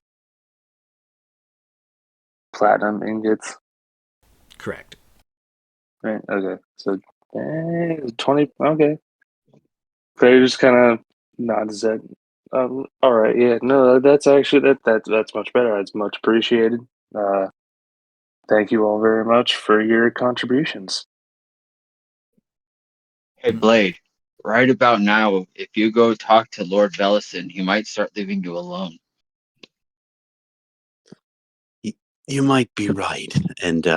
platinum ingots. Correct. Right. Okay. So 20. Okay. They just kind of nods that. All right. Yeah. No, that's actually that's much better. That's much appreciated. Thank you all very much for your contributions. Hey, Blade, right about now, if you go talk to Lord Velison, he might start leaving you alone. You might be right. And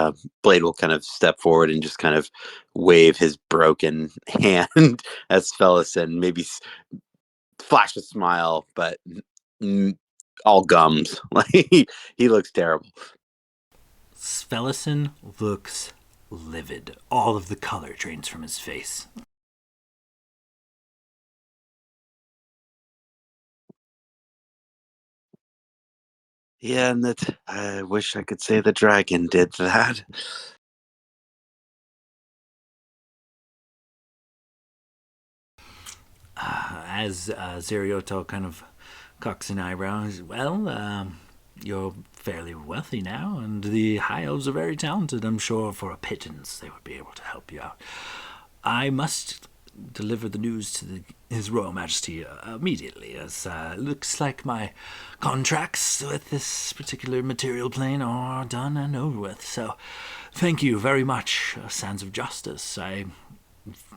Blade will kind of step forward and just kind of wave his broken hand at Spellis and maybe flash a smile, but all gums. Like he looks terrible. Svelison looks livid. All of the color drains from his face. Yeah, and that I wish I could say the dragon did that. As Zerioto kind of cocks an eyebrow, well, you're fairly wealthy now, and the High Elves are very talented. I'm sure for a pittance they would be able to help you out. I must deliver the news to His Royal Majesty immediately, as looks like my contracts with this particular material plane are done and over with. So, thank you very much, Sands of Justice. I'm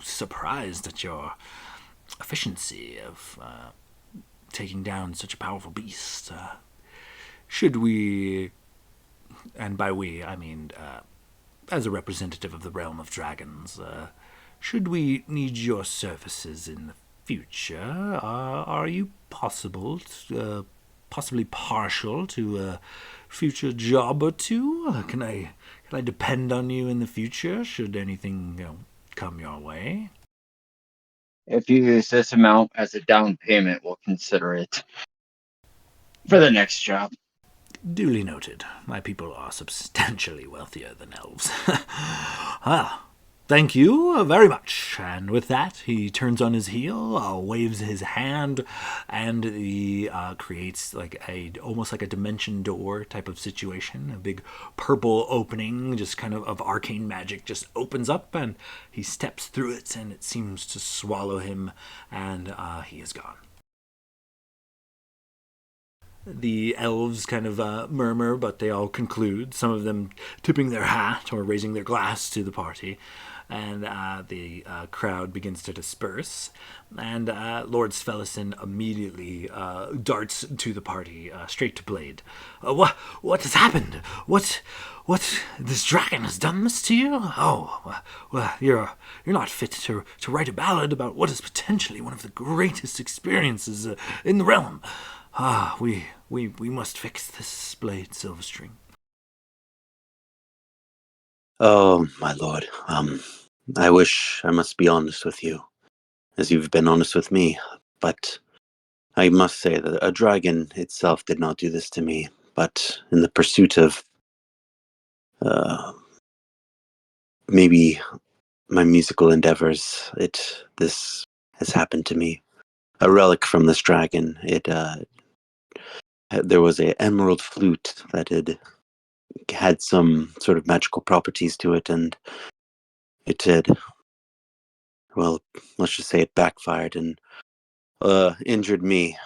surprised at your efficiency of taking down such a powerful beast. Should we, and by we I mean as a representative of the realm of dragons, should we need your services in the future, are you possibly partial to a future job or two? Can I depend on you in the future? Should anything come your way? If you use this amount as a down payment, we'll consider it for the next job. Duly noted. My people are substantially wealthier than elves. Ah, thank you very much. And with that, he turns on his heel, waves his hand, and he creates almost like a dimension door type of situation. A big purple opening, just kind of arcane magic, just opens up, and he steps through it, and it seems to swallow him, and he is gone. The elves kind of murmur, but they all conclude, some of them tipping their hat or raising their glass to the party. And the crowd begins to disperse. And Lord Svelison immediately darts to the party, straight to Blade. What has happened? What? This dragon has done this to you? Oh, well, you're not fit to write a ballad about what is potentially one of the greatest experiences in the realm. We must fix this, Blade Silverstring. Oh, my lord. I wish I must be honest with you, as you've been honest with me, but I must say that a dragon itself did not do this to me, but in the pursuit of maybe my musical endeavors, this has happened to me. A relic from this dragon. There was a emerald flute that had some sort of magical properties to it, and it had, well, let's just say it backfired and injured me,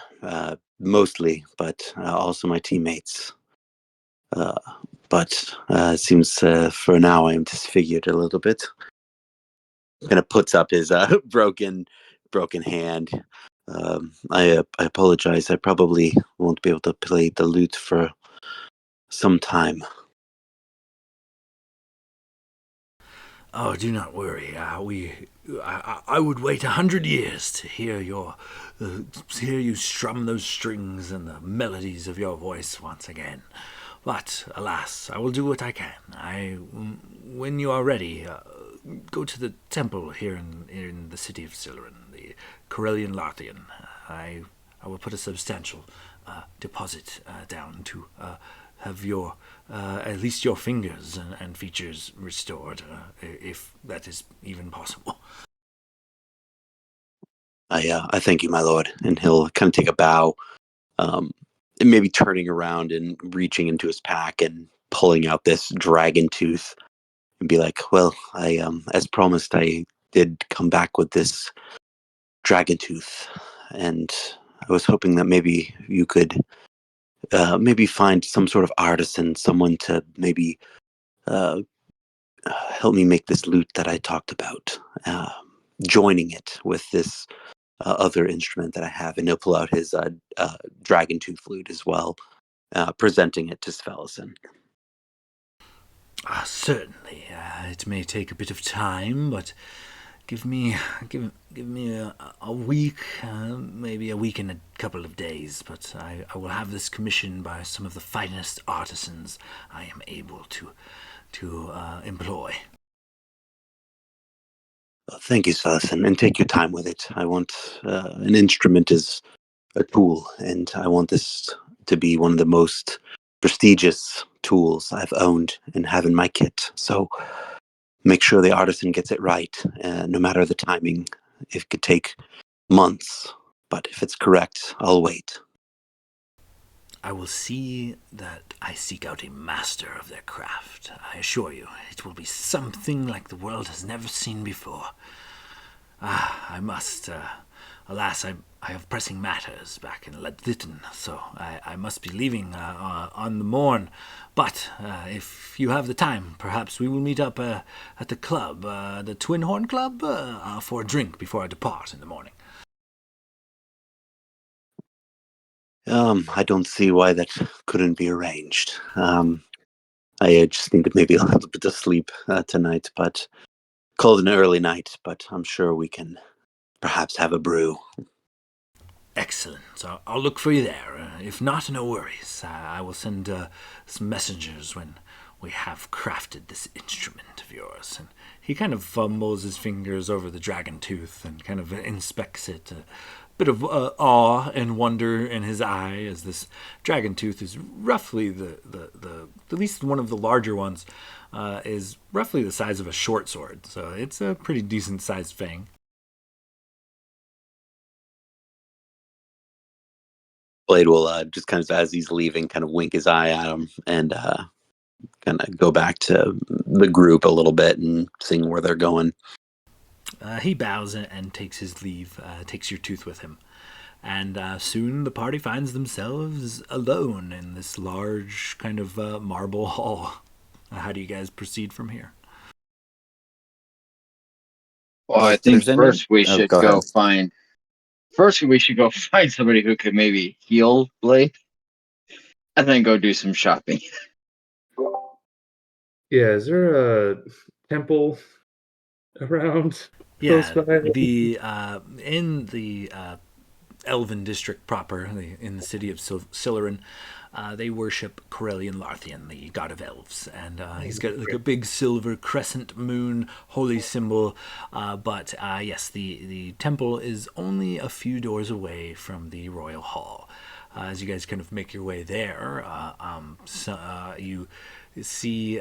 mostly, but also my teammates. But it seems for now I am disfigured a little bit. Kind of puts up his broken hand. I apologize. I probably won't be able to play the lute for some time. Oh, do not worry. I would wait 100 years to hear hear you strum those strings and the melodies of your voice once again. But alas, I will do what I can. When you are ready, go to the temple here in the city of Siluran, the Corellian Larthian. I will put a substantial deposit down to have your at least your fingers and features restored, if that is even possible. I thank you, my lord. And he'll kind of take a bow, and maybe turning around and reaching into his pack and pulling out this dragon tooth and be like, well, as promised, I did come back with this dragon tooth, and I was hoping that maybe you could maybe find some sort of artisan, someone to maybe uh, help me make this lute that I talked about, joining it with this other instrument that I have, and he'll pull out his dragon tooth flute as well, presenting it to Svelison. Certainly, it may take a bit of time, but give me a week, maybe a week and a couple of days. But I will have this commissioned by some of the finest artisans I am able to employ. Thank you, Svelison, and take your time with it. I want an instrument is a tool, and I want this to be one of the most prestigious tools I've owned and have in my kit. So make sure the artisan gets it right, no matter the timing. It could take months, but if it's correct, I'll wait. I will see that I seek out a master of their craft. I assure you, it will be something like the world has never seen before. I must, alas, I have pressing matters back in Ledlitten, so I must be leaving on the morn. But if you have the time, perhaps we will meet up at the club, the Twin Horn Club, for a drink before I depart in the morning. I don't see why that couldn't be arranged. I just need maybe a little bit of sleep tonight, but called an early night, but I'm sure we can perhaps have a brew. Excellent. I'll look for you there. If not, no worries. I will send some messengers when we have crafted this instrument of yours. And he kind of fumbles his fingers over the dragon tooth and kind of inspects it. A bit of awe and wonder in his eye as this dragon tooth is roughly the at least one of the larger ones, is roughly the size of a short sword. So it's a pretty decent sized fang. Blade will just kind of, as he's leaving, kind of wink his eye at him and kind of go back to the group a little bit and seeing where they're going. He bows and takes his leave, takes your tooth with him. And soon the party finds themselves alone in this large kind of marble hall. How do you guys proceed from here? Well, I If think there's first we any- should go go ahead. find. First, we should go find somebody who could maybe heal Blade, and then go do some shopping. Yeah, is there a temple around close Yeah, by? the in the Elven district proper, in the city of Siluran, they worship Corellian Larthian, the god of elves, and he's got like a big silver crescent moon holy symbol. But yes, the temple is only a few doors away from the royal hall. As you guys kind of make your way there, you see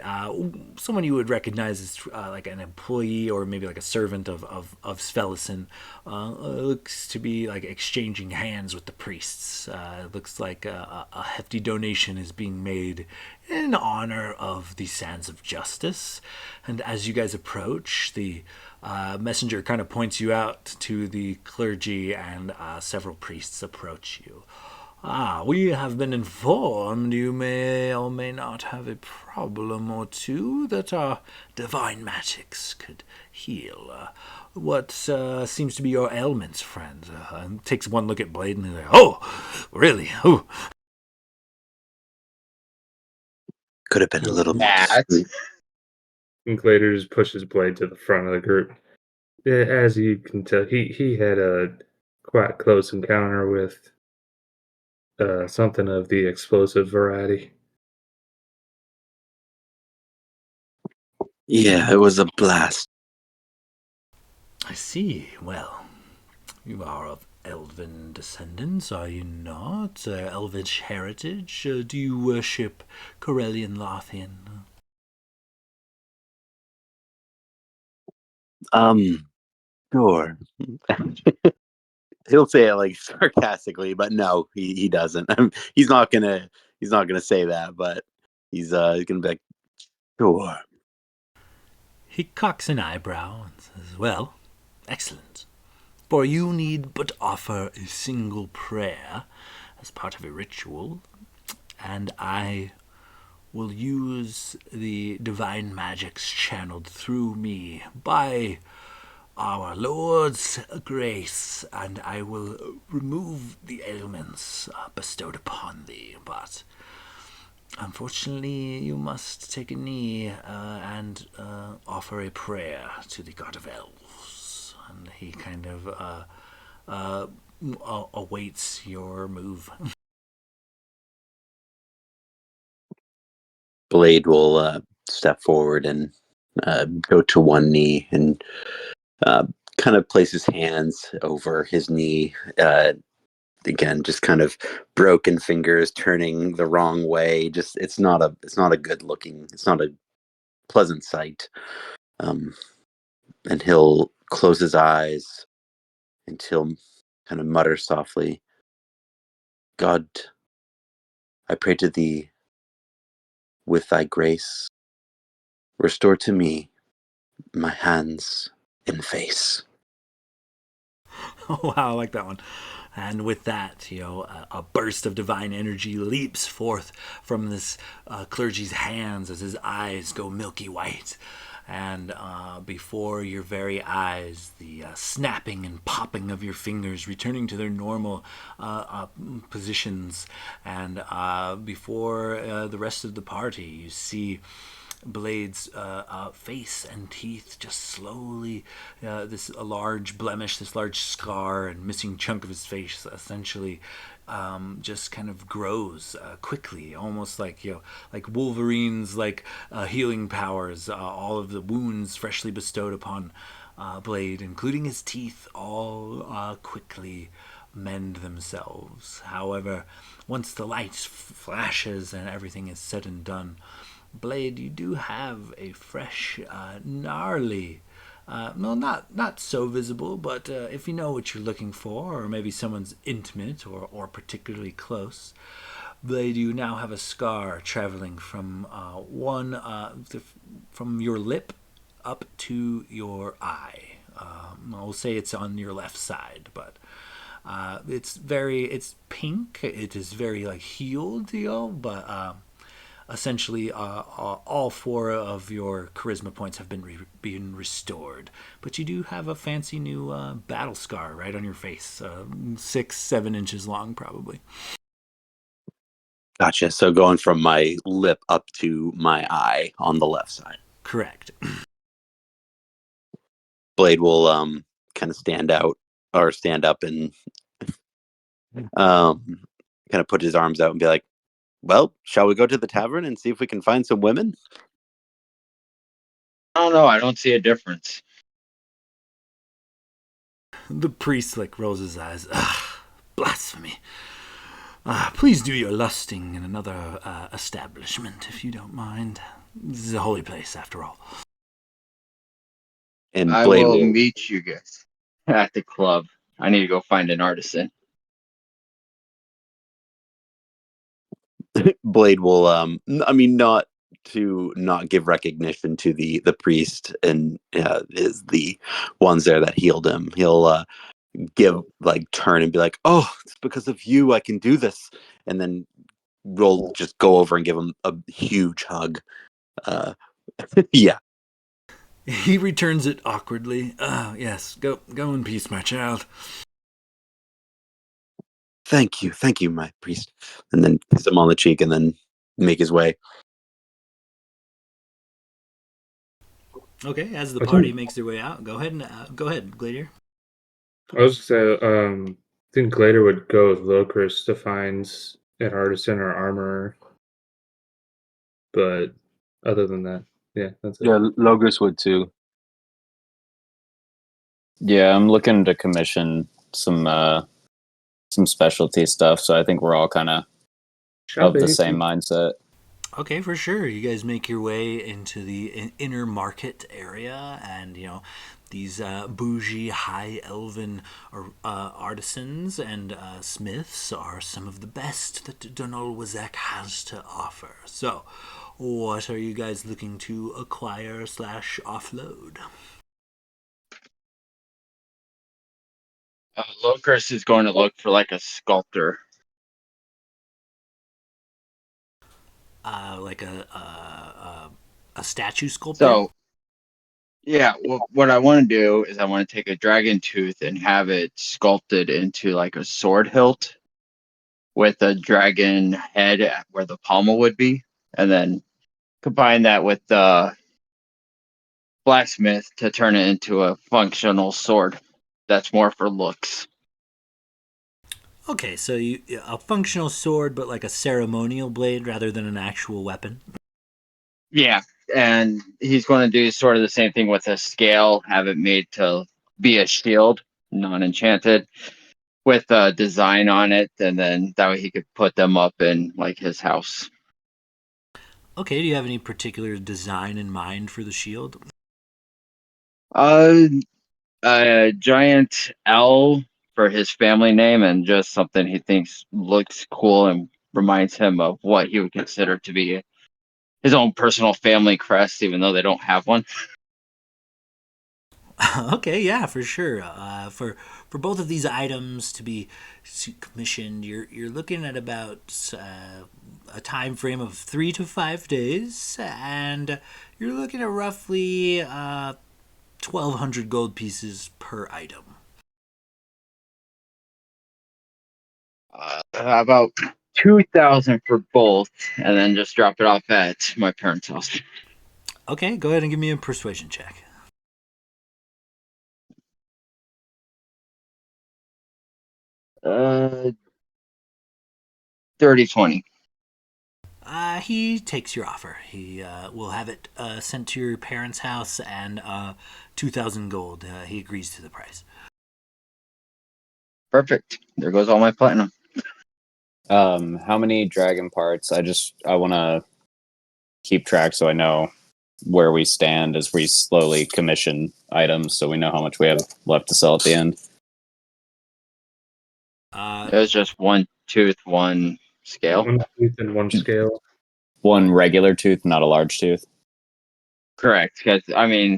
someone you would recognize as like an employee or maybe like a servant of Svelison. Looks to be like exchanging hands with the priests. It looks like a hefty donation is being made in honor of the Sands of Justice. And as you guys approach, the messenger kind of points you out to the clergy, and several priests approach you. We have been informed you may or may not have a problem or two that our divine magics could heal. What seems to be your ailments, friend? And takes one look at Blade and he's like, "Oh, really? Ooh." Could have been a little more That. discreet. And Glader just pushes Blade to the front of the group. Yeah, as you can tell, he had a quite close encounter with something of the explosive variety. Yeah, it was a blast. I see. Well, you are of elven descendants, are you not? Elvish heritage? Do you worship Corellian Lothian? Sure. He'll say it like sarcastically, but no, he doesn't. He's not gonna say that, but he's gonna be like, sure. He cocks an eyebrow and says, "Well, excellent. For you need but offer a single prayer as part of a ritual, and I will use the divine magics channeled through me by our Lord's grace, and I will remove the ailments bestowed upon thee. But unfortunately, you must take a knee and offer a prayer to the god of elves." And he kind of awaits your move. Blade will step forward and go to one knee and kind of place his hands over his knee, again, just kind of broken fingers turning the wrong way. Just it's not a good looking. It's not a pleasant sight. And he'll close his eyes and he'll kind of mutter softly, God, I pray to thee with thy grace, restore to me my hands and face. Wow, I like that one. And with that, a burst of divine energy leaps forth from this clergy's hands as his eyes go milky white. And before your very eyes, the snapping and popping of your fingers returning to their normal positions. And before the rest of the party, you see Blade's face and teeth just slowly, this a large blemish, this large scar and missing chunk of his face essentially just kind of grows quickly, almost like like Wolverine's healing powers. All of the wounds freshly bestowed upon Blade, including his teeth, all quickly mend themselves. However, once the light flashes and everything is said and done, Blade, you do have a fresh, gnarly, well, not so visible, but if you know what you're looking for, or maybe someone's intimate or particularly close, Blade, you now have a scar traveling from from your lip up to your eye. I'll say it's on your left side, but it's pink. It is very healed, but essentially all 4 of your charisma points have been restored, but you do have a fancy new battle scar right on your face, 6-7 inches long probably. Gotcha. So going from my lip up to my eye on the left side. Correct. Blade will kind of stand up and kind of put his arms out and be like, well, shall we go to the tavern and see if we can find some women? I don't know. I don't see a difference. The priest rolls his eyes. Blasphemy. Please do your lusting in another establishment, if you don't mind. This is a holy place, after all. And I Blade will meet you guys at the club. I need to go find an artisan. Blade will not to not give recognition to the priest and is the ones there that healed him. He'll give turn and be like, oh, it's because of you I can do this, and then we'll just go over and give him a huge hug. Yeah. He returns it awkwardly. Yes, go in peace, my child. Thank you, my priest. And then kiss him on the cheek and then make his way. Okay, as the party makes their way out, go ahead, Gladier. I was gonna say, I think Glader would go with Locris to find an artisan or armorer. But other than that, yeah, that's it. Yeah, Logos would too. Yeah, I'm looking to commission some specialty stuff, so I think we're all kind of the same mindset. Okay, for sure. You guys make your way into the inner market area, and these bougie, high elven artisans and smiths are some of the best that Daanal Wisech has to offer. So, what are you guys looking to acquire / offload? Locris is going to look for a sculptor. Like a statue sculptor. So, yeah, what I want to do is I want to take a dragon tooth and have it sculpted into a sword hilt with a dragon head where the pommel would be, and then combine that with the blacksmith to turn it into a functional sword that's more for looks. Okay, so a functional sword, but like a ceremonial blade rather than an actual weapon. Yeah, and he's going to do sort of the same thing with a scale, have it made to be a shield, non-enchanted, with a design on it, and then that way he could put them up in like his house. Okay, do you have any particular design in mind for the shield? A giant L for his family name, and just something he thinks looks cool and reminds him of what he would consider to be his own personal family crest, even though they don't have one. Okay, yeah, for sure. For both of these items to be commissioned, you're looking at about a time frame of 3 to 5 days, and you're looking at roughly 1,200 gold pieces per item. About 2,000 for both, and then just drop it off at my parents' house. Okay, go ahead and give me a persuasion check. Uh, 30-20. He takes your offer. He will have it sent to your parents' house and 2,000 gold. He agrees to the price. Perfect. There goes all my platinum. How many dragon parts? I want to keep track so I know where we stand as we slowly commission items, so we know how much we have left to sell at the end. It was just one tooth, one scale. One tooth and one scale. One regular tooth, not a large tooth. Correct. Because, I mean,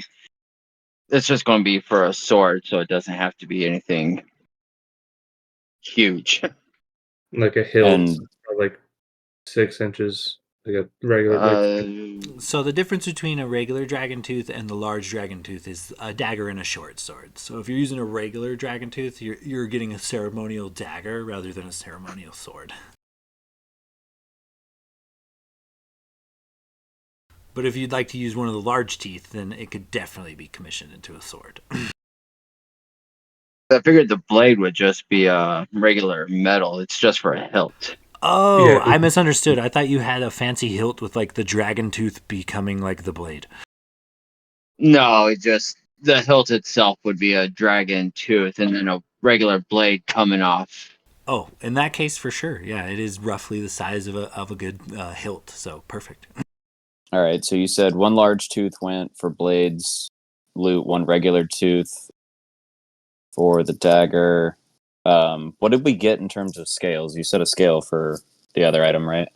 it's just going to be for a sword, so it doesn't have to be anything huge. Like a hilt, And like 6 inches, like a regular. So the difference between a regular dragon tooth and the large dragon tooth is a dagger and a short sword. So if you're using a regular dragon tooth, you're getting a ceremonial dagger rather than a ceremonial sword. But if you'd like to use one of the large teeth, then it could definitely be commissioned into a sword. I figured the blade would just be regular metal. It's just for a hilt. Oh, Yeah. I misunderstood. I thought you had a fancy hilt with like the dragon tooth becoming like the blade. No, it just the hilt itself would be a dragon tooth, and then a regular blade coming off. Oh, in that case, for sure. Yeah, it is roughly the size of a good hilt. So perfect. all right, so you said one large tooth went for blades, loot, one regular tooth for the dagger. What did we get in terms of scales? You said a scale for the other item, right?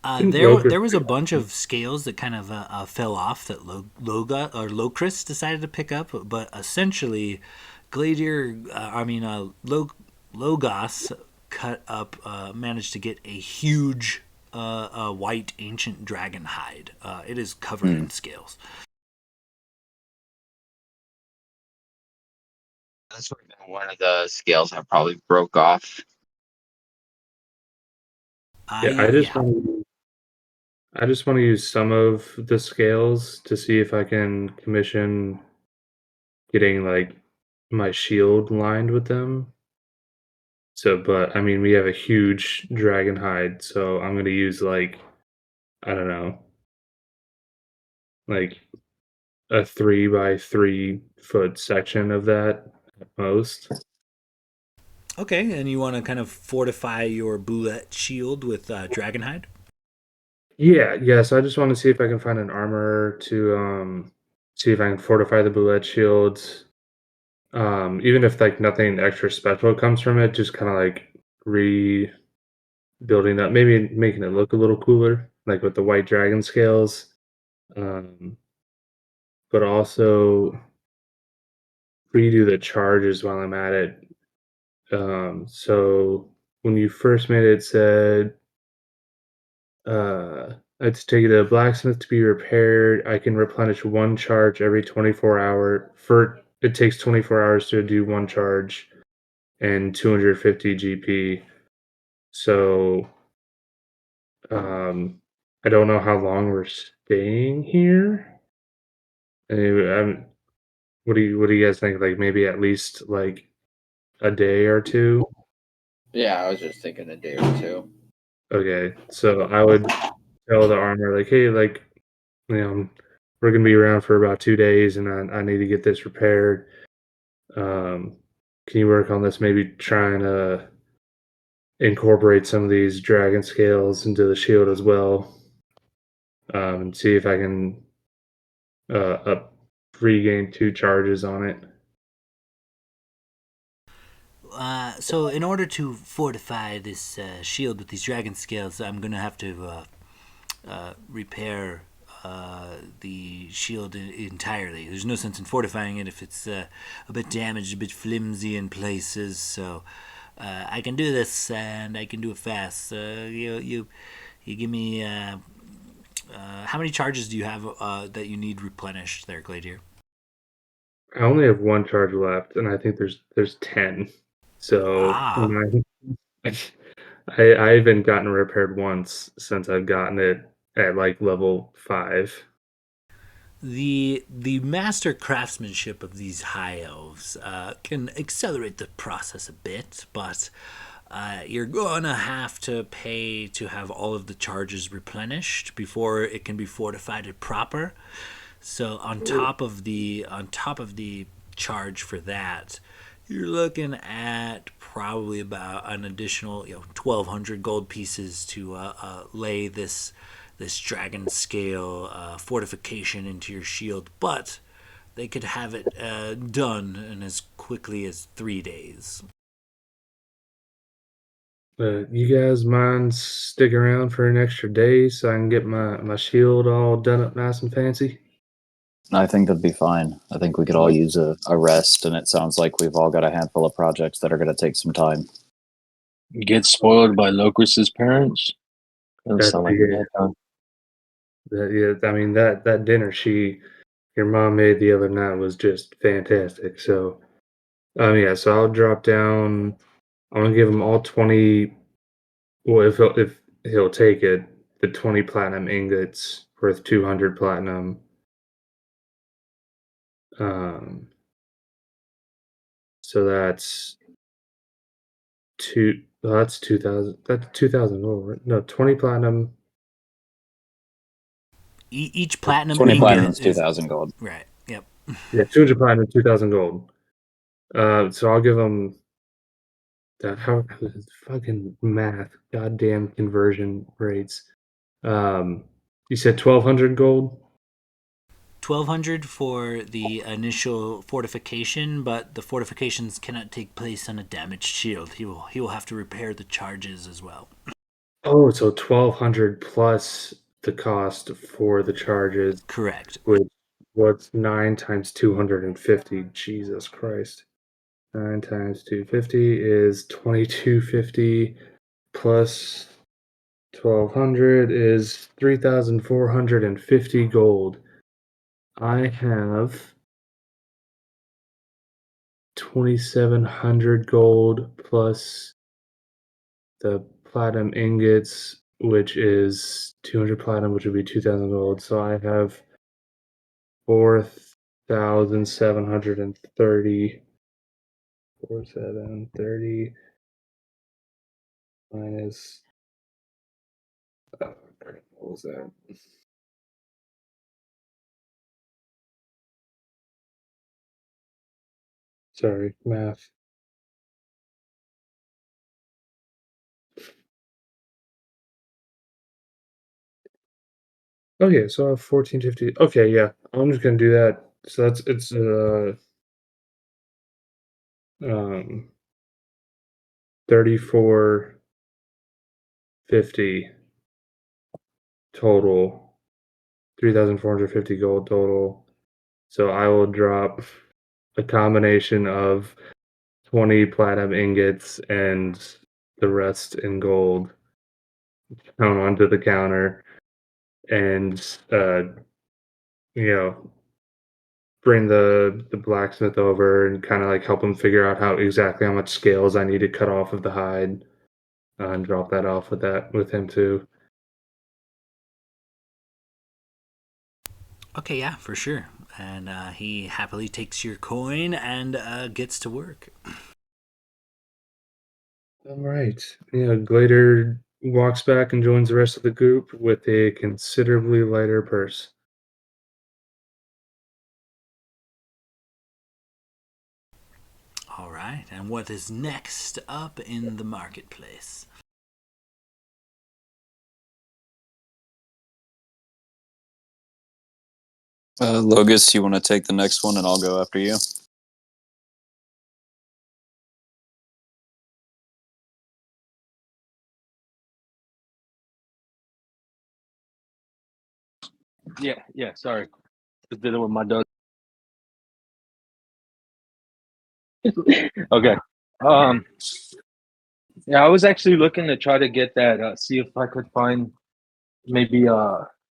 There was a bunch of scales that kind of fell off that Locris decided to pick up, but essentially, Logos cut up managed to get a huge white ancient dragon hide. It is covered in scales. That's one of the scales I probably broke off. Yeah, I just want to use some of the scales to see if I can commission getting like my shield lined with them. So, but I mean, we have a huge dragon hide, so I'm gonna use like I don't know, like a 3 by 3 foot section of that at most. Okay, and you want to kind of fortify your boulette shield with dragonhide? Yeah. So I just want to see if I can find an armor to see if I can fortify the bullet shields. Even if like nothing extra special comes from it, just kind of like rebuilding that, maybe making it look a little cooler, like with the white dragon scales. Um, but also redo the charges while I'm at it. So when you first made it, it said I had to take it to the blacksmith to be repaired. I can replenish one charge every 24 hour. For it takes 24 hours to do one charge and 250 GP. So I don't know how long we're staying here. Anyway, what do you guys think? Like maybe at least like a day or two? Yeah, I was just thinking a day or two. Okay, so I would tell the armor like, hey, like, you know, we're gonna be around for about 2 days, and I need to get this repaired. Um, can you work on this? Maybe trying to incorporate some of these dragon scales into the shield as well, and see if I can up regain 2 charges on it. So in order to fortify this shield with these dragon scales, I'm gonna have to repair the shield entirely. There's no sense in fortifying it if it's a bit damaged, a bit flimsy in places. So I can do this, and I can do it fast. You give me. How many charges do you have that you need replenished there, Gladier? I only have 1 charge left, and I think there's 10. So Ah, I haven't gotten repaired once since I've gotten it at like level 5. the master craftsmanship of these high elves can accelerate the process a bit, but you're gonna have to pay to have all of the charges replenished before it can be fortified and proper. So on top of the charge for that, you're looking at probably about an additional 1,200 gold pieces to lay this dragon scale fortification into your shield, but they could have it done in as quickly as 3 days. You guys mind stick around for an extra day so I can get my shield all done up nice and fancy? I think that'd be fine. I think we could all use a rest, and it sounds like we've all got a handful of projects that are going to take some time. Get spoiled by Locris's parents. Doesn't That's sound like a bad time. yeah, I mean that dinner your mom made the other night was just fantastic. So yeah, so I'll drop down. I'm gonna give him all 20. Well, if he'll take it, the 20 platinum ingots worth 200 platinum. Um, so that's two. Well, that's 2,000. That's 2,000 gold. Right? No, 20 platinum. Each platinum 20 platinum ingot is is 2,000 gold. right. Yep. Yeah, 200 platinum, 2,000 gold. So I'll give him that. How fucking math? Goddamn conversion rates. You said 1,200 gold. 1,200 for the initial fortification, but the fortifications cannot take place on a damaged shield. He will have to repair the charges as well. Oh, so 1,200 plus the cost for the charges, Correct. which what's 9 times 250? Jesus Christ. 9 times 250 is 2,250 plus 1,200 is 3,450 gold. I have 2,700 gold plus the platinum ingots, which is 200 platinum, which would be 2,000 gold. So I have 4,730. 4,730 minus. Oh, what was that? Sorry, math. Okay, so I have 1,450. Okay, yeah, I'm just gonna do that. So it's um 3,450 total, 3,450 gold total. So I will drop a combination of 20 platinum ingots and the rest in gold down onto the counter, and you know bring the blacksmith over and kind of like help him figure out how much scales I need to cut off of the hide, and drop that off with him too. Okay, yeah, for sure. And he happily takes your coin and gets to work. All right. Yeah, Glader walks back and joins the rest of the group with a considerably lighter purse. All right. right. And what is next up in the marketplace? Logus, you want to take the next one, and I'll go after you. Yeah. Sorry, just dealing with my dog. Okay. Um. Yeah, I was actually looking to try to get that. See if I could find maybe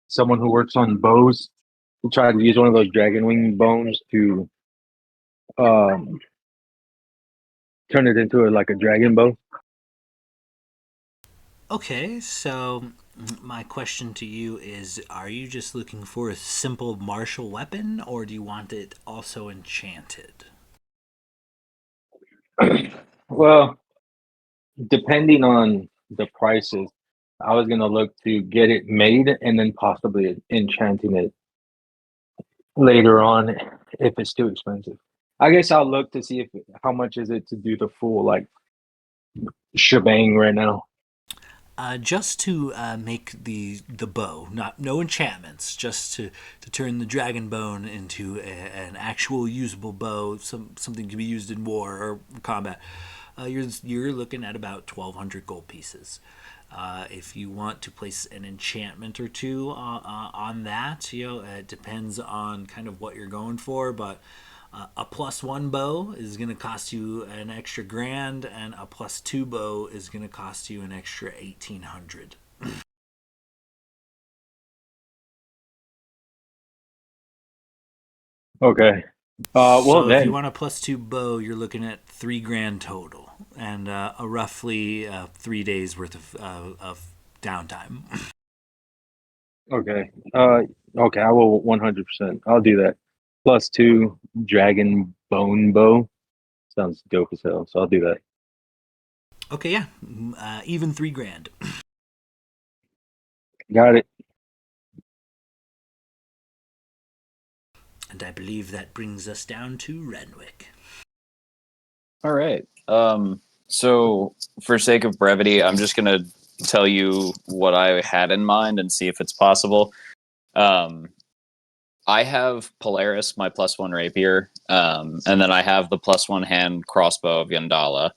someone who works on bows to try to use one of those dragon wing bones to um turn it into like a dragon bow. Okay, so my question to you is, are you just looking for a simple martial weapon, or do you want it also enchanted? Well, depending on the prices, I was gonna look to get it made and then possibly enchanting it later on if it's too expensive. I guess I'll look to see if how much is it to do the full like shebang right now. Just to make the bow, not no enchantments, just to turn the dragon bone into an actual usable bow, something to be used in war or combat. You're looking at about 1,200 gold pieces. If you want to place an enchantment or two on that, it depends on kind of what you're going for, but a +1 bow is going to cost you an extra grand, and a +2 bow is going to cost you an extra 1,800. Okay. Well So if you then, want a +2 bow, you're looking at 3 grand total, and a roughly 3 days worth of downtime. okay. Okay, I will 100%. I'll do that. +2 dragon bone bow sounds dope as hell. So I'll do that. Okay, yeah, even 3 grand. Got it. And I believe that brings us down to Renwick. All right. So, for sake of brevity, I'm just gonna tell you what I had in mind and see if it's possible. Um, I have Polaris, my +1 rapier, and then I have the +1 hand crossbow of Yandala.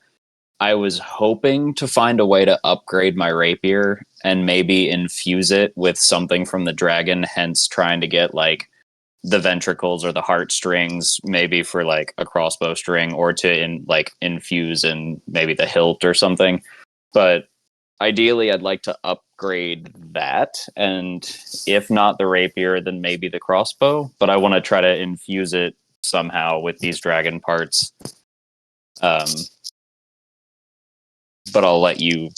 I was hoping to find a way to upgrade my rapier and maybe infuse it with something from the dragon, hence trying to get like the ventricles or the heartstrings, maybe for like a crossbow string, or to infuse in maybe the hilt or something. But ideally, I'd like to upgrade that, and if not the rapier, then maybe the crossbow. But I want to try to infuse it somehow with these dragon parts. Um, but I'll let you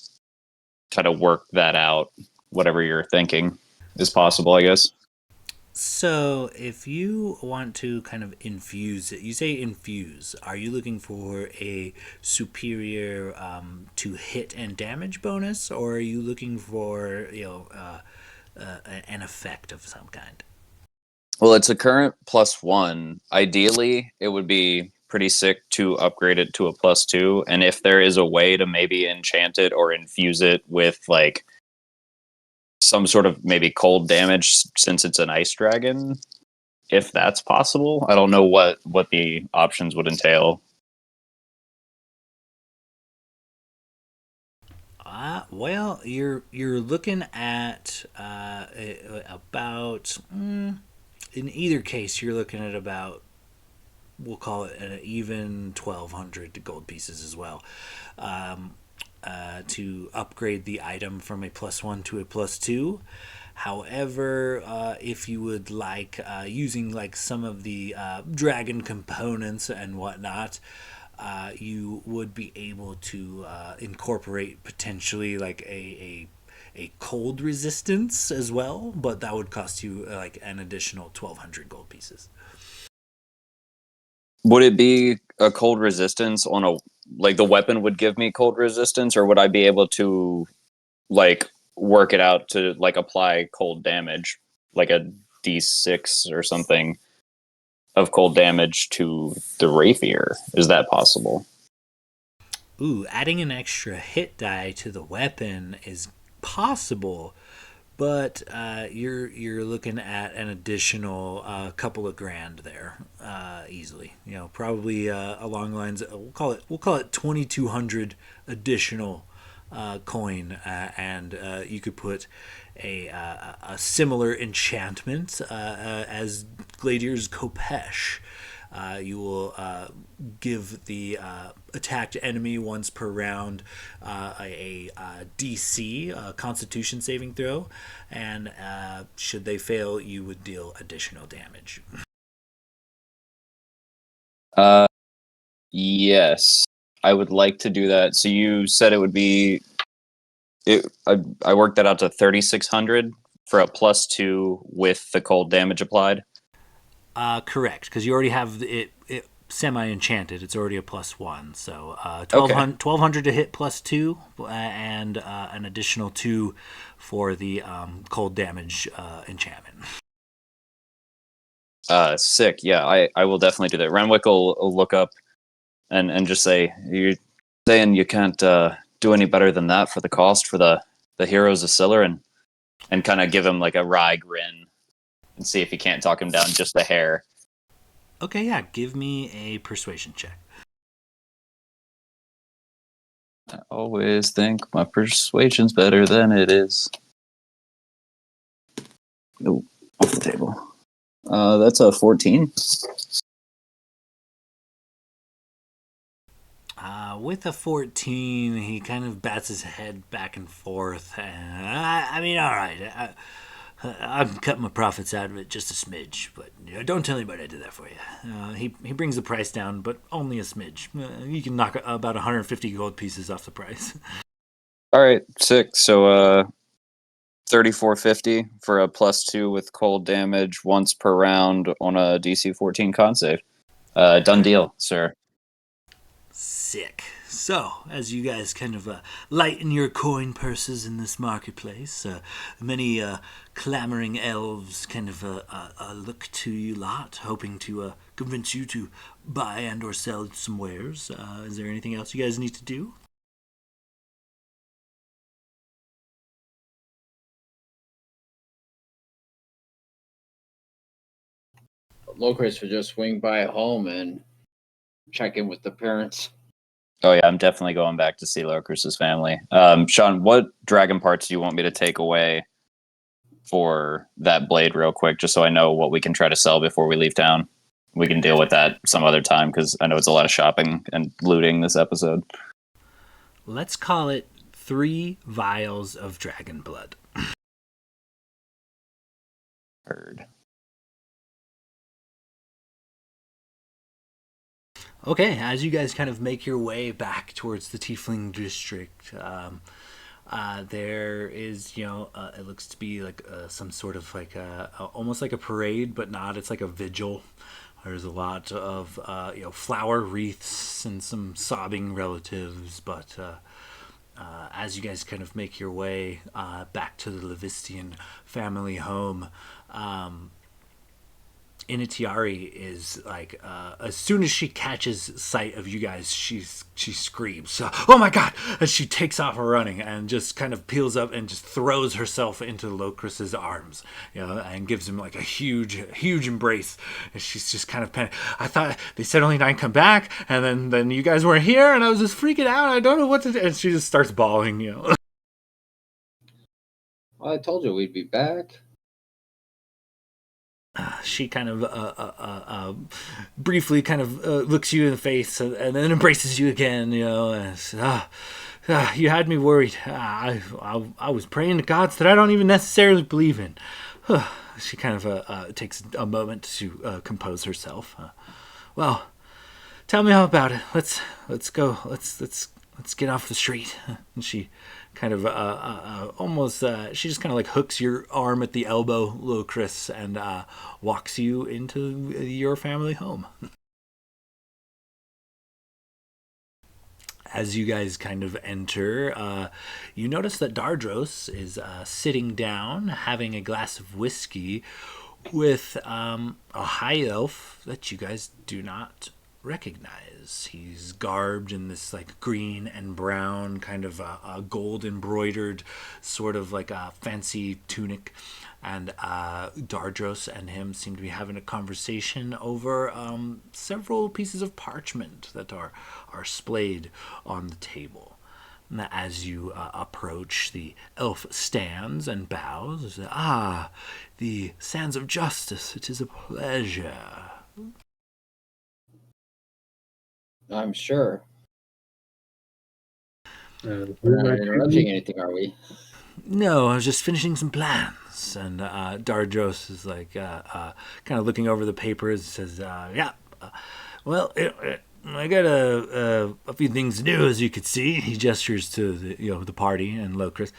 try to work that out. Whatever you're thinking is possible, I guess. So, if you want to kind of infuse it, you say infuse. Are you looking for a superior to hit and damage bonus, or are you looking for an effect of some kind? Well, it's a current +1. Ideally, it would be pretty sick to upgrade it to a +2. And if there is a way to maybe enchant it or infuse it with like some sort of maybe cold damage, since it's an ice dragon, if that's possible, I don't know what the options would entail. Well, you're looking at about in either case, you're looking at about, we'll call it an even 1,200 gold pieces as well. Um, to upgrade the item from a +1 to a +2. However, if you would like using like some of the dragon components and whatnot, you would be able to incorporate potentially like a cold resistance as well, but that would cost you like an additional 1,200 gold pieces. Would it be a cold resistance on a like the weapon would give me cold resistance, or would I be able to like work it out to like apply cold damage, like a D6 or something of cold damage to the rapier? Is that possible? Adding an extra hit die to the weapon is possible, but you're looking at an additional couple of grand there, easily. Probably along the lines. We'll call it 2,200 additional coin, and you could put a similar enchantment as Gladier's Kopesh. You will give the attacked enemy once per round a DC, Constitution saving throw, and should they fail, you would deal additional damage. Yes, I would like to do that. So you said it would be. I worked that out to 3,600 for a +2 with the cold damage applied. Correct, because you already have it semi-enchanted. It's already a +1, so 1,200 to hit +2, and an additional 2 for the cold damage enchantment. Sick. Yeah, I will definitely do that. Renwick will look up and just say, "You're saying you can't do any better than that for the cost for the heroes of Siller," and kind of give him like a wry grin and see if he can't talk him down just a hair. Okay, yeah. Give me a persuasion check. I always think my persuasion's better than it is. Nope, off the table. That's a 14. With a 14, he kind of bats his head back and forth. I mean, all right. I'm cutting my profits out of it just a smidge, but don't tell anybody I did that for you. He brings the price down, but only a smidge. You can knock about 150 gold pieces off the price. All right, sick. So 3450 for a +2 with cold damage once per round on a DC 14 con save. Done deal, sir. Sick. So, as you guys kind of lighten your coin purses in this marketplace, many clamoring elves kind of look to you lot, hoping to convince you to buy and or sell some wares. Is there anything else you guys need to do? Locris would just swing by home and check in with the parents. Oh yeah, I'm definitely going back to see Locris's family. Sean, what dragon parts do you want me to take away for that blade real quick, just so I know what we can try to sell before we leave town? We can deal with that some other time, because I know it's a lot of shopping and looting this episode. Let's call it 3 vials of dragon blood. Heard. Okay, as you guys kind of make your way back towards the Tiefling district, there is, it looks to be like some sort of like almost like a parade, but not. It's like a vigil. There's a lot of flower wreaths and some sobbing relatives, but as you guys kind of make your way back to the Levistian family home, Initiari is like, as soon as she catches sight of you guys, she screams, "Oh my god!" And she takes off running and just kind of peels up and just throws herself into Locris's arms, and gives him like a huge embrace. And she's just kind of panicked. I thought they said only 9 come back, and then you guys weren't here, and I was just freaking out. I don't know what to do. And she just starts bawling, Well, I told you we'd be back. She kind of briefly kind of looks you in the face and then embraces you again, and says, you had me worried. I was praying to gods that I don't even necessarily believe in. She kind of takes a moment to compose herself. Well, tell me all about it. Let's go. Let's get off the street. And she kind of almost she just kind of like hooks your arm at the elbow, Locris, and walks you into your family home. As you guys kind of enter, you notice that Dardros is sitting down, having a glass of whiskey with a high elf that you guys do not recognize. He's garbed in this like green and brown kind of gold embroidered sort of like a fancy tunic, and Dardros and him seem to be having a conversation over several pieces of parchment that are splayed on the table. As you approach, the elf stands and bows. Ah, the sands of justice, it is a pleasure. I'm sure. The We're room not I interrupting choose. anything, are we? No, I was just finishing some plans. And Dardros is like kind of looking over the papers. Says, "Yeah, well, I got a few things to do, as you could see." He gestures to the party and Locris.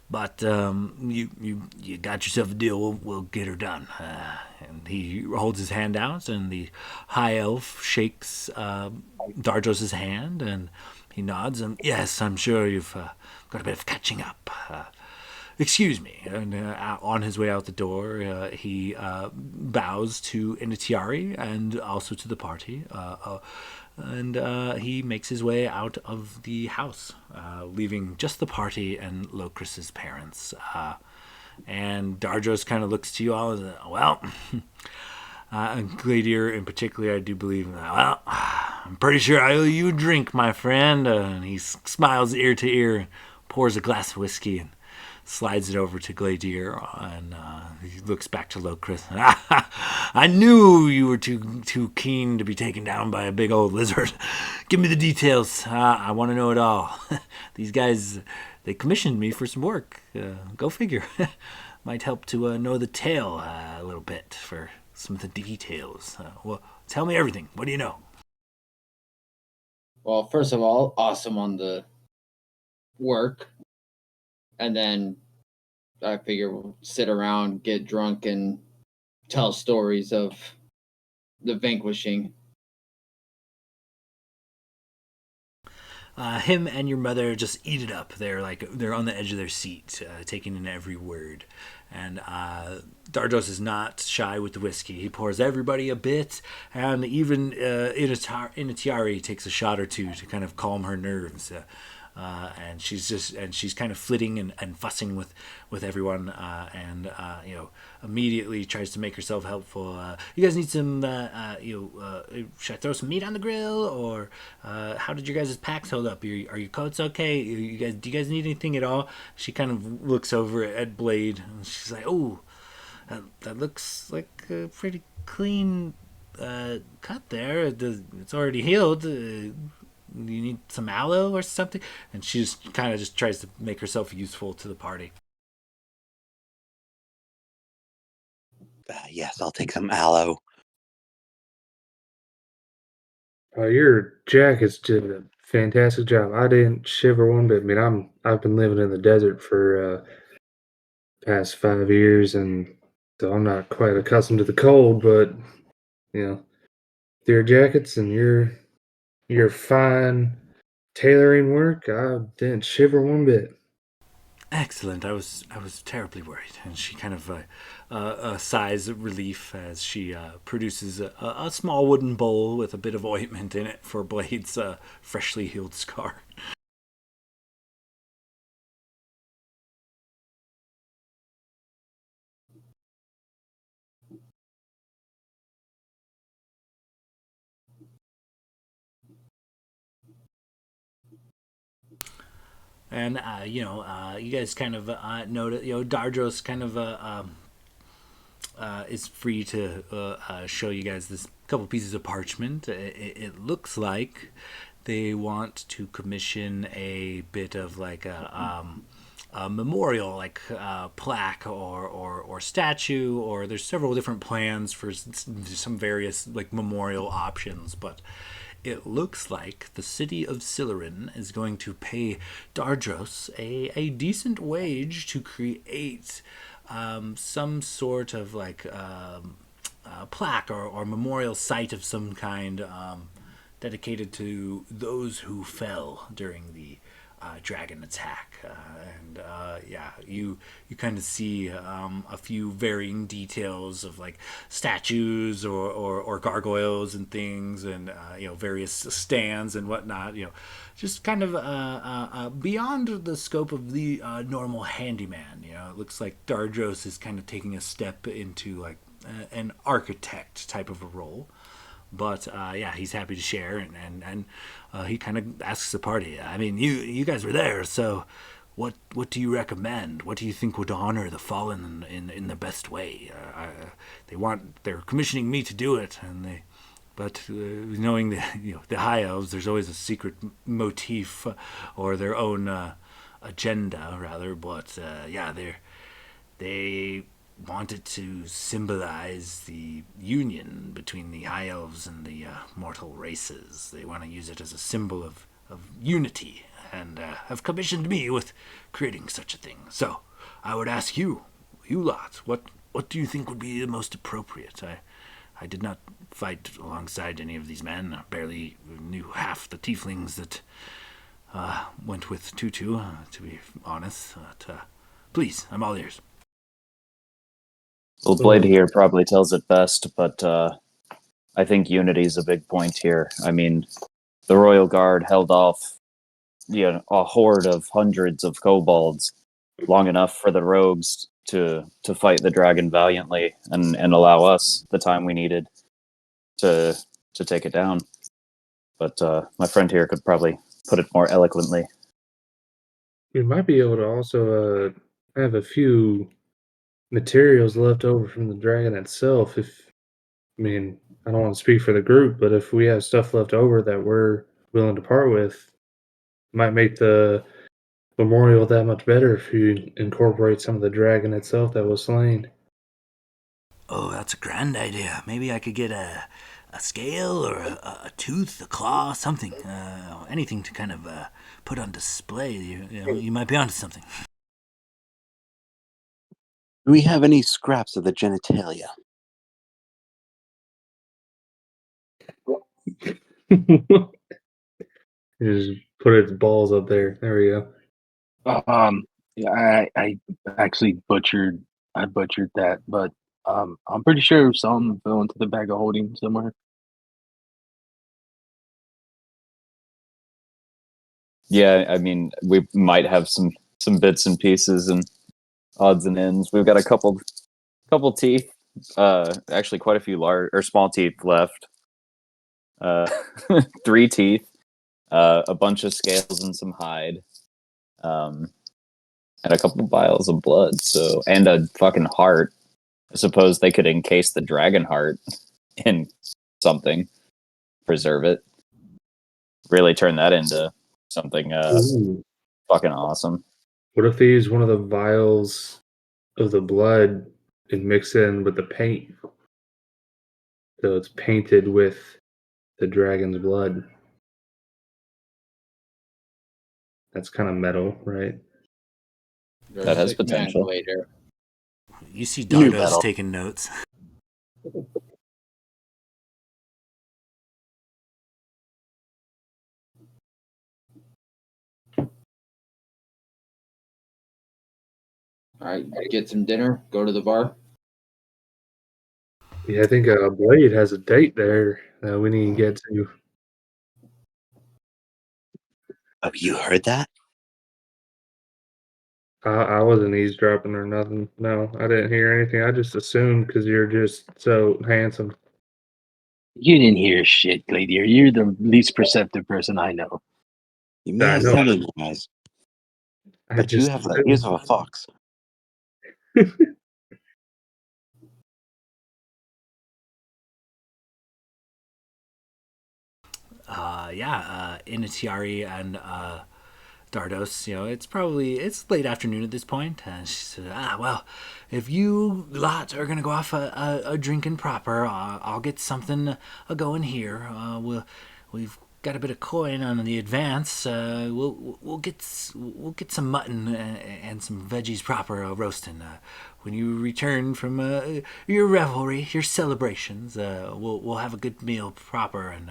But you got yourself a deal. We'll get her done. And he holds his hand out, and the high elf shakes Dardros' hand, and he nods. And yes, I'm sure you've got a bit of catching up. Excuse me. And on his way out the door, he bows to Initiari and also to the party. And he makes his way out of the house, leaving just the party and Locris's parents. And Dardros kind of looks to you all and says, well, Gladier in particular, I do believe, well, I'm pretty sure I owe you a drink, my friend. And he smiles ear to ear and pours a glass of whiskey and slides it over to Gladier, and he looks back to Locris. I knew you were too keen to be taken down by a big old lizard. Give me the details. I want to know it all. These guys, they commissioned me for some work. Go figure. Might help to know the tale a little bit for some of the details. Well, tell me everything. What do you know? Well, first of all, awesome on the work. And then I figure we'll sit around, get drunk, and tell stories of the vanquishing. Him and your mother just eat it up. They're on the edge of their seat, taking in every word. And Dardos is not shy with the whiskey. He pours everybody a bit, and even Inatiari takes a shot or two to kind of calm her nerves. And she's kind of flitting and fussing with everyone, and immediately tries to make herself helpful. You guys need some, should I throw some meat on the grill, or how did your guys' packs hold up? Are your coats okay? Do you guys need anything at all? She kind of looks over at Blade, and she's like, "Oh, that looks like a pretty clean cut there. It's already healed. You need some aloe or something?" And she just kind of just tries to make herself useful to the party. Yes, I'll take some aloe. Your jackets did a fantastic job. I didn't shiver one bit. I mean, I've been living in the desert for past 5 years, and so I'm not quite accustomed to the cold. But you know, your jackets and your fine tailoring work, I didn't shiver one bit. Excellent. I was terribly worried, and she kind of sighs relief as she produces a small wooden bowl with a bit of ointment in it for Blade's freshly healed scar. And you guys kind of notice, Dardros kind of is free to show you guys this couple pieces of parchment. It looks like they want to commission a bit of like a memorial, like plaque or statue, or there's several different plans for some various like memorial options, but it looks like the city of Silerin is going to pay Dardros a decent wage to create some sort of like plaque or memorial site of some kind dedicated to those who fell during the dragon attack. You kind of see a few varying details of like statues or gargoyles and things, and various stands and whatnot. Just kind of beyond the scope of the normal handyman. It looks like Dardros is kind of taking a step into like an architect type of a role. But he's happy to share, and he kind of asks the party. I mean, you guys were there, so what do you recommend? What do you think would honor the fallen in the best way? They're commissioning me to do it, but knowing the high elves, there's always a secret motif or their own agenda rather. But they wanted to symbolize the union between the high elves and the mortal races. They want to use it as a symbol of unity, and have commissioned me with creating such a thing. So I would ask you lot, what do you think would be the most appropriate? I did not fight alongside any of these men. I barely knew half the tieflings that went with Tutu, to be honest. But, please, I'm all ears. Well, Blade here probably tells it best, but I think unity is a big point here. I mean, the Royal Guard held off a horde of hundreds of kobolds long enough for the rogues to fight the dragon valiantly and allow us the time we needed to take it down. But my friend here could probably put it more eloquently. We might be able to also have a few materials left over from the dragon itself. I don't want to speak for the group, but if we have stuff left over that we're willing to part with, might make the memorial that much better if you incorporate some of the dragon itself that was slain. Oh, that's a grand idea. Maybe I could get a scale or a tooth, a claw, something. Anything to kind of put on display. You might be onto something. Do we have any scraps of the genitalia? Just put its balls up there. There we go. I actually butchered that, but I'm pretty sure some fell into the bag of holding somewhere. Yeah, I mean, we might have some bits and pieces and odds and ends. We've got a couple teeth, actually quite a few large or small teeth left. 3 teeth, a bunch of scales and some hide, and a couple vials of blood. So, and a fucking heart. I suppose they could encase the dragon heart in something, preserve it, really turn that into something fucking awesome. What if they use one of the vials of the blood and mix it in with the paint? So it's painted with the dragon's blood. That's kind of metal, right? That has potential. Later. You see Dardos taking notes. All right, get some dinner. Go to the bar. Yeah, I think Blade has a date there that we need to get to. Oh, you heard that? I wasn't eavesdropping or nothing. No, I didn't hear anything. I just assumed because you're just so handsome. You didn't hear shit, Gladiator. You're the least perceptive person I know. You may I have know. said it, guys, but you have the ears of a fox. Inatiari and Dardos, it's late afternoon at this point. And she said, well, if you lot are going to go off a drinking proper, I'll get something going here. We've got a bit of coin on the advance. We'll get some mutton and some veggies proper roasting. When you return from your revelry, your celebrations, we'll have a good meal proper, and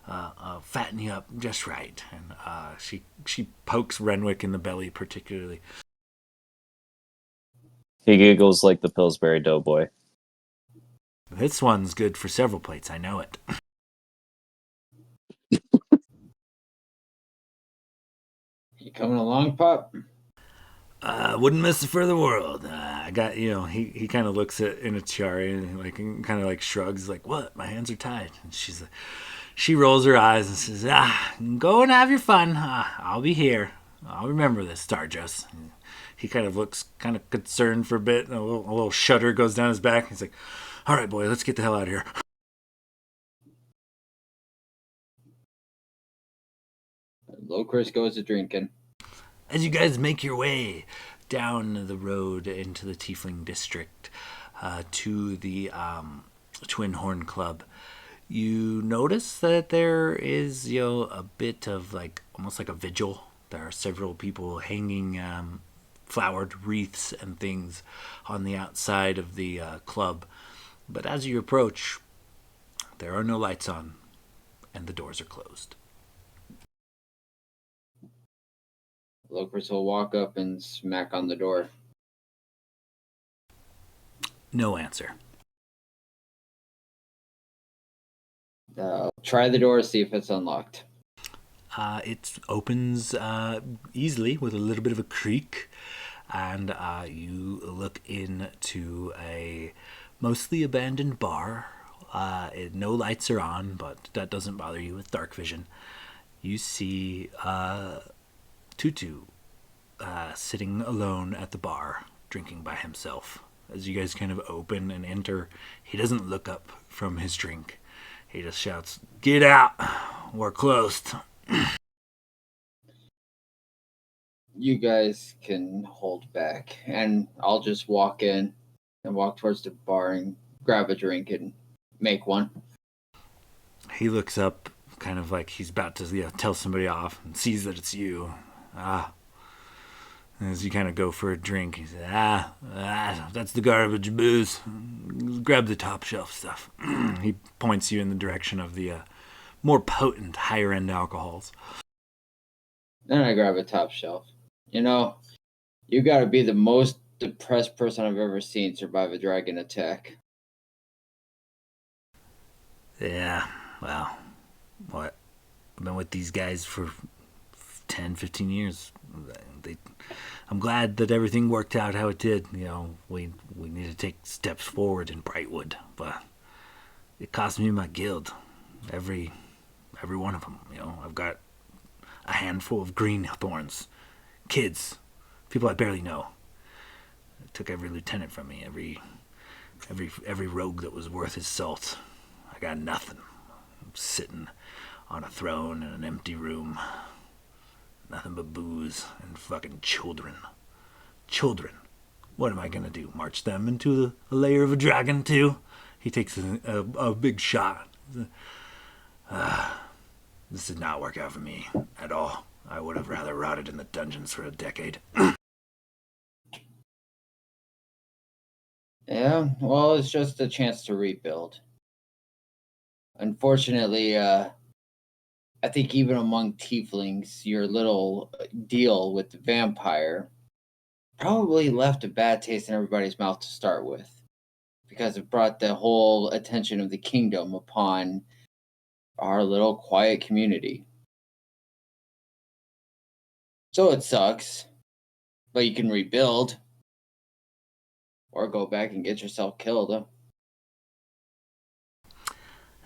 fatten you up just right. And she pokes Renwick in the belly particularly. He giggles like the Pillsbury Doughboy. This one's good for several plates, I know it. You coming along, Pop? Wouldn't miss it for the world. I got, he kind of looks at Inachari and kind of shrugs, like, what? My hands are tied. And she rolls her eyes and says, go and have your fun. I'll be here. I'll remember this, Starjos. He kind of looks kind of concerned for a bit, and a little shudder goes down his back. He's like, all right, boy, let's get the hell out of here. Locris goes to drinking. As you guys make your way down the road into the Tiefling District to the Twin Horn Club, you notice that there is, a bit of almost like a vigil. There are several people hanging flowered wreaths and things on the outside of the club. But as you approach, there are no lights on and the doors are closed. Locris will walk up and smack on the door. No answer. Try the door, see if it's unlocked. It opens easily with a little bit of a creak, and you look into a mostly abandoned bar. No lights are on, but that doesn't bother you with dark vision. You see Tutu sitting alone at the bar, drinking by himself. As you guys kind of open and enter, he doesn't look up from his drink. He just shouts, "Get out! We're closed." You guys can hold back, and I'll just walk in and walk towards the bar and grab a drink and make one. He looks up, kind of like he's about to tell somebody off, and sees that it's you. As you kind of go for a drink, he says, that's the garbage booze. Grab the top shelf stuff. He points you in the direction of the more potent, higher-end alcohols. Then I grab a top shelf. You gotta be the most depressed person I've ever seen survive a dragon attack. Yeah, well, what? I've been with these guys for 10, 15 years. I'm glad that everything worked out how it did. We need to take steps forward in Brightwood, but it cost me my guild. Every one of them. I've got a handful of green thorns, kids, people I barely know. It took every lieutenant from me, every rogue that was worth his salt. I got nothing. I'm sitting on a throne in an empty room. Nothing but booze and fucking children. Children. What am I gonna do? March them into the lair of a dragon too? He takes a big shot. This did not work out for me at all. I would have rather rotted in the dungeons for a decade. Yeah, well, it's just a chance to rebuild. Unfortunately, I think even among tieflings, your little deal with the vampire probably left a bad taste in everybody's mouth to start with, because it brought the whole attention of the kingdom upon our little quiet community. So it sucks, but you can rebuild or go back and get yourself killed.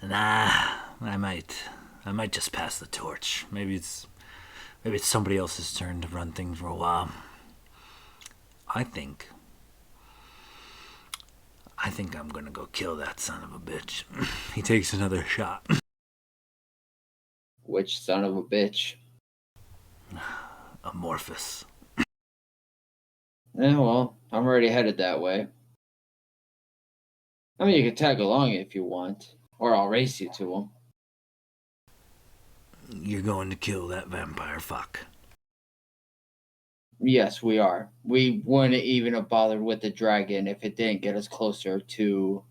Nah, I might just pass the torch. Maybe it's somebody else's turn to run things for a while. I think I'm gonna go kill that son of a bitch. He takes another shot. Which son of a bitch? Amorphous. Yeah, well, I'm already headed that way. I mean, you can tag along if you want, or I'll race you to him. You're going to kill that vampire fuck. Yes, we are. We wouldn't even have bothered with the dragon if it didn't get us closer to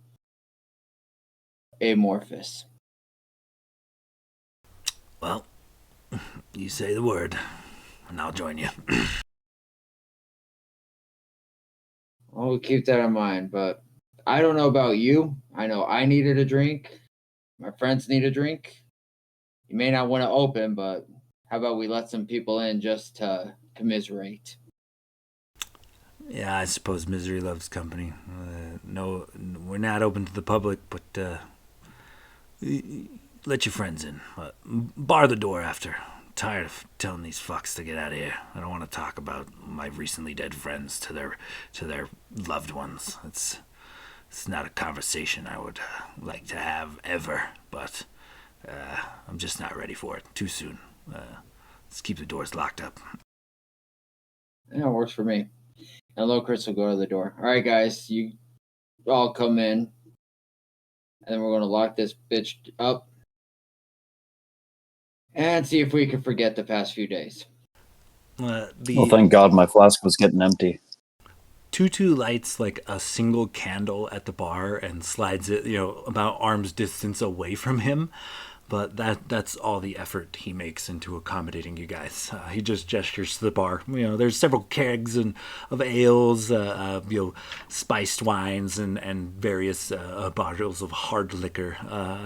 Amorphous. Well, you say the word, and I'll join you. Well, we'll keep that in mind, but I don't know about you. I know I needed a drink. My friends need a drink. You may not want to open, but how about we let some people in just to commiserate? Yeah, I suppose misery loves company. No, we're not open to the public, but let your friends in. Bar the door after. I'm tired of telling these fucks to get out of here. I don't want to talk about my recently dead friends to their loved ones. It's not a conversation I would like to have ever, but I'm just not ready for it. Too soon. Let's keep the doors locked up. Yeah, it works for me. And Locris will go to the door. All right, guys, you all come in, and then we're going to lock this bitch up and see if we can forget the past few days. Well, thank God my flask was getting empty. Tutu lights like a single candle at the bar and slides it, about arm's distance away from him. But that's all the effort he makes into accommodating you guys. He just gestures to the bar. There's several kegs of ales, spiced wines, and various bottles of hard liquor.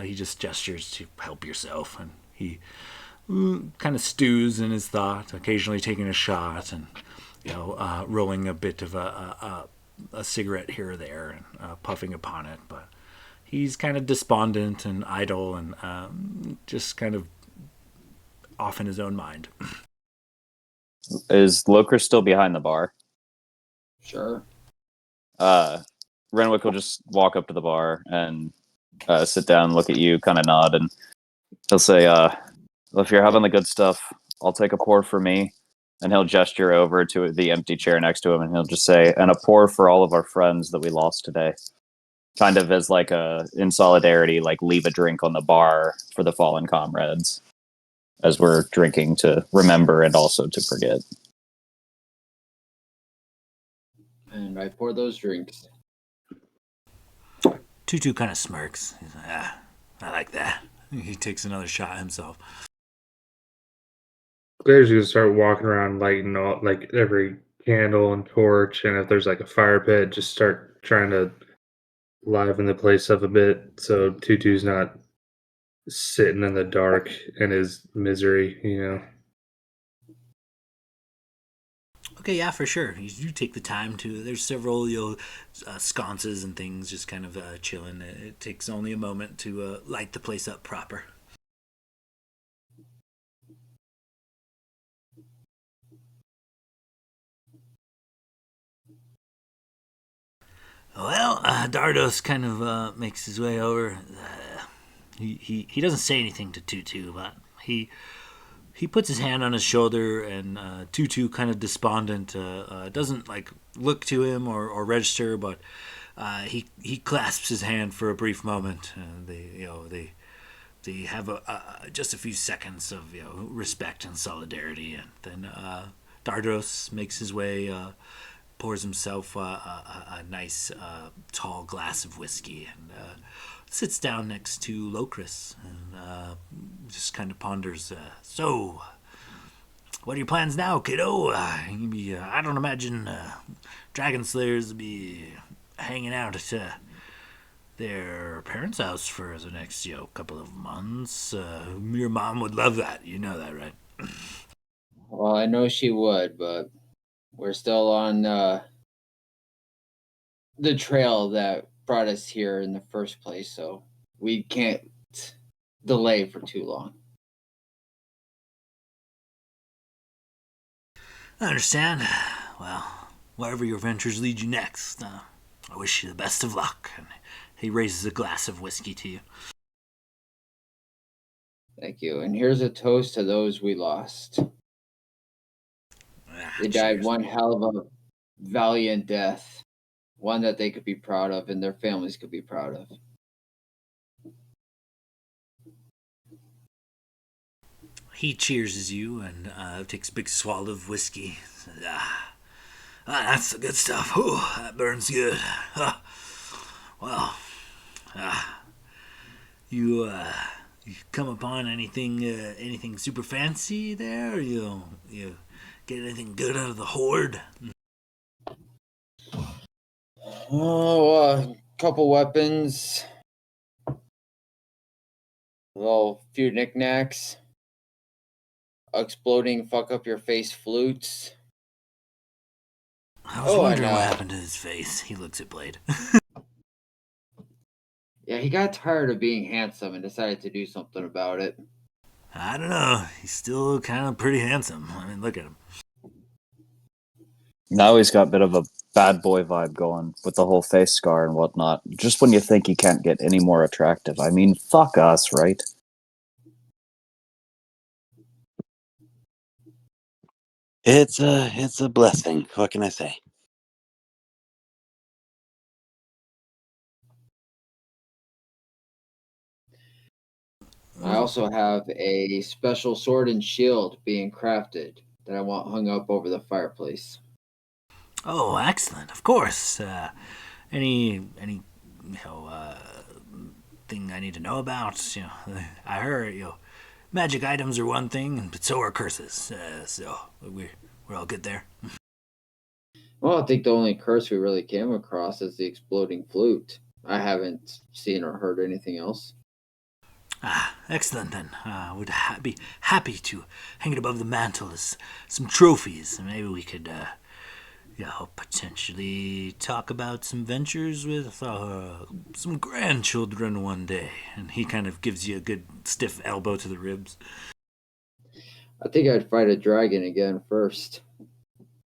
He just gestures to help yourself, and he kind of stews in his thought, occasionally taking a shot and rolling a bit of a cigarette here or there and puffing upon it, but he's kind of despondent and idle and just kind of off in his own mind. Is Loker still behind the bar? Sure. Renwick will just walk up to the bar and sit down, look at you, kind of nod, and he'll say, well, if you're having the good stuff, I'll take a pour for me. And he'll gesture over to the empty chair next to him, and he'll just say, and a pour for all of our friends that we lost today. Kind of as like in solidarity, like leave a drink on the bar for the fallen comrades as we're drinking to remember and also to forget. And I pour those drinks. Tutu kind of smirks. He's like, I like that. He takes another shot himself. Claire's gonna start walking around lighting all like every candle and torch, and if there's like a fire pit, just start trying to liven the place up a bit so Tutu's not sitting in the dark in his misery. Okay, yeah, for sure. You take the time to. There's several sconces and things just kind of chilling. It takes only a moment to light the place up proper. Well, Dardos kind of makes his way over. He doesn't say anything to Tutu, but he puts his hand on his shoulder, and Tutu, kind of despondent, doesn't like look to him or register, but he clasps his hand for a brief moment. They have just a few seconds of respect and solidarity, and then Dardos makes his way. Pours himself a nice tall glass of whiskey and sits down next to Locris and just kind of ponders. So, what are your plans now, kiddo? I don't imagine Dragon Slayers will be hanging out at their parents' house for the next couple of months. Your mom would love that. You know that, right? Well, I know she would, but we're still on the trail that brought us here in the first place, so we can't delay for too long. I understand. Well, wherever your ventures lead you next, I wish you the best of luck. And he raises a glass of whiskey to you. Thank you. And here's a toast to those we lost. They died Cheers. one hell of a valiant death, one that they could be proud of and their families could be proud of. He cheers you and takes a big swallow of whiskey. Says, that's the good stuff. Ooh, that burns good. Well, you You come upon anything super fancy there? Or you get anything good out of the horde? Oh, a couple weapons, few knickknacks, exploding fuck up your face flutes. I was wondering what happened to his face. He looks at Blade. Yeah, he got tired of being handsome and decided to do something about it. I don't know. He's still kind of pretty handsome. I mean, look at him. Now he's got a bit of a bad boy vibe going with the whole face scar and whatnot. Just when you think he can't get any more attractive. I mean, fuck us, right? It's a blessing. What can I say? I also have a special sword and shield being crafted that I want hung up over the fireplace. Oh, excellent! Of course. Any thing I need to know about? I heard magic items are one thing, but so are curses. So we're all good there. Well, I think the only curse we really came across is the exploding flute. I haven't seen or heard anything else. Ah, excellent then. Would be happy to hang it above the mantle as some trophies. Maybe we could, potentially talk about some ventures with some grandchildren one day. And he kind of gives you a good stiff elbow to the ribs. I think I'd fight a dragon again first.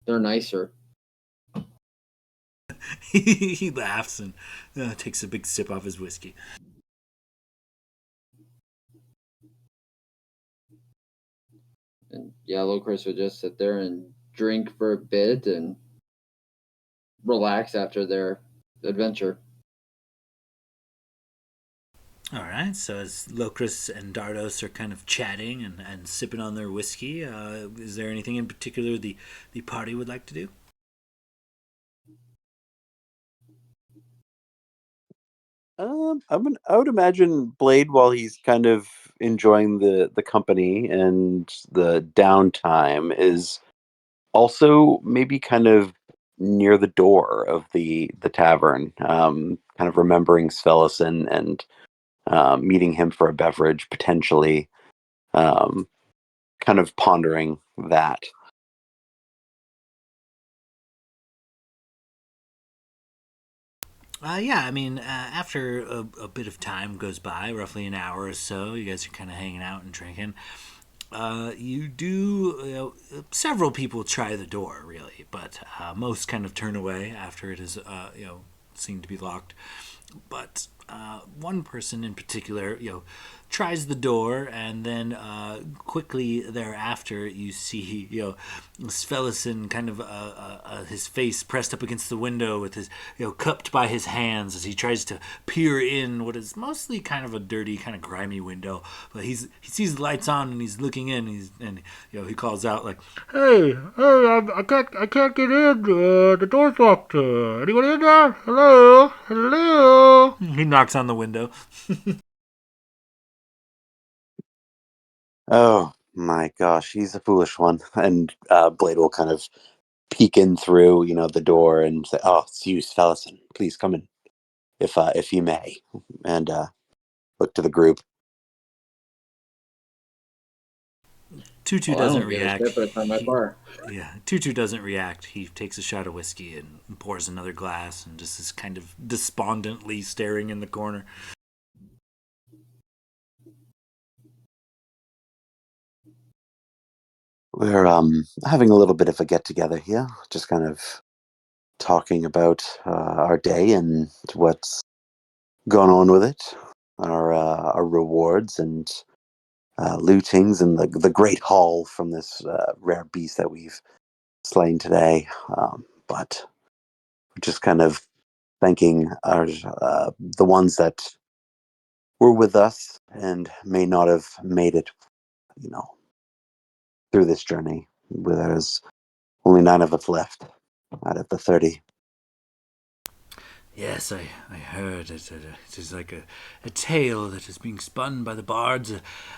They're nicer. He laughs and takes a big sip off his whiskey. And Yellow Chris would just sit there and drink for a bit and relax after their adventure. All right, so as Locris and Dardos are kind of chatting and sipping on their whiskey, is there anything in particular the party would like to do? I would imagine Blade, while he's kind of enjoying the company and the downtime, is also maybe kind of near the door of the tavern, kind of remembering Svelicin and meeting him for a beverage potentially, um, kind of pondering that. Yeah, I mean, after a bit of time goes by, roughly an hour or so, you guys are kind of hanging out and drinking. You do, several people try the door, really, but most kind of turn away after it is, seen to be locked. But one person in particular, tries the door, and then quickly thereafter, you see, Svelicin kind of his face pressed up against the window with his, cupped by his hands as he tries to peer in what is mostly kind of a dirty, kind of grimy window. But he sees the lights on and he's looking in. He calls out like, "Hey, I can't get in. The door's locked. Anyone in there? Hello, hello." He knocks on the window. Oh my gosh, he's a foolish one. And Blade will kind of peek in through, the door and say, "Oh, it's you, Svelicin. Please come in, if you may." And look to the group. Tutu Well, I doesn't don't give a react. shit, but it's on my bar. Yeah, Tutu doesn't react. He takes a shot of whiskey and pours another glass and just is kind of despondently staring in the corner. We're having a little bit of a get together here, just kind of talking about our day and what's gone on with it, our rewards and lootings, and the great haul from this rare beast that we've slain today. But we're just kind of thanking our the ones that were with us and may not have made it, you know, through this journey. There's only 9 of us left out of the 30. Yes, I heard it. It is like a tale that is being spun by the bards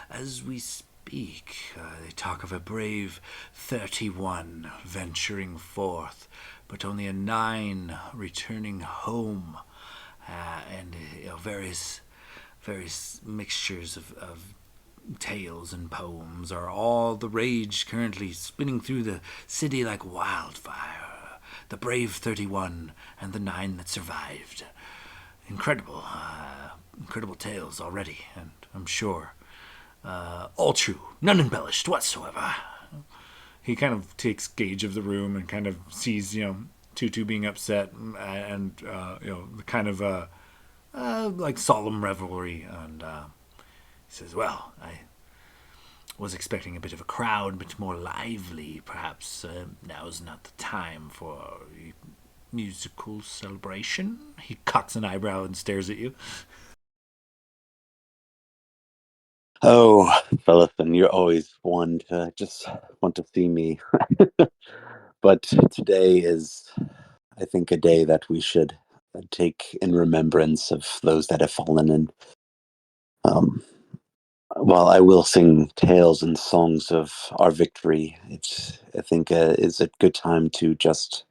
as we speak. They talk of a brave 31 venturing forth, but only a 9 returning home, and various mixtures of tales and poems are all the rage currently spinning through the city like wildfire. The brave 31 and the 9 that survived. Incredible tales already, and I'm sure all true, none embellished whatsoever. He kind of takes gauge of the room and kind of sees, Tutu being upset and the kind of like solemn revelry, and he says, "Well, I was expecting a bit of a crowd, but more lively. Perhaps now's not the time for a musical celebration." He cocks an eyebrow and stares at you. Oh, Philipson, you're always one to just want to see me. But today is, I think, a day that we should take in remembrance of those that have fallen. And um, while I will sing tales and songs of our victory, I think, is a good time to just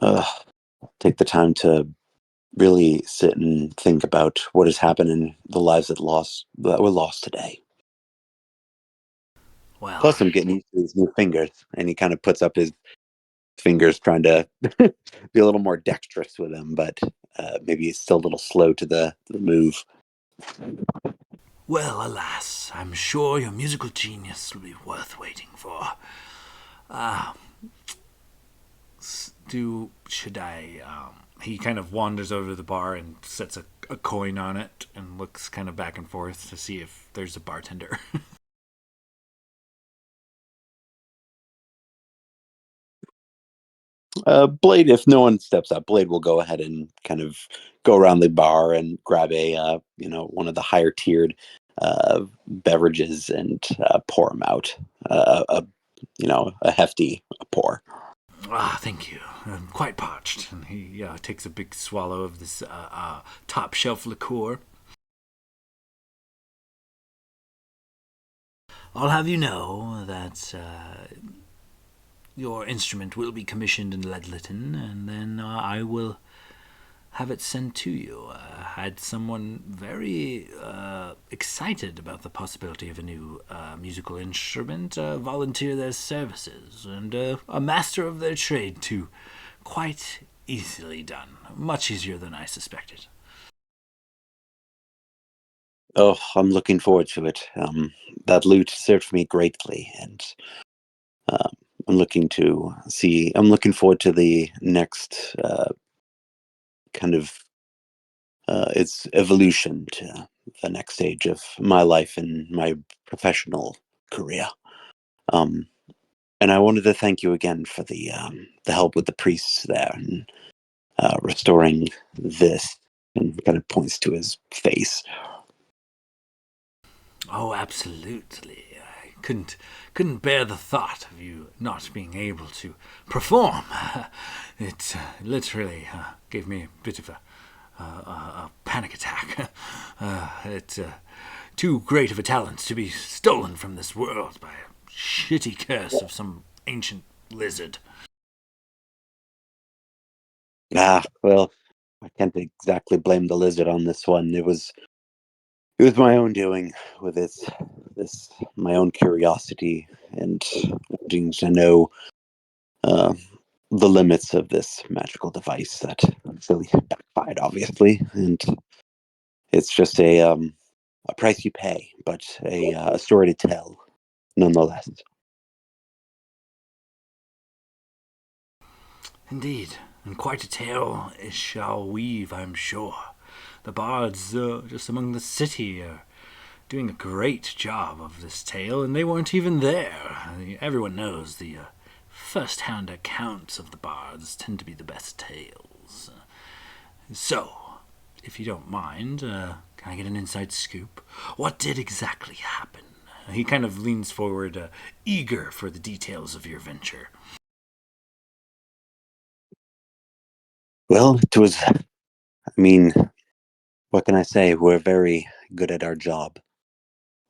uh, take the time to really sit and think about what has happened in the lives that were lost today. Well, Plus, I'm getting used to these new fingers, and he kind of puts up his fingers, trying to be a little more dexterous with them, but maybe he's still a little slow to the move. well, alas, I'm sure your musical genius will be worth waiting for. Ah, should I? He kind of wanders over to the bar and sets a coin on it and looks kind of back and forth to see if there's a bartender. Blade, if no one steps up, Blade will go ahead and kind of go around the bar and grab a one of the higher tiered beverages and pour them out. A hefty pour. Ah, thank you. I'm quite parched. And he takes a big swallow of this top shelf liqueur. I'll have you know that your instrument will be commissioned in Ledliton, and then I will have it sent to you. I had someone very excited about the possibility of a new musical instrument volunteer their services, and a master of their trade too. Quite easily done. Much easier than I suspected. Oh, I'm looking forward to it. That lute served me greatly, and um, I'm looking forward to the next kind of its evolution to the next stage of my life and my professional career. Um, and I wanted to thank you again for the help with the priests there and restoring this. And kind of points to his face. Oh, absolutely. I couldn't bear the thought of you not being able to perform. It literally gave me a bit of a panic attack. It's too great of a talent to be stolen from this world by a shitty curse of some ancient lizard. Well, I can't exactly blame the lizard on this one. It was my own doing with this my own curiosity and wanting to know uh, the limits of this magical device that really backfired, obviously, and it's just a price you pay, but a story to tell, nonetheless. Indeed, and quite a tale it shall weave, I'm sure. The bards just among the city are doing a great job of this tale, and they weren't even there. Everyone knows the first-hand accounts of the bards tend to be the best tales. So, if you don't mind, can I get an inside scoop? What did exactly happen? He kind of leans forward, eager for the details of your venture. Well, it was. I mean, what can I say? We're very good at our job.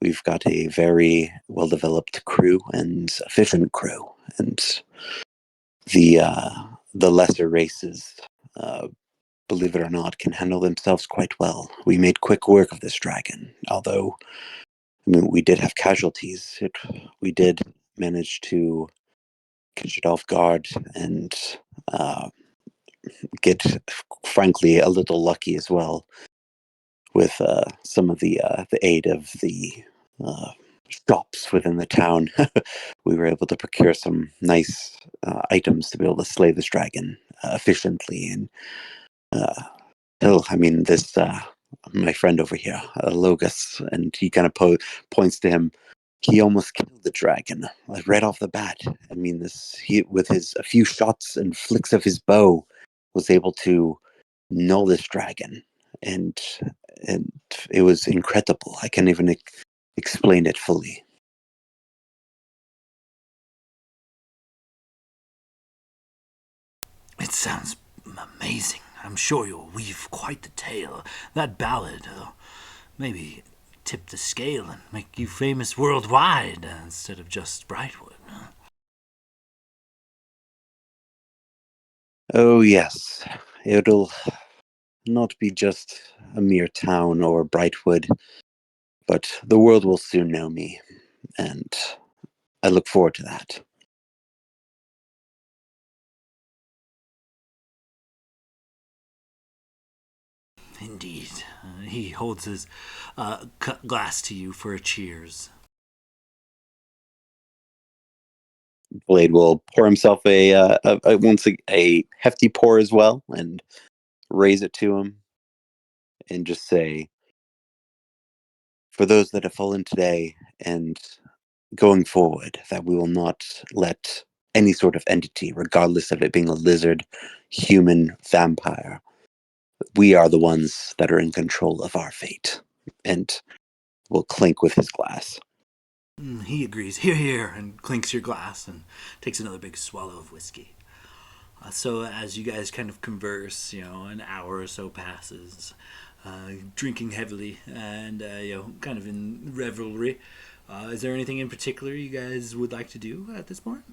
We've got a very well developed crew and efficient crew, and the uh, the lesser races, uh, believe it or not, can handle themselves quite well. We made quick work of this dragon, although I mean we did have casualties. We did manage to catch it off guard and uh, get, frankly, a little lucky as well with some of the aid of the uh, shops within the town. We were able to procure some nice items to be able to slay this dragon efficiently. And I mean, this my friend over here, Logus, and he kind of points to him. He almost killed the dragon, like right off the bat. I mean, he with his a few shots and flicks of his bow was able to know this dragon, and and it was incredible. I can't even explain it fully. It sounds amazing. I'm sure you'll weave quite the tale. That ballad, maybe tip the scale and make you famous worldwide instead of just Brightwood. Oh yes, it'll not be just a mere town or Brightwood, but the world will soon know me, and I look forward to that. Indeed. He holds his glass to you for a cheers. Blade will pour himself a hefty pour as well, and raise it to him, and just say, "For those that have fallen today, and going forward, that we will not let any sort of entity, regardless of it being a lizard, human, vampire, we are the ones that are in control of our fate," and will clink with his glass. He agrees. Here, here, and clinks your glass and takes another big swallow of whiskey. So as you guys kind of converse, an hour or so passes, drinking heavily and kind of in revelry. Is there anything in particular you guys would like to do at this point?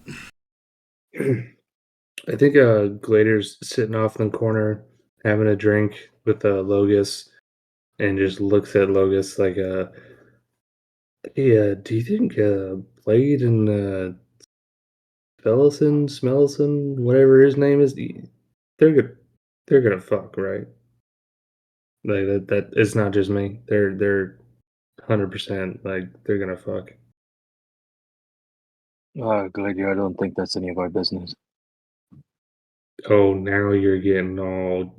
I think Glader's sitting off in the corner having a drink with Logus and just looks at Logus like, hey, do you think Blade and Smellison, whatever his name is, they're good, they're gonna fuck, right? Like that it's not just me. They're 100% like they're gonna fuck. Glad I don't think that's any of our business. Oh, now you're getting all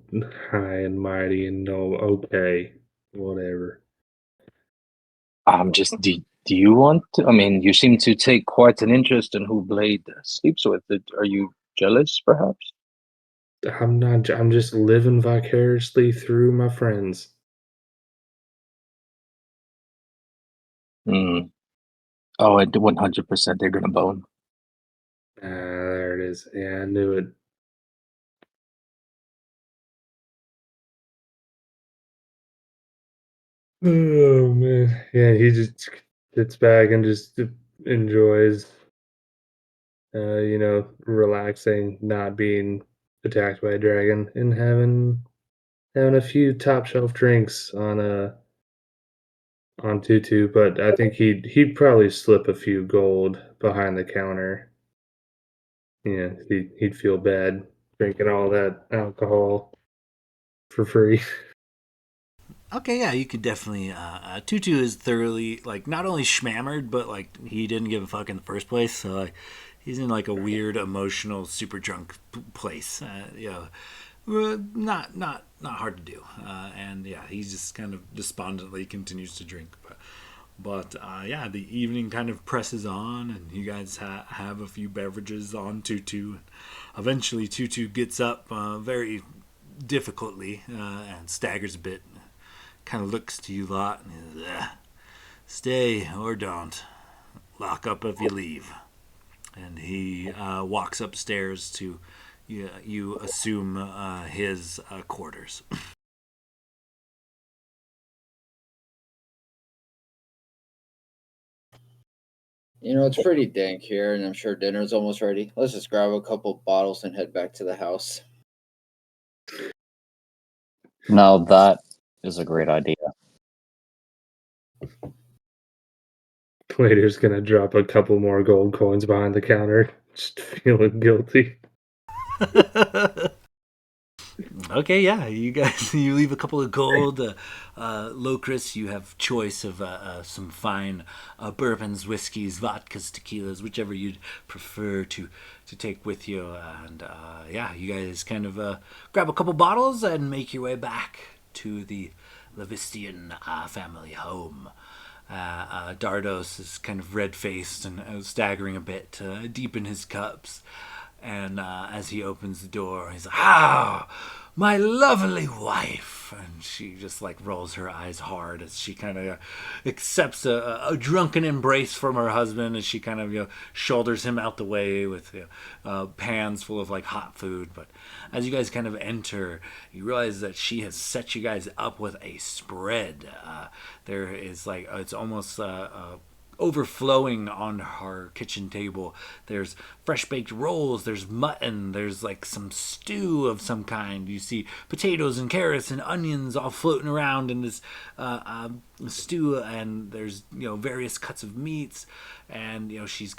high and mighty and no, okay, whatever. Do you want to, I mean, you seem to take quite an interest in who Blade sleeps with. Are you jealous, perhaps? I'm not. I'm just living vicariously through my friends. Hmm. Oh, at 100% they're gonna bone. Ah, there it is. Yeah, I knew it. Oh man, yeah. He just sits back and just enjoys, relaxing, not being attacked by a dragon, and having a few top shelf drinks on Tutu. But I think he'd probably slip a few gold behind the counter. Yeah, he'd feel bad drinking all that alcohol for free. Okay, yeah, you could definitely. Tutu is thoroughly not only schmammered, but he didn't give a fuck in the first place. So he's in a weird emotional, super drunk place. Not hard to do. And yeah, he just kind of despondently continues to drink. But yeah, the evening kind of presses on, and you guys have a few beverages on Tutu. Eventually, Tutu gets up very difficultly and staggers a bit. Kind of looks to you lot and says, "Stay or don't. Lock up if you leave." And he walks upstairs to you assume his quarters. It's pretty dank here, and I'm sure dinner's almost ready. Let's just grab a couple bottles and head back to the house. Now that is a great idea. Waiter's gonna drop a couple more gold coins behind the counter, just feeling guilty. Okay, yeah, you guys, you leave a couple of gold. Locris, you have choice of some fine bourbons, whiskeys, vodkas, tequilas, whichever you'd prefer to take with you. And yeah, you guys kind of grab a couple bottles and make your way back to the Levistian family home. Dardos is kind of red-faced and staggering a bit, deep in his cups. And as he opens the door, he's like, "Ah, my lovely wife!" And she just like rolls her eyes hard as she kind of accepts a drunken embrace from her husband, and she kind of shoulders him out the way with pans full of like hot food. But as you guys kind of enter, you realize that she has set you guys up with a spread. There is like it's almost overflowing on her kitchen table. There's fresh baked rolls, there's mutton, there's like some stew of some kind. You see potatoes and carrots and onions all floating around in this stew, and there's various cuts of meats, and she's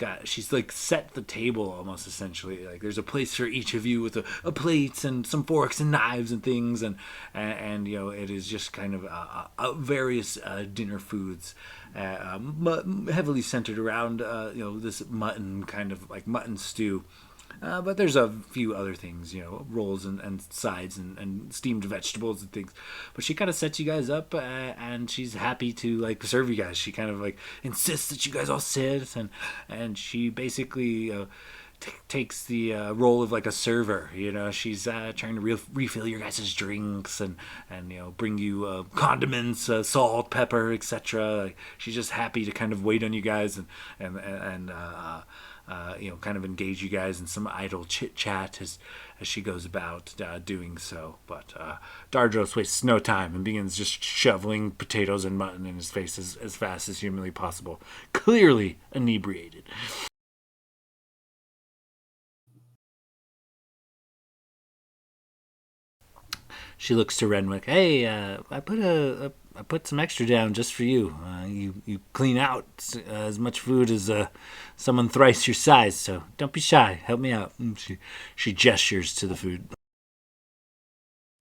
like set the table almost essentially. Like there's a place for each of you with a plates and some forks and knives and things, and it is just kind of various dinner foods. Heavily centered around this mutton, kind of like mutton stew, but there's a few other things, rolls and sides and steamed vegetables and things. But she kind of sets you guys up, and she's happy to like serve you guys. She kind of like insists that you guys all sit, and she basically takes the role of like a server. She's trying to refill your guys' drinks and bring you condiments, salt, pepper, etc. Like, she's just happy to kind of wait on you guys and kind of engage you guys in some idle chit chat as she goes about doing so. But Dardros wastes no time and begins just shoveling potatoes and mutton in his face as fast as humanly possible, clearly inebriated. She looks to Renwick. "Hey, I put some extra down just for you. You clean out as much food as someone thrice your size, so don't be shy. Help me out." And she gestures to the food.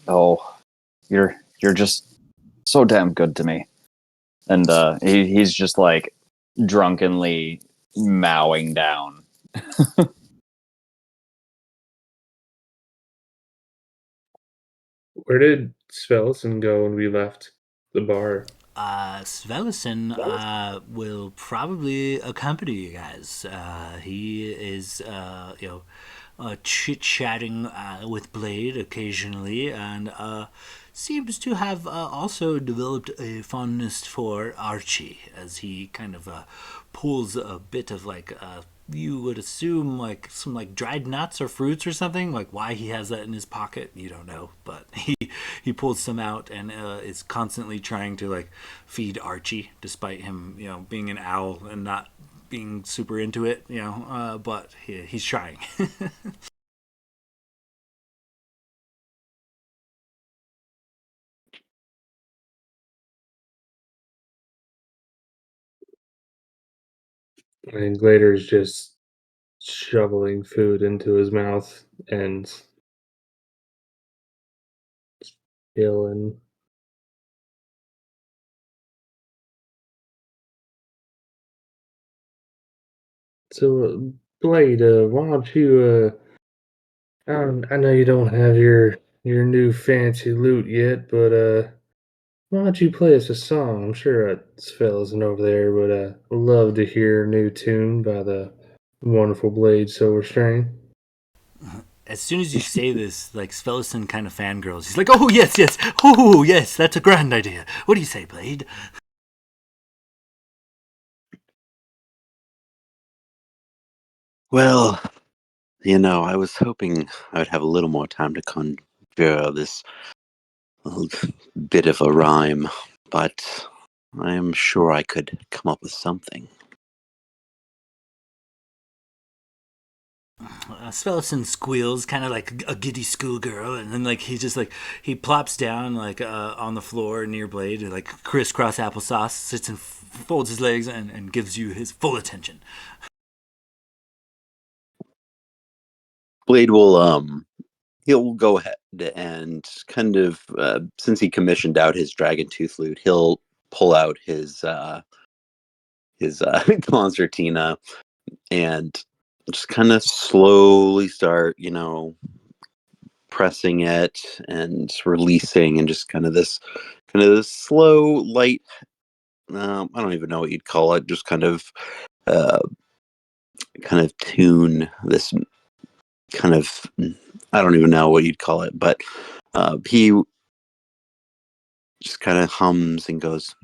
Oh, you're just so damn good to me. And he's just like drunkenly mowing down. Where did Svelson go when we left the bar? Svelison will probably accompany you guys. He is, chit-chatting with Blade occasionally, and seems to have also developed a fondness for Archie, as he kind of pulls a bit of like you would assume like some like dried nuts or fruits or something. Like why he has that in his pocket, you don't know, but he pulls some out and is constantly trying to like feed Archie, despite him being an owl and not being super into it, but he's trying. And Glader's just shoveling food into his mouth and chilling. So, Blade, why don't you? I know you don't have your new fancy loot yet, but why don't you play us a song? I'm sure Svel isn't over there, but I'd love to hear a new tune by the wonderful Blade Silverstring. As soon as you say this, like Svelison kind of fangirls. He's like, "Oh yes, yes, oh yes, that's a grand idea. What do you say, Blade?" Well, I was hoping I would have a little more time to conjure this little bit of a rhyme, but I am sure I could come up with something. Spellison squeals, kind of like a giddy schoolgirl, and then like he plops down like on the floor near Blade, like crisscross applesauce, sits and folds his legs and gives you his full attention. Blade will he'll go ahead and kind of since he commissioned out his dragon tooth lute, he'll pull out his concertina and just kind of slowly start, pressing it and releasing, and just kind of this slow, light. I don't even know what you'd call it. Just uh, kind of tune. This kind of, I don't even know what you'd call it, but he just kind of hums and goes.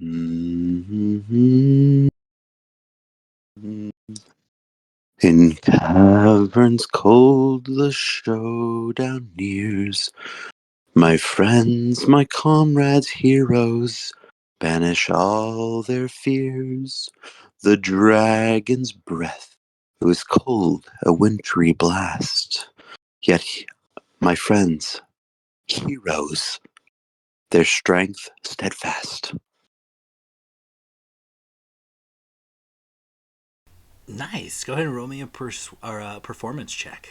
In caverns cold the showdown nears. My friends, my comrades, heroes, banish all their fears. The dragon's breath, it was cold, a wintry blast. Yet, my friends, heroes, their strength steadfast. Nice. Go ahead and roll me a performance check.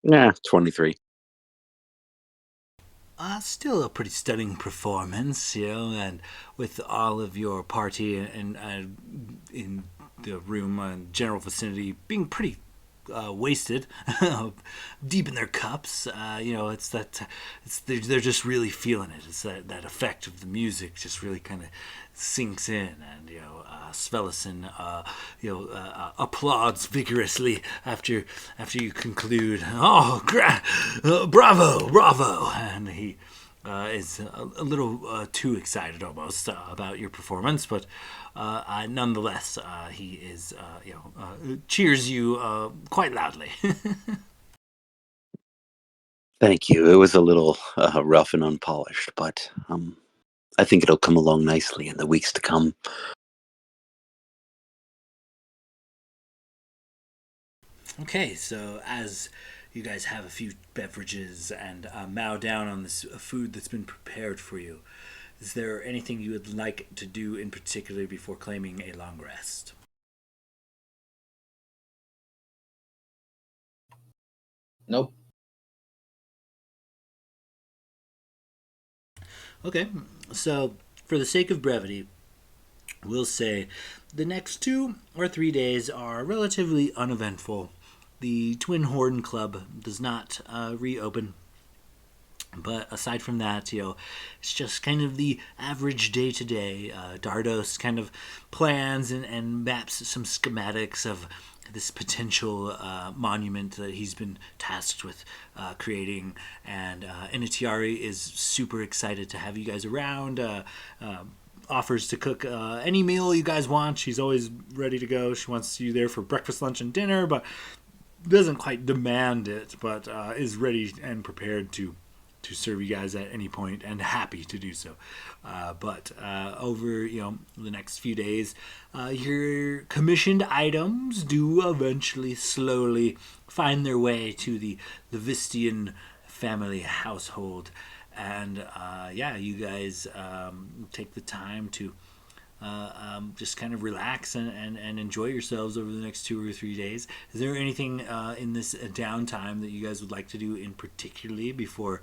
Yeah, 23. Still a pretty stunning performance, and with all of your party and in the room and general vicinity being pretty wasted, deep in their cups. They're just really feeling it. It's that effect of the music just really kind of sinks in, and Svelison, applauds vigorously after you conclude. Oh, bravo, bravo! And he is a little too excited almost about your performance, but nonetheless, he is cheers you quite loudly. Thank you. It was a little rough and unpolished, but I think it'll come along nicely in the weeks to come. Okay, so as you guys have a few beverages and mow down on this food that's been prepared for you, is there anything you would like to do in particular before claiming a long rest? Nope. Okay, so for the sake of brevity, we'll say the next 2 or 3 days are relatively uneventful. The Twin Horn Club does not reopen. But aside from that, it's just kind of the average day to day. Dardos kind of plans and maps some schematics of this potential monument that he's been tasked with creating. And Initiari is super excited to have you guys around. Offers to cook any meal you guys want. She's always ready to go. She wants you there for breakfast, lunch, and dinner, but doesn't quite demand it, but is ready and prepared to serve you guys at any point, and happy to do so. But over the next few days, your commissioned items do eventually slowly find their way to the Vistian family household, and you guys take the time to just kind of relax and enjoy yourselves over the next 2 or 3 days. Is there anything in this downtime that you guys would like to do in particularly before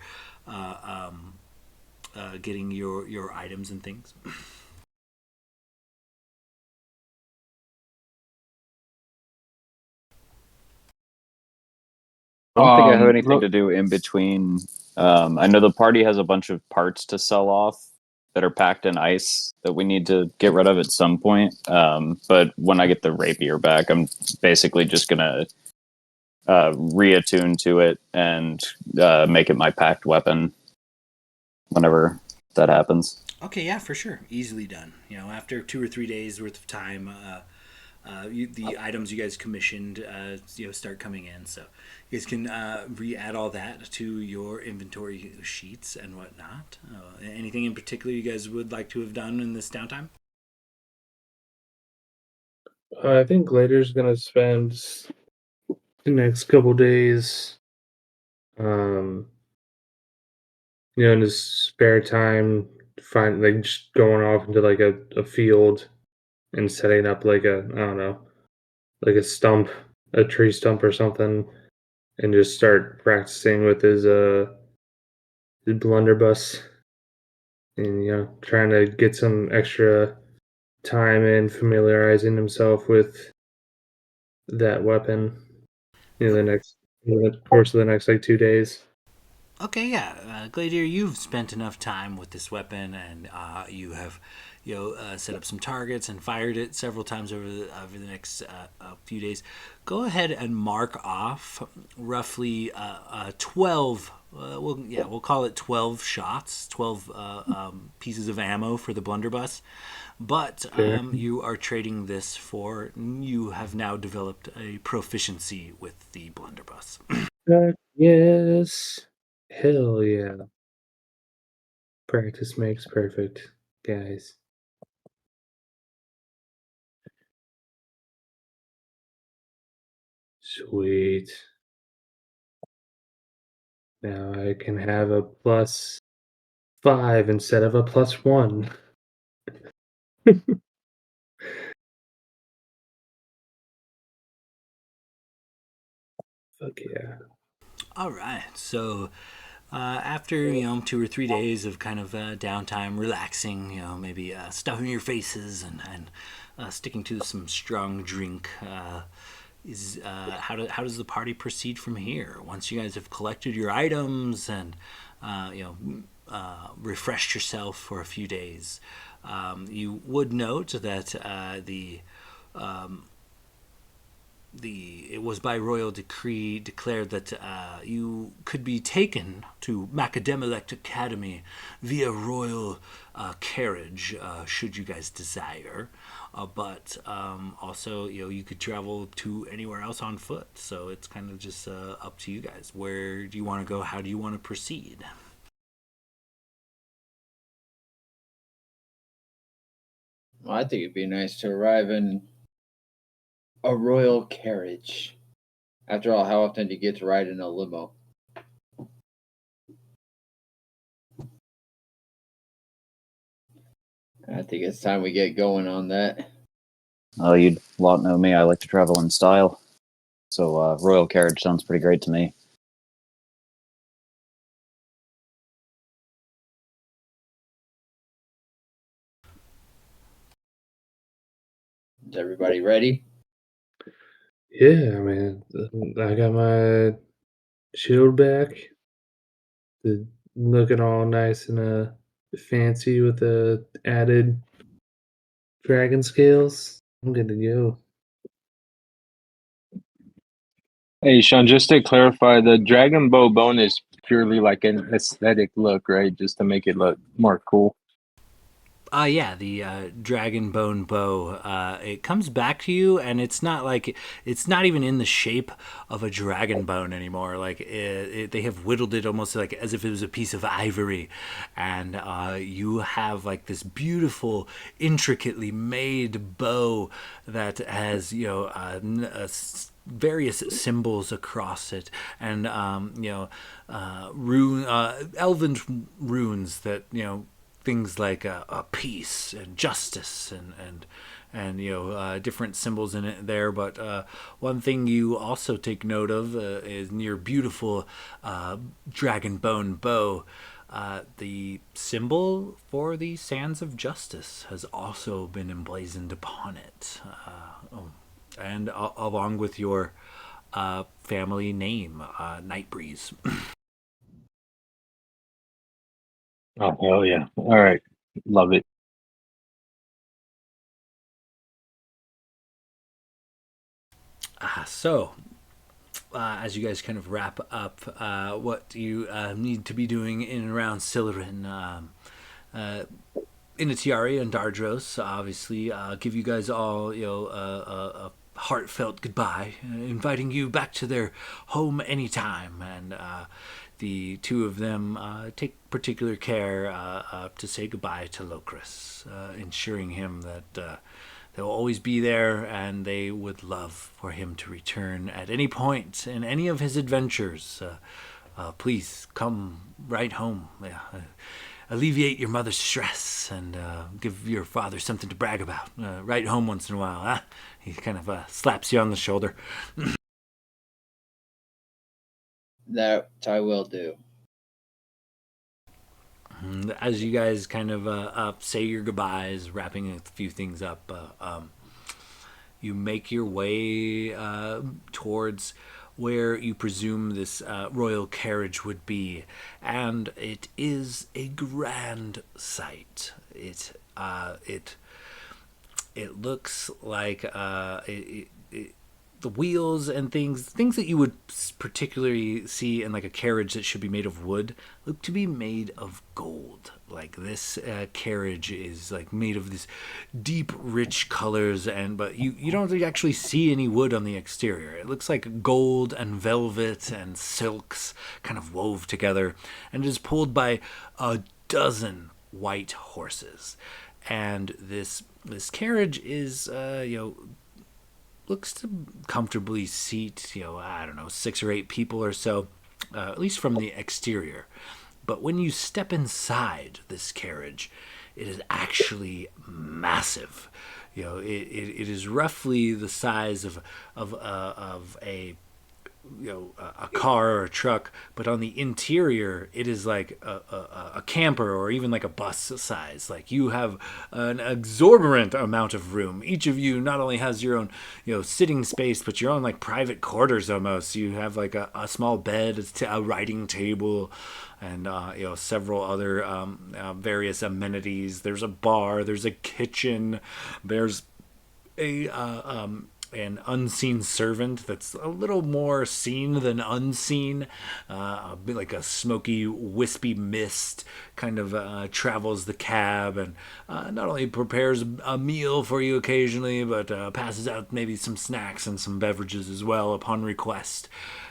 getting your items and things? I don't think I have anything Look, to do in between. I know the party has a bunch of parts to sell off that are packed in ice that we need to get rid of at some point. But when I get the rapier back, I'm basically just gonna reattune to it and make it my packed weapon whenever that happens. Okay, yeah, for sure, easily done. After 2 or 3 days worth of time, the items you guys commissioned, start coming in. So you guys can re-add all that to your inventory sheets and whatnot. Anything in particular you guys would like to have done in this downtime? I think Glader's gonna spend the next couple days, um, in his spare time, find like just going off into like a field and setting up like a I don't know, like a tree stump or something, and just start practicing with his blunderbuss, and trying to get some extra time in familiarizing himself with that weapon. In the course of the next like 2 days. Okay, yeah, Gladiator, you've spent enough time with this weapon, and you have, set up some targets and fired it several times over the next few days. Go ahead and mark off roughly 12. We'll call it 12 shots, 12 pieces of ammo for the blunderbuss. But Fair. you are trading this for. You have now developed a proficiency with the blunderbuss. Yes. Hell yeah. Practice makes perfect, guys. Sweet. Now I can have a +5 instead of a +1. Fuck yeah. All right, so after 2 or 3 days of kind of downtime, relaxing, maybe stuffing your faces and sticking to some strong drink, how does the party proceed from here? Once you guys have collected your items and refreshed yourself for a few days, you would note that it was by royal decree declared that you could be taken to Macadamilect Academy via royal carriage, should you guys desire. But also, you could travel to anywhere else on foot. So it's kind of just up to you guys. Where do you want to go? How do you want to proceed? Well, I think it'd be nice to arrive in a royal carriage. After all, how often do you get to ride in a limo? I think it's time we get going on that. Oh, you'd lot know me. I like to travel in style. So royal carriage sounds pretty great to me. Is everybody ready? Yeah, man. I got my shield back. Looking all nice and fancy with the added dragon scales. I'm good to go. Hey, Sean, just to clarify, the Dragon Bow bone is purely like an aesthetic look, right? Just to make it look more cool. Yeah, the dragon bone bow. It comes back to you, and it's not even in the shape of a dragon bone anymore. Like they have whittled it almost like as if it was a piece of ivory, and you have like this beautiful, intricately made bow that has various symbols across it, and elven runes that things like peace and justice and different symbols in it there. But one thing you also take note of is in your beautiful dragon bone bow. The symbol for the Sands of Justice has also been emblazoned upon it, and along with your family name, Nightbreeze. Oh, hell yeah. All right. Love it. So as you guys kind of wrap up what you need to be doing in and around Silurin, Inatiari and Dardros, obviously, give you guys all, a heartfelt goodbye, inviting you back to their home anytime. And the two of them take particular care to say goodbye to Locris, ensuring him that they'll always be there, and they would love for him to return at any point in any of his adventures. Please come right home. Yeah. Alleviate your mother's stress and give your father something to brag about. Right home once in a while, huh? He kind of slaps you on the shoulder. That I will do. As you guys kind of say your goodbyes, wrapping a few things up, you make your way towards where you presume this royal carriage would be, and it is a grand sight. It looks like the wheels and things that you would particularly see in like a carriage that should be made of wood, look to be made of gold. Like this carriage is like made of this deep, rich colors, but you don't actually see any wood on the exterior. It looks like gold and velvet and silks kind of wove together, and it is pulled by a dozen white horses. And this carriage is looks to comfortably seat, 6 or 8 people or so, at least from the exterior. But when you step inside this carriage, it is actually massive. It is roughly the size of a a car or a truck, but on the interior it is like a camper or even like a bus size. Like you have an exorbitant amount of room. Each of you not only has your own sitting space, but your own like private quarters almost. You have like a small bed, a writing table, and several other various amenities. There's a bar, there's a kitchen, there's an unseen servant that's a little more seen than unseen. A bit like a smoky, wispy mist kind of travels the cab, and not only prepares a meal for you occasionally, but passes out maybe some snacks and some beverages as well upon request.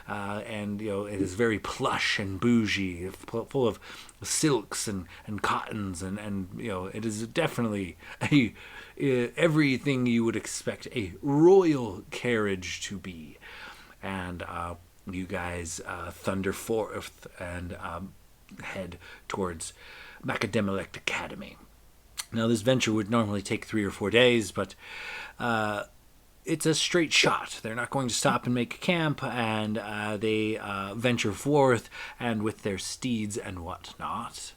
And it is very plush and bougie, full of silks and cottons, and it is definitely everything you would expect a royal carriage to be. And you guys thunder forth and head towards Macadamilect Academy. Now, this venture would normally take 3 or 4 days, but it's a straight shot. They're not going to stop and make camp, and they venture forth, and with their steeds and whatnot,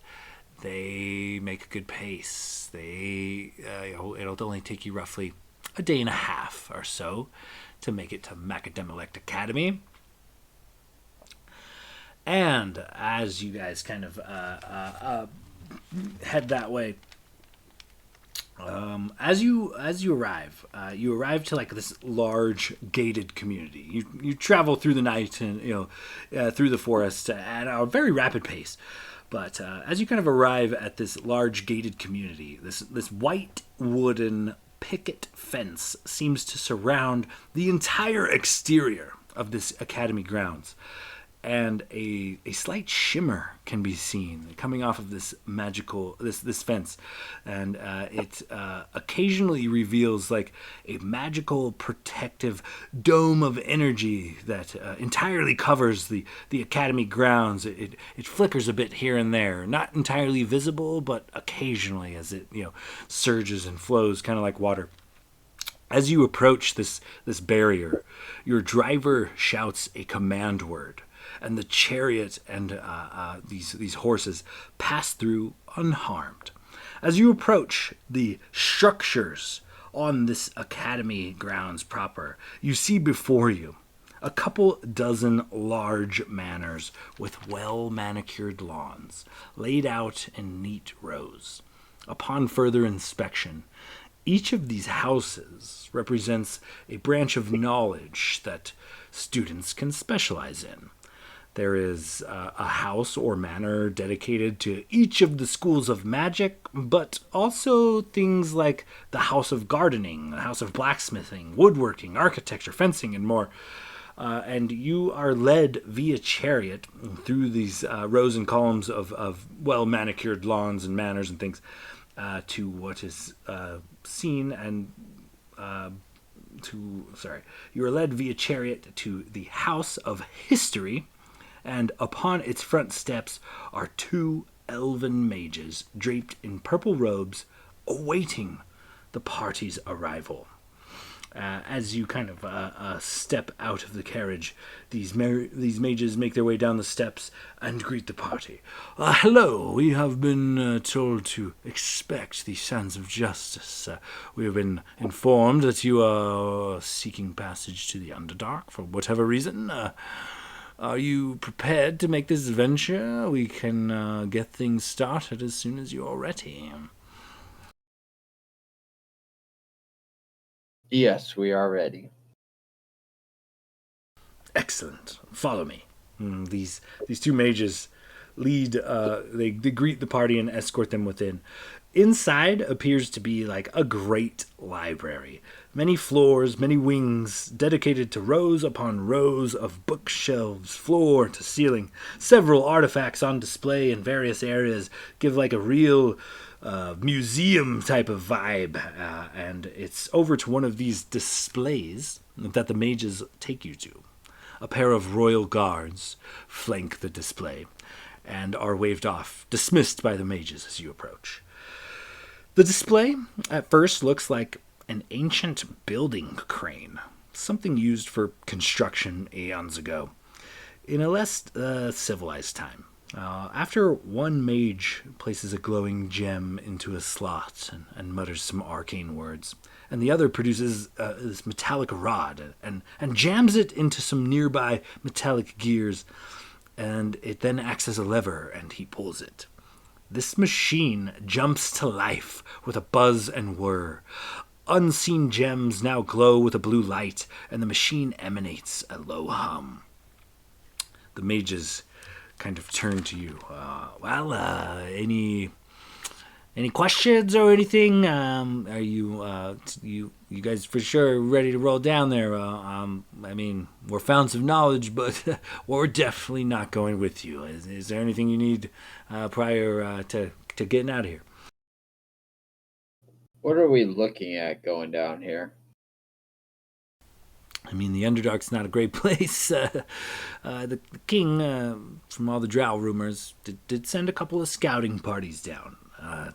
they make a good pace. It'll only take you roughly a day and a half or so to make it to Macadamilect Academy. And as you guys kind of head that way, as you arrive, you arrive to like this large gated community. You travel through the night and through the forest at a very rapid pace. But as you kind of arrive at this large gated community, this white wooden picket fence seems to surround the entire exterior of this academy grounds. And a slight shimmer can be seen coming off of this magical this fence, and it occasionally reveals like a magical protective dome of energy that entirely covers the academy grounds. It flickers a bit here and there, not entirely visible, but occasionally as it surges and flows, kind of like water. As you approach this barrier, your driver shouts a command word, and the chariot and these horses pass through unharmed. As you approach the structures on this academy grounds proper, you see before you a couple dozen large manors with well-manicured lawns laid out in neat rows. Upon further inspection, Each of these houses represents a branch of knowledge that students can specialize in. There is a house or manor dedicated to each of the schools of magic, but also things like the house of gardening, the house of blacksmithing, woodworking, architecture, fencing, and more. And you are led via chariot through these rows and columns of well-manicured lawns and manors and things to what is seen and you are led via chariot to the House of History, and upon its front steps are two elven mages draped in purple robes awaiting the party's arrival. As you kind of step out of the carriage, these mages make their way down the steps and greet the party. Hello, we have been told to expect the Sands of Justice. We have been informed that you are seeking passage to the Underdark for whatever reason. Are you prepared to make this venture? We can get things started as soon as you are ready. Yes, we are ready. Excellent. Follow me. These two mages lead. They greet the party and escort them within. Inside appears to be like a great library. Many floors, many wings, dedicated to rows upon rows of bookshelves, floor to ceiling. Several artifacts on display in various areas give like a real museum type of vibe. And it's over to one of these displays that the mages take you to. A pair of royal guards flank the display and are waved off, dismissed by the mages as you approach. The display at first looks like an ancient building crane, something used for construction eons ago, in a less civilized time. After one mage places a glowing gem into a slot and mutters some arcane words, and the other produces this metallic rod and jams it into some nearby metallic gears, and it then acts as a lever, and he pulls it. This machine jumps to life with a buzz and whir. Unseen gems now glow with a blue light, and the machine emanates a low hum. The mages kind of turn to you. Any questions or anything? Are you guys for sure ready to roll down there? I mean, we're fountains of knowledge, but we're definitely not going with you. Is there anything you need prior to getting out of here? What are we looking at going down here? I mean, the Underdark's not a great place. The king, from all the drow rumors, did send a couple of scouting parties down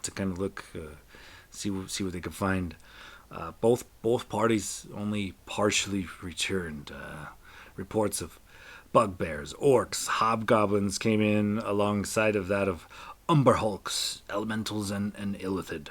to kind of look, see what they could find. Both parties only partially returned. Reports of bugbears, orcs, hobgoblins came in alongside of that of umberhulks, elementals, and illithid.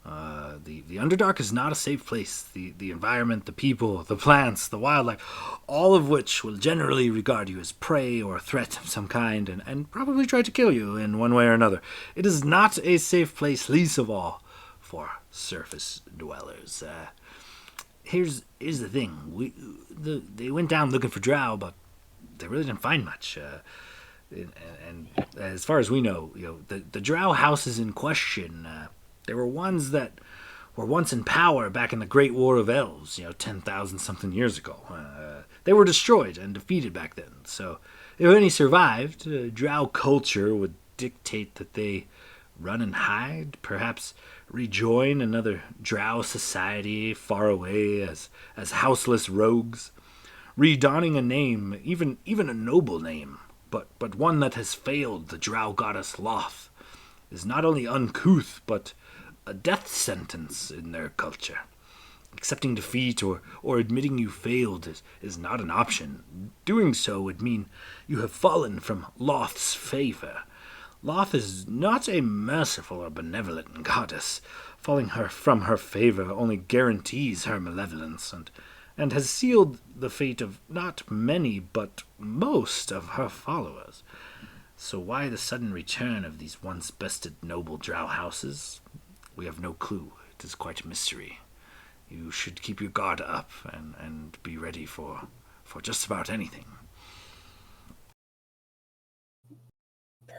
The Underdark is not a safe place. The environment, the people, the plants, the wildlife, all of which will generally regard you as prey or a threat of some kind and probably try to kill you in one way or another. It is not a safe place, least of all for surface dwellers. Here's the thing. They went down looking for drow, but they really didn't find much. And as far as we know, the drow houses in question, they were ones that were once in power back in the Great War of Elves, 10,000 something years ago. They were destroyed and defeated back then. So if any survived, drow culture would dictate that they run and hide, perhaps rejoin another drow society far away as houseless rogues, redonning a name, even a noble name, but one that has failed the drow goddess Loth, is not only uncouth, but a death sentence in their culture. Accepting defeat or admitting you failed is not an option. Doing so would mean you have fallen from Loth's favor. Loth is not a merciful or benevolent goddess. Falling from her favor only guarantees her malevolence, and has sealed the fate of not many, but most of her followers. So why the sudden return of these once bested noble drow houses? We have no clue. that is quite a mystery. You should keep your guard up and be ready for just about anything.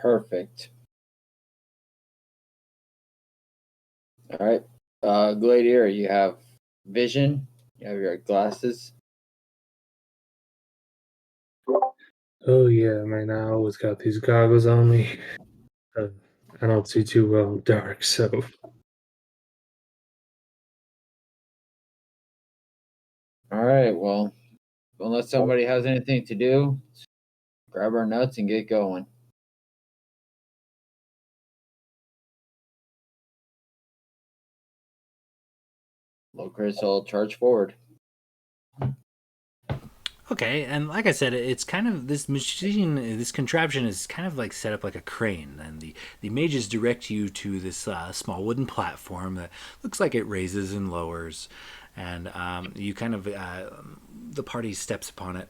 Perfect. All right. Gladiator, you have vision. You have your glasses. Oh yeah, man, I always got these goggles on me. Uh, I don't see too well in dark, so All right. Well, unless somebody has anything to do, grab our nuts and get going. Low crystal, charge forward. Okay, and like I said, it's kind of this machine, this contraption is kind of like set up like a crane, and the mages direct you to this small wooden platform that looks like it raises and lowers, and you kind of the party steps upon it.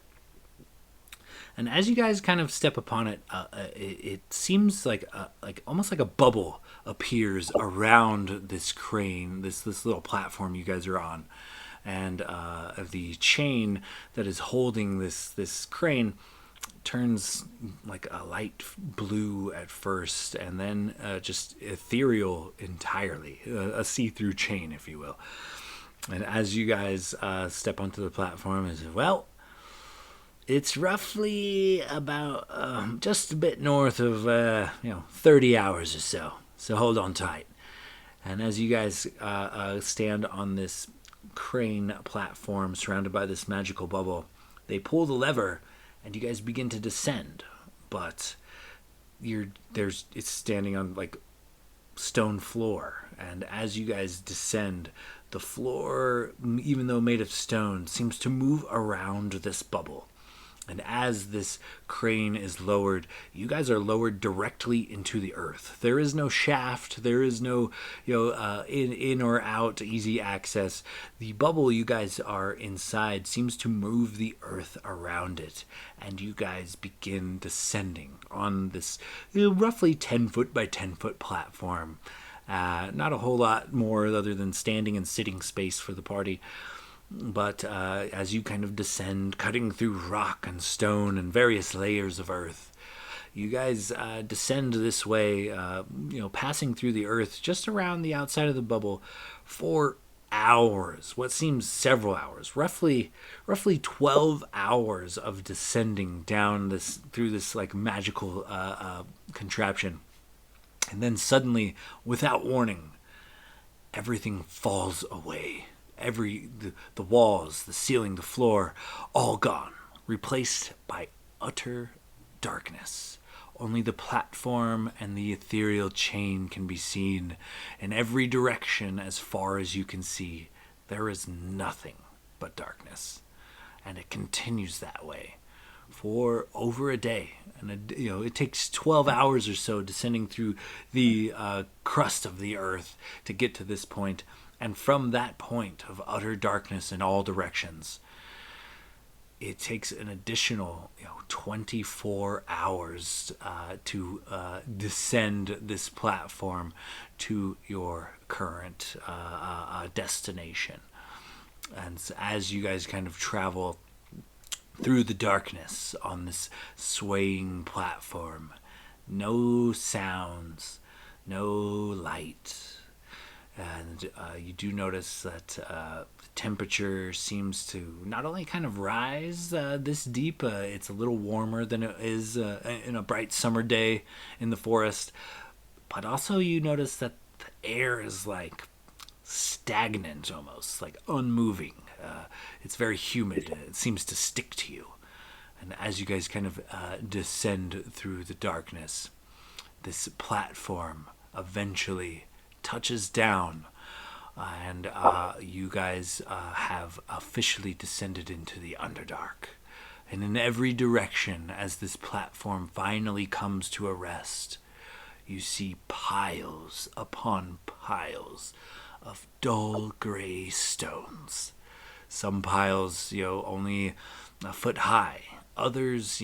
And as you guys kind of step upon it, it seems like almost like a bubble appears around this crane, this little platform you guys are on, and the chain that is holding this crane turns like a light blue at first, and then just ethereal entirely, a see-through chain, if you will. And as you guys step onto the platform, is well. It's roughly about just a bit north of 30 hours or so. So hold on tight. And as you guys stand on this crane platform surrounded by this magical bubble, they pull the lever, and you guys begin to descend. But it's standing on like stone floor, and as you guys descend, the floor, even though made of stone, seems to move around this bubble. And as this crane is lowered, you guys are lowered directly into the earth. There is no shaft. There is no, in or out easy access. The bubble you guys are inside seems to move the earth around it, and you guys begin descending on this roughly 10 foot by 10 foot platform. Not a whole lot more other than standing and sitting space for the party. But as you kind of descend, cutting through rock and stone and various layers of earth, you guys descend this way, passing through the earth just around the outside of the bubble for hours, what seems several hours, roughly 12 hours of descending down this through this like magical contraption. And then suddenly, without warning, everything falls away. The walls, the ceiling, the floor, all gone, replaced by utter darkness. Only the platform and the ethereal chain can be seen. In every direction, as far as you can see, there is nothing but darkness. And it continues that way for over a day. And it takes 12 hours or so descending through the crust of the earth to get to this point. And from that point of utter darkness in all directions, it takes an additional 24 hours to descend this platform to your current destination. And as you guys kind of travel through the darkness on this swaying platform, no sounds, no light. And you do notice that the temperature seems to not only kind of rise this deep, it's a little warmer than it is in a bright summer day in the forest, but also you notice that the air is like stagnant almost, like unmoving. It's very humid. It seems to stick to you. And as you guys kind of descend through the darkness, this platform eventually touches down, and you guys have officially descended into the Underdark. And in every direction, as this platform finally comes to a rest, you see piles upon piles of dull gray stones. Some piles, only a foot high. Others,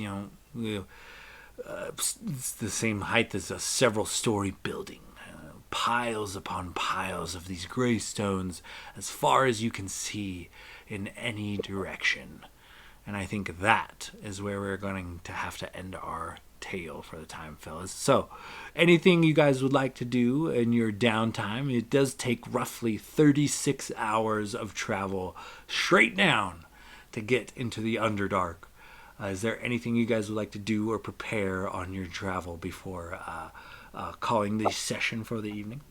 it's the same height as a several-story building. piles upon piles of these gray stones as far as you can see in any direction. And I think that is where we're going to have to end our tale for the time, fellas. So, anything you guys would like to do in your downtime? It does take roughly 36 hours of travel straight down to get into the Underdark. Is there anything you guys would like to do or prepare on your travel before calling the session for the evening?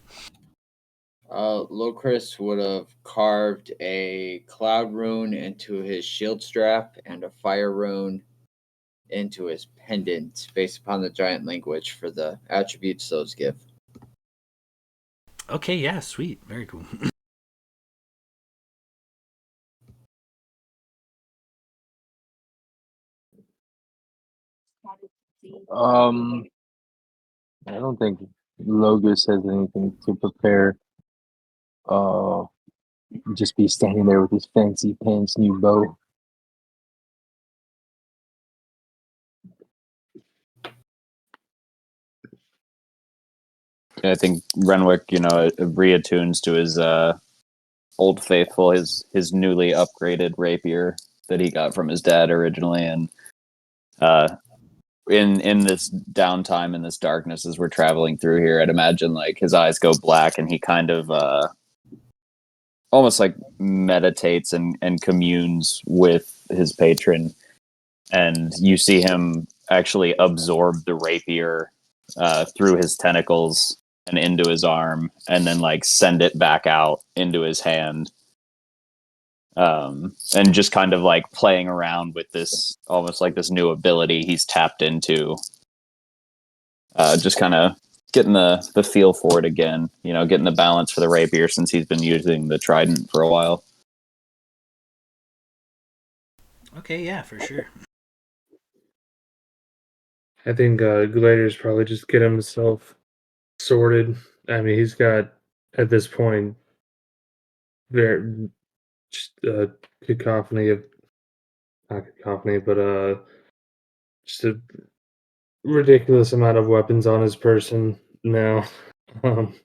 Locris would have carved a cloud rune into his shield strap and a fire rune into his pendant based upon the giant language for the attributes those give. Okay, yeah, sweet. Very cool. I don't think Logos has anything to prepare. Uh, just be standing there with his fancy pants new bow. I think Renwick, reattunes to his old faithful, his newly upgraded rapier that he got from his dad originally, and in this downtime, in this darkness as we're traveling through here, I'd imagine like his eyes go black and he kind of almost like meditates and communes with his patron, and you see him actually absorb the rapier through his tentacles and into his arm, and then like send it back out into his hand. And just kind of like playing around with this, almost like this new ability he's tapped into. Just kind of getting the feel for it again, getting the balance for the rapier since he's been using the trident for a while. Okay, yeah, for sure. I think Gladiator's probably just get himself sorted. I mean, he's got at this point very just cacophony of not cacophony, but just a ridiculous amount of weapons on his person now. Um,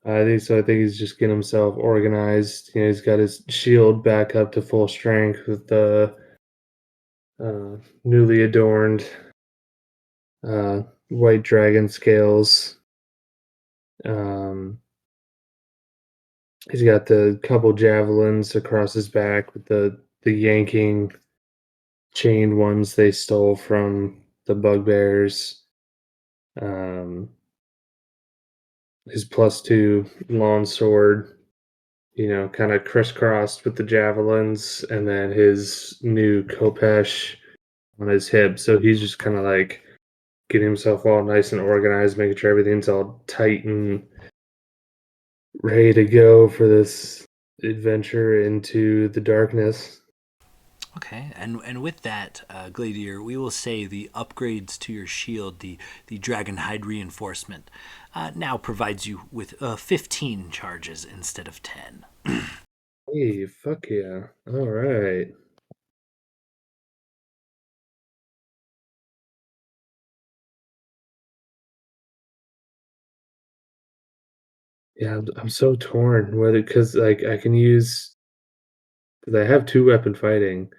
I think he's just getting himself organized. He's got his shield back up to full strength with the newly adorned white dragon scales. He's got the couple javelins across his back with the yanking chained ones they stole from the bugbears. His +2 long sword, kind of crisscrossed with the javelins, and then his new Kopesh on his hip. So he's just kind of like getting himself all nice and organized, making sure everything's all tight and ready to go for this adventure into the darkness. Okay, and with that, Gladiator, we will say the upgrades to your shield, the dragon hide reinforcement, now provides you with 15 charges instead of 10. Hey, fuck yeah. All right. Yeah, I'm so torn whether because like I can use because I have two weapon fighting,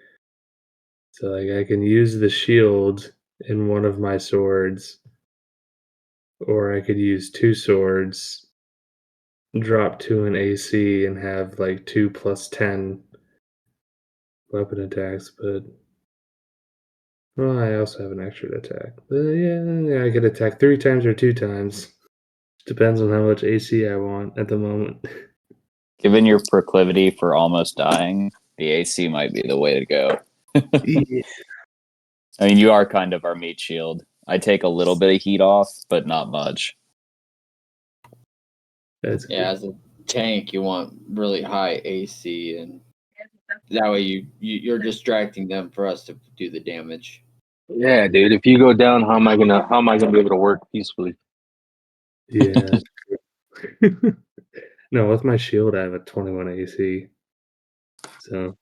so like I can use the shield in one of my swords, or I could use two swords, drop two in AC, and have like 2 + 10 weapon attacks. But well, I also have an extra attack. But yeah, I could attack 3 times or 2 times. Depends on how much AC I want at the moment. Given your proclivity for almost dying, the AC might be the way to go. Yeah. I mean, you are kind of our meat shield. I take a little bit of heat off, but not much. That's Yeah, as a tank, you want really high AC, and that way you're distracting them for us to do the damage. Yeah, dude. If you go down, how am I gonna be able to work peacefully? Yeah. No, with my shield, I have a 21 AC. So,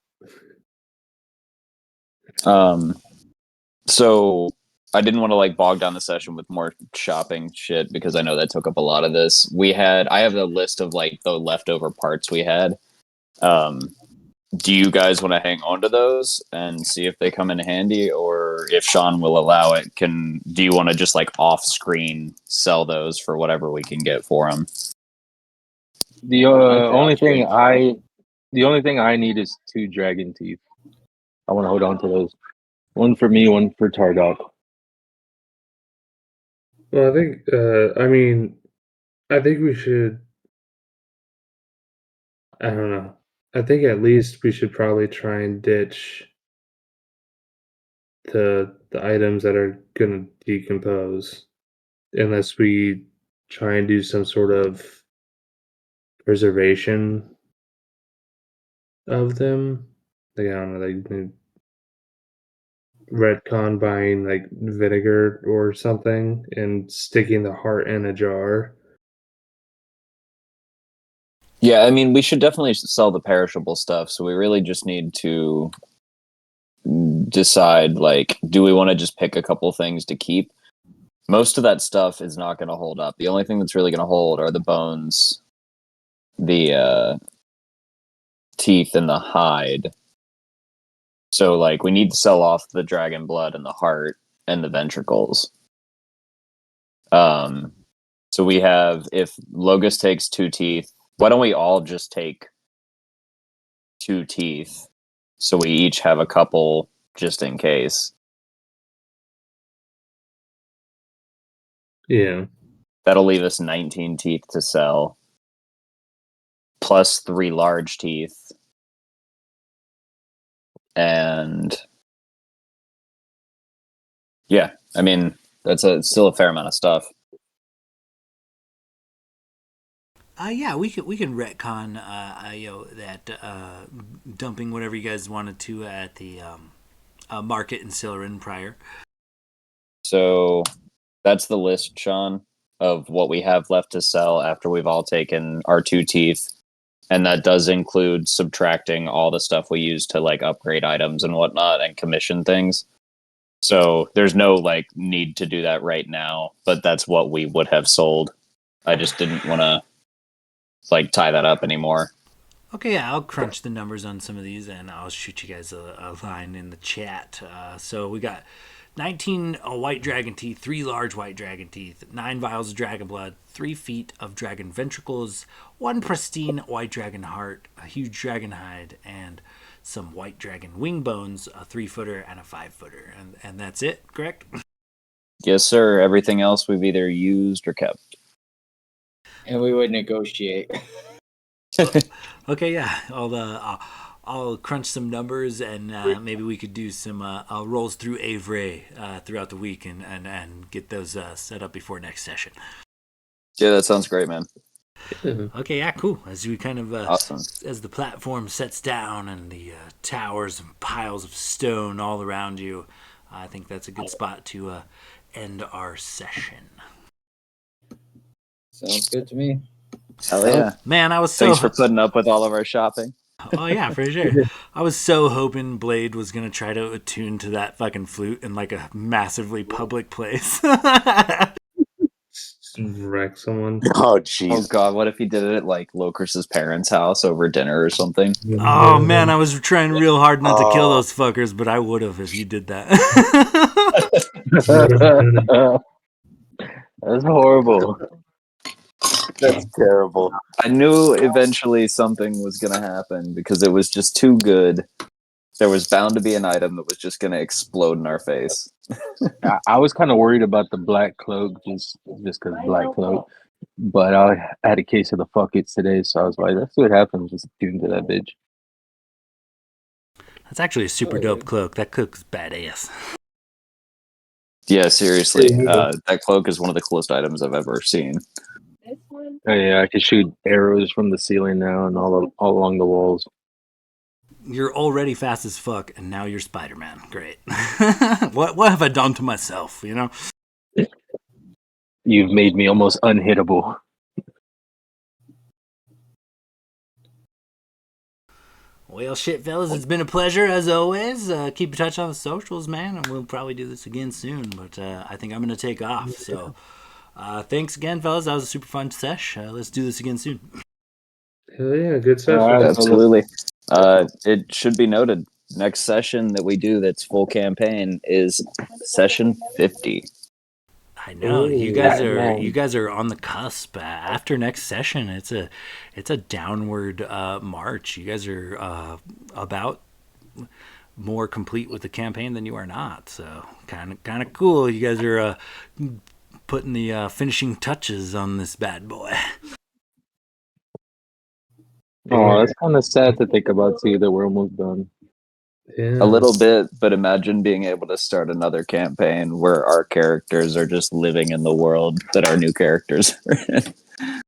So I didn't want to like bog down the session with more shopping shit because I know that took up a lot of this. I have a list of like the leftover parts we had. Do you guys want to hang on to those and see if they come in handy, or if Sean will allow it? Do you want to just like off screen sell those for whatever we can get for them? The only thing I need is 2 dragon teeth. I want to hold on to those. One for me, one for Tardok. Well, I think. I think we should. I don't know. I think at least we should probably try and ditch the items that are gonna decompose, unless we try and do some sort of preservation of them. Like, I don't know, like retcon buying like vinegar or something and sticking the heart in a jar. Yeah, I mean, we should definitely sell the perishable stuff. So we really just need to decide, like, do we want to just pick a couple things to keep? Most of that stuff is not going to hold up. The only thing that's really going to hold are the bones, the teeth, and the hide. So, like, we need to sell off the dragon blood and the heart and the ventricles. So we have, if Logus takes 2 teeth, why don't we all just take 2 teeth? So we each have a couple just in case. Yeah. That'll leave us 19 teeth to sell, plus 3 large teeth. And yeah, I mean, that's still a fair amount of stuff. Yeah, we can retcon, that dumping whatever you guys wanted to at the market in Silerin prior. So that's the list, Sean, of what we have left to sell after we've all taken our 2 teeth. And that does include subtracting all the stuff we use to like upgrade items and whatnot and commission things. So there's no like need to do that right now, but that's what we would have sold. I just didn't want to like tie that up anymore. Okay, yeah, I'll crunch the numbers on some of these and I'll shoot you guys a line in the chat. So we got 19 white dragon teeth, 3 large white dragon teeth, 9 vials of dragon blood, 3 feet of dragon ventricles, 1 pristine white dragon heart, a huge dragon hide, and some white dragon wing bones, a 3-footer and a 5-footer. And that's it, correct? Yes, sir. Everything else we've either used or kept. And we would negotiate. Okay, yeah. I'll crunch some numbers and maybe we could do some rolls through Avray throughout the week and get those set up before next session. Yeah, that sounds great, man. Okay, yeah, cool. As we kind of Awesome. As the platform sets down and the towers and piles of stone all around you, I think that's a good spot to end our session. Sounds good to me. Hell yeah. Man, I was Thanks for putting up with all of our shopping. Oh yeah, for sure. I was so hoping Blade was gonna try to attune to that fucking flute in like a massively public place. Wreck someone. Oh, Oh jeez. god, what if he did it at like Locris's parents' house over dinner or something? Oh man, I was trying real hard not to kill those fuckers, but I would have if you did that. That's horrible. That's terrible. I knew eventually something was going to happen because it was just too good. There was bound to be an item that was just going to explode in our face. I was kind of worried about the black cloak just because black cloak. But I had a case of the fuck it's today, so I was like, let's see what happens. Just tune to that bitch. That's actually a super dope cloak. That cloak's badass. Yeah, seriously. That cloak is one of the coolest items I've ever seen. Oh yeah, I can shoot arrows from the ceiling now and all along the walls. You're already fast as fuck, and now you're Spider-Man. Great. What have I done to myself, you know? You've made me almost unhittable. Well, shit, fellas, it's been a pleasure as always. Keep in touch on the socials, man, and we'll probably do this again soon. But I think I'm gonna take off. So, thanks again, fellas. That was a super fun sesh. Let's do this again soon. Hell yeah, good session. Alright. Absolutely. It should be noted. Next session that we do that's full campaign is session 50. I know you Ooh. guys are on the cusp. After next session, it's a downward march. You guys are about more complete with the campaign than you are not. So kind of cool. You guys are putting the finishing touches on this bad boy. Oh, that's kind of sad to think about. See that we're almost done. Yeah. A little bit, but imagine being able to start another campaign where our characters are just living in the world that our new characters are in.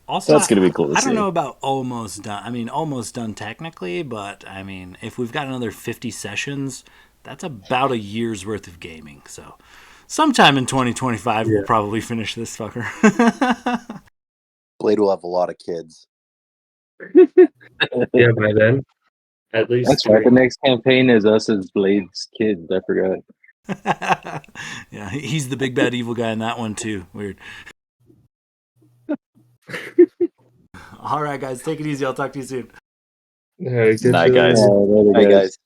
Also, That's going to be cool to I see. don't know about almost done. I mean, almost done technically, but I mean, if we've got another 50 sessions, that's about a year's worth of gaming. So, sometime in 2025, we'll probably finish this fucker. Blade will have a lot of kids. Yeah, by then. At least That's right. three. The next campaign is us as Blade's kids. I forgot. Yeah, he's the big bad evil guy in that one too. Weird. All right, guys, take it easy. I'll talk to you soon. All right, good Night, to- guys. Later, Hi, guys.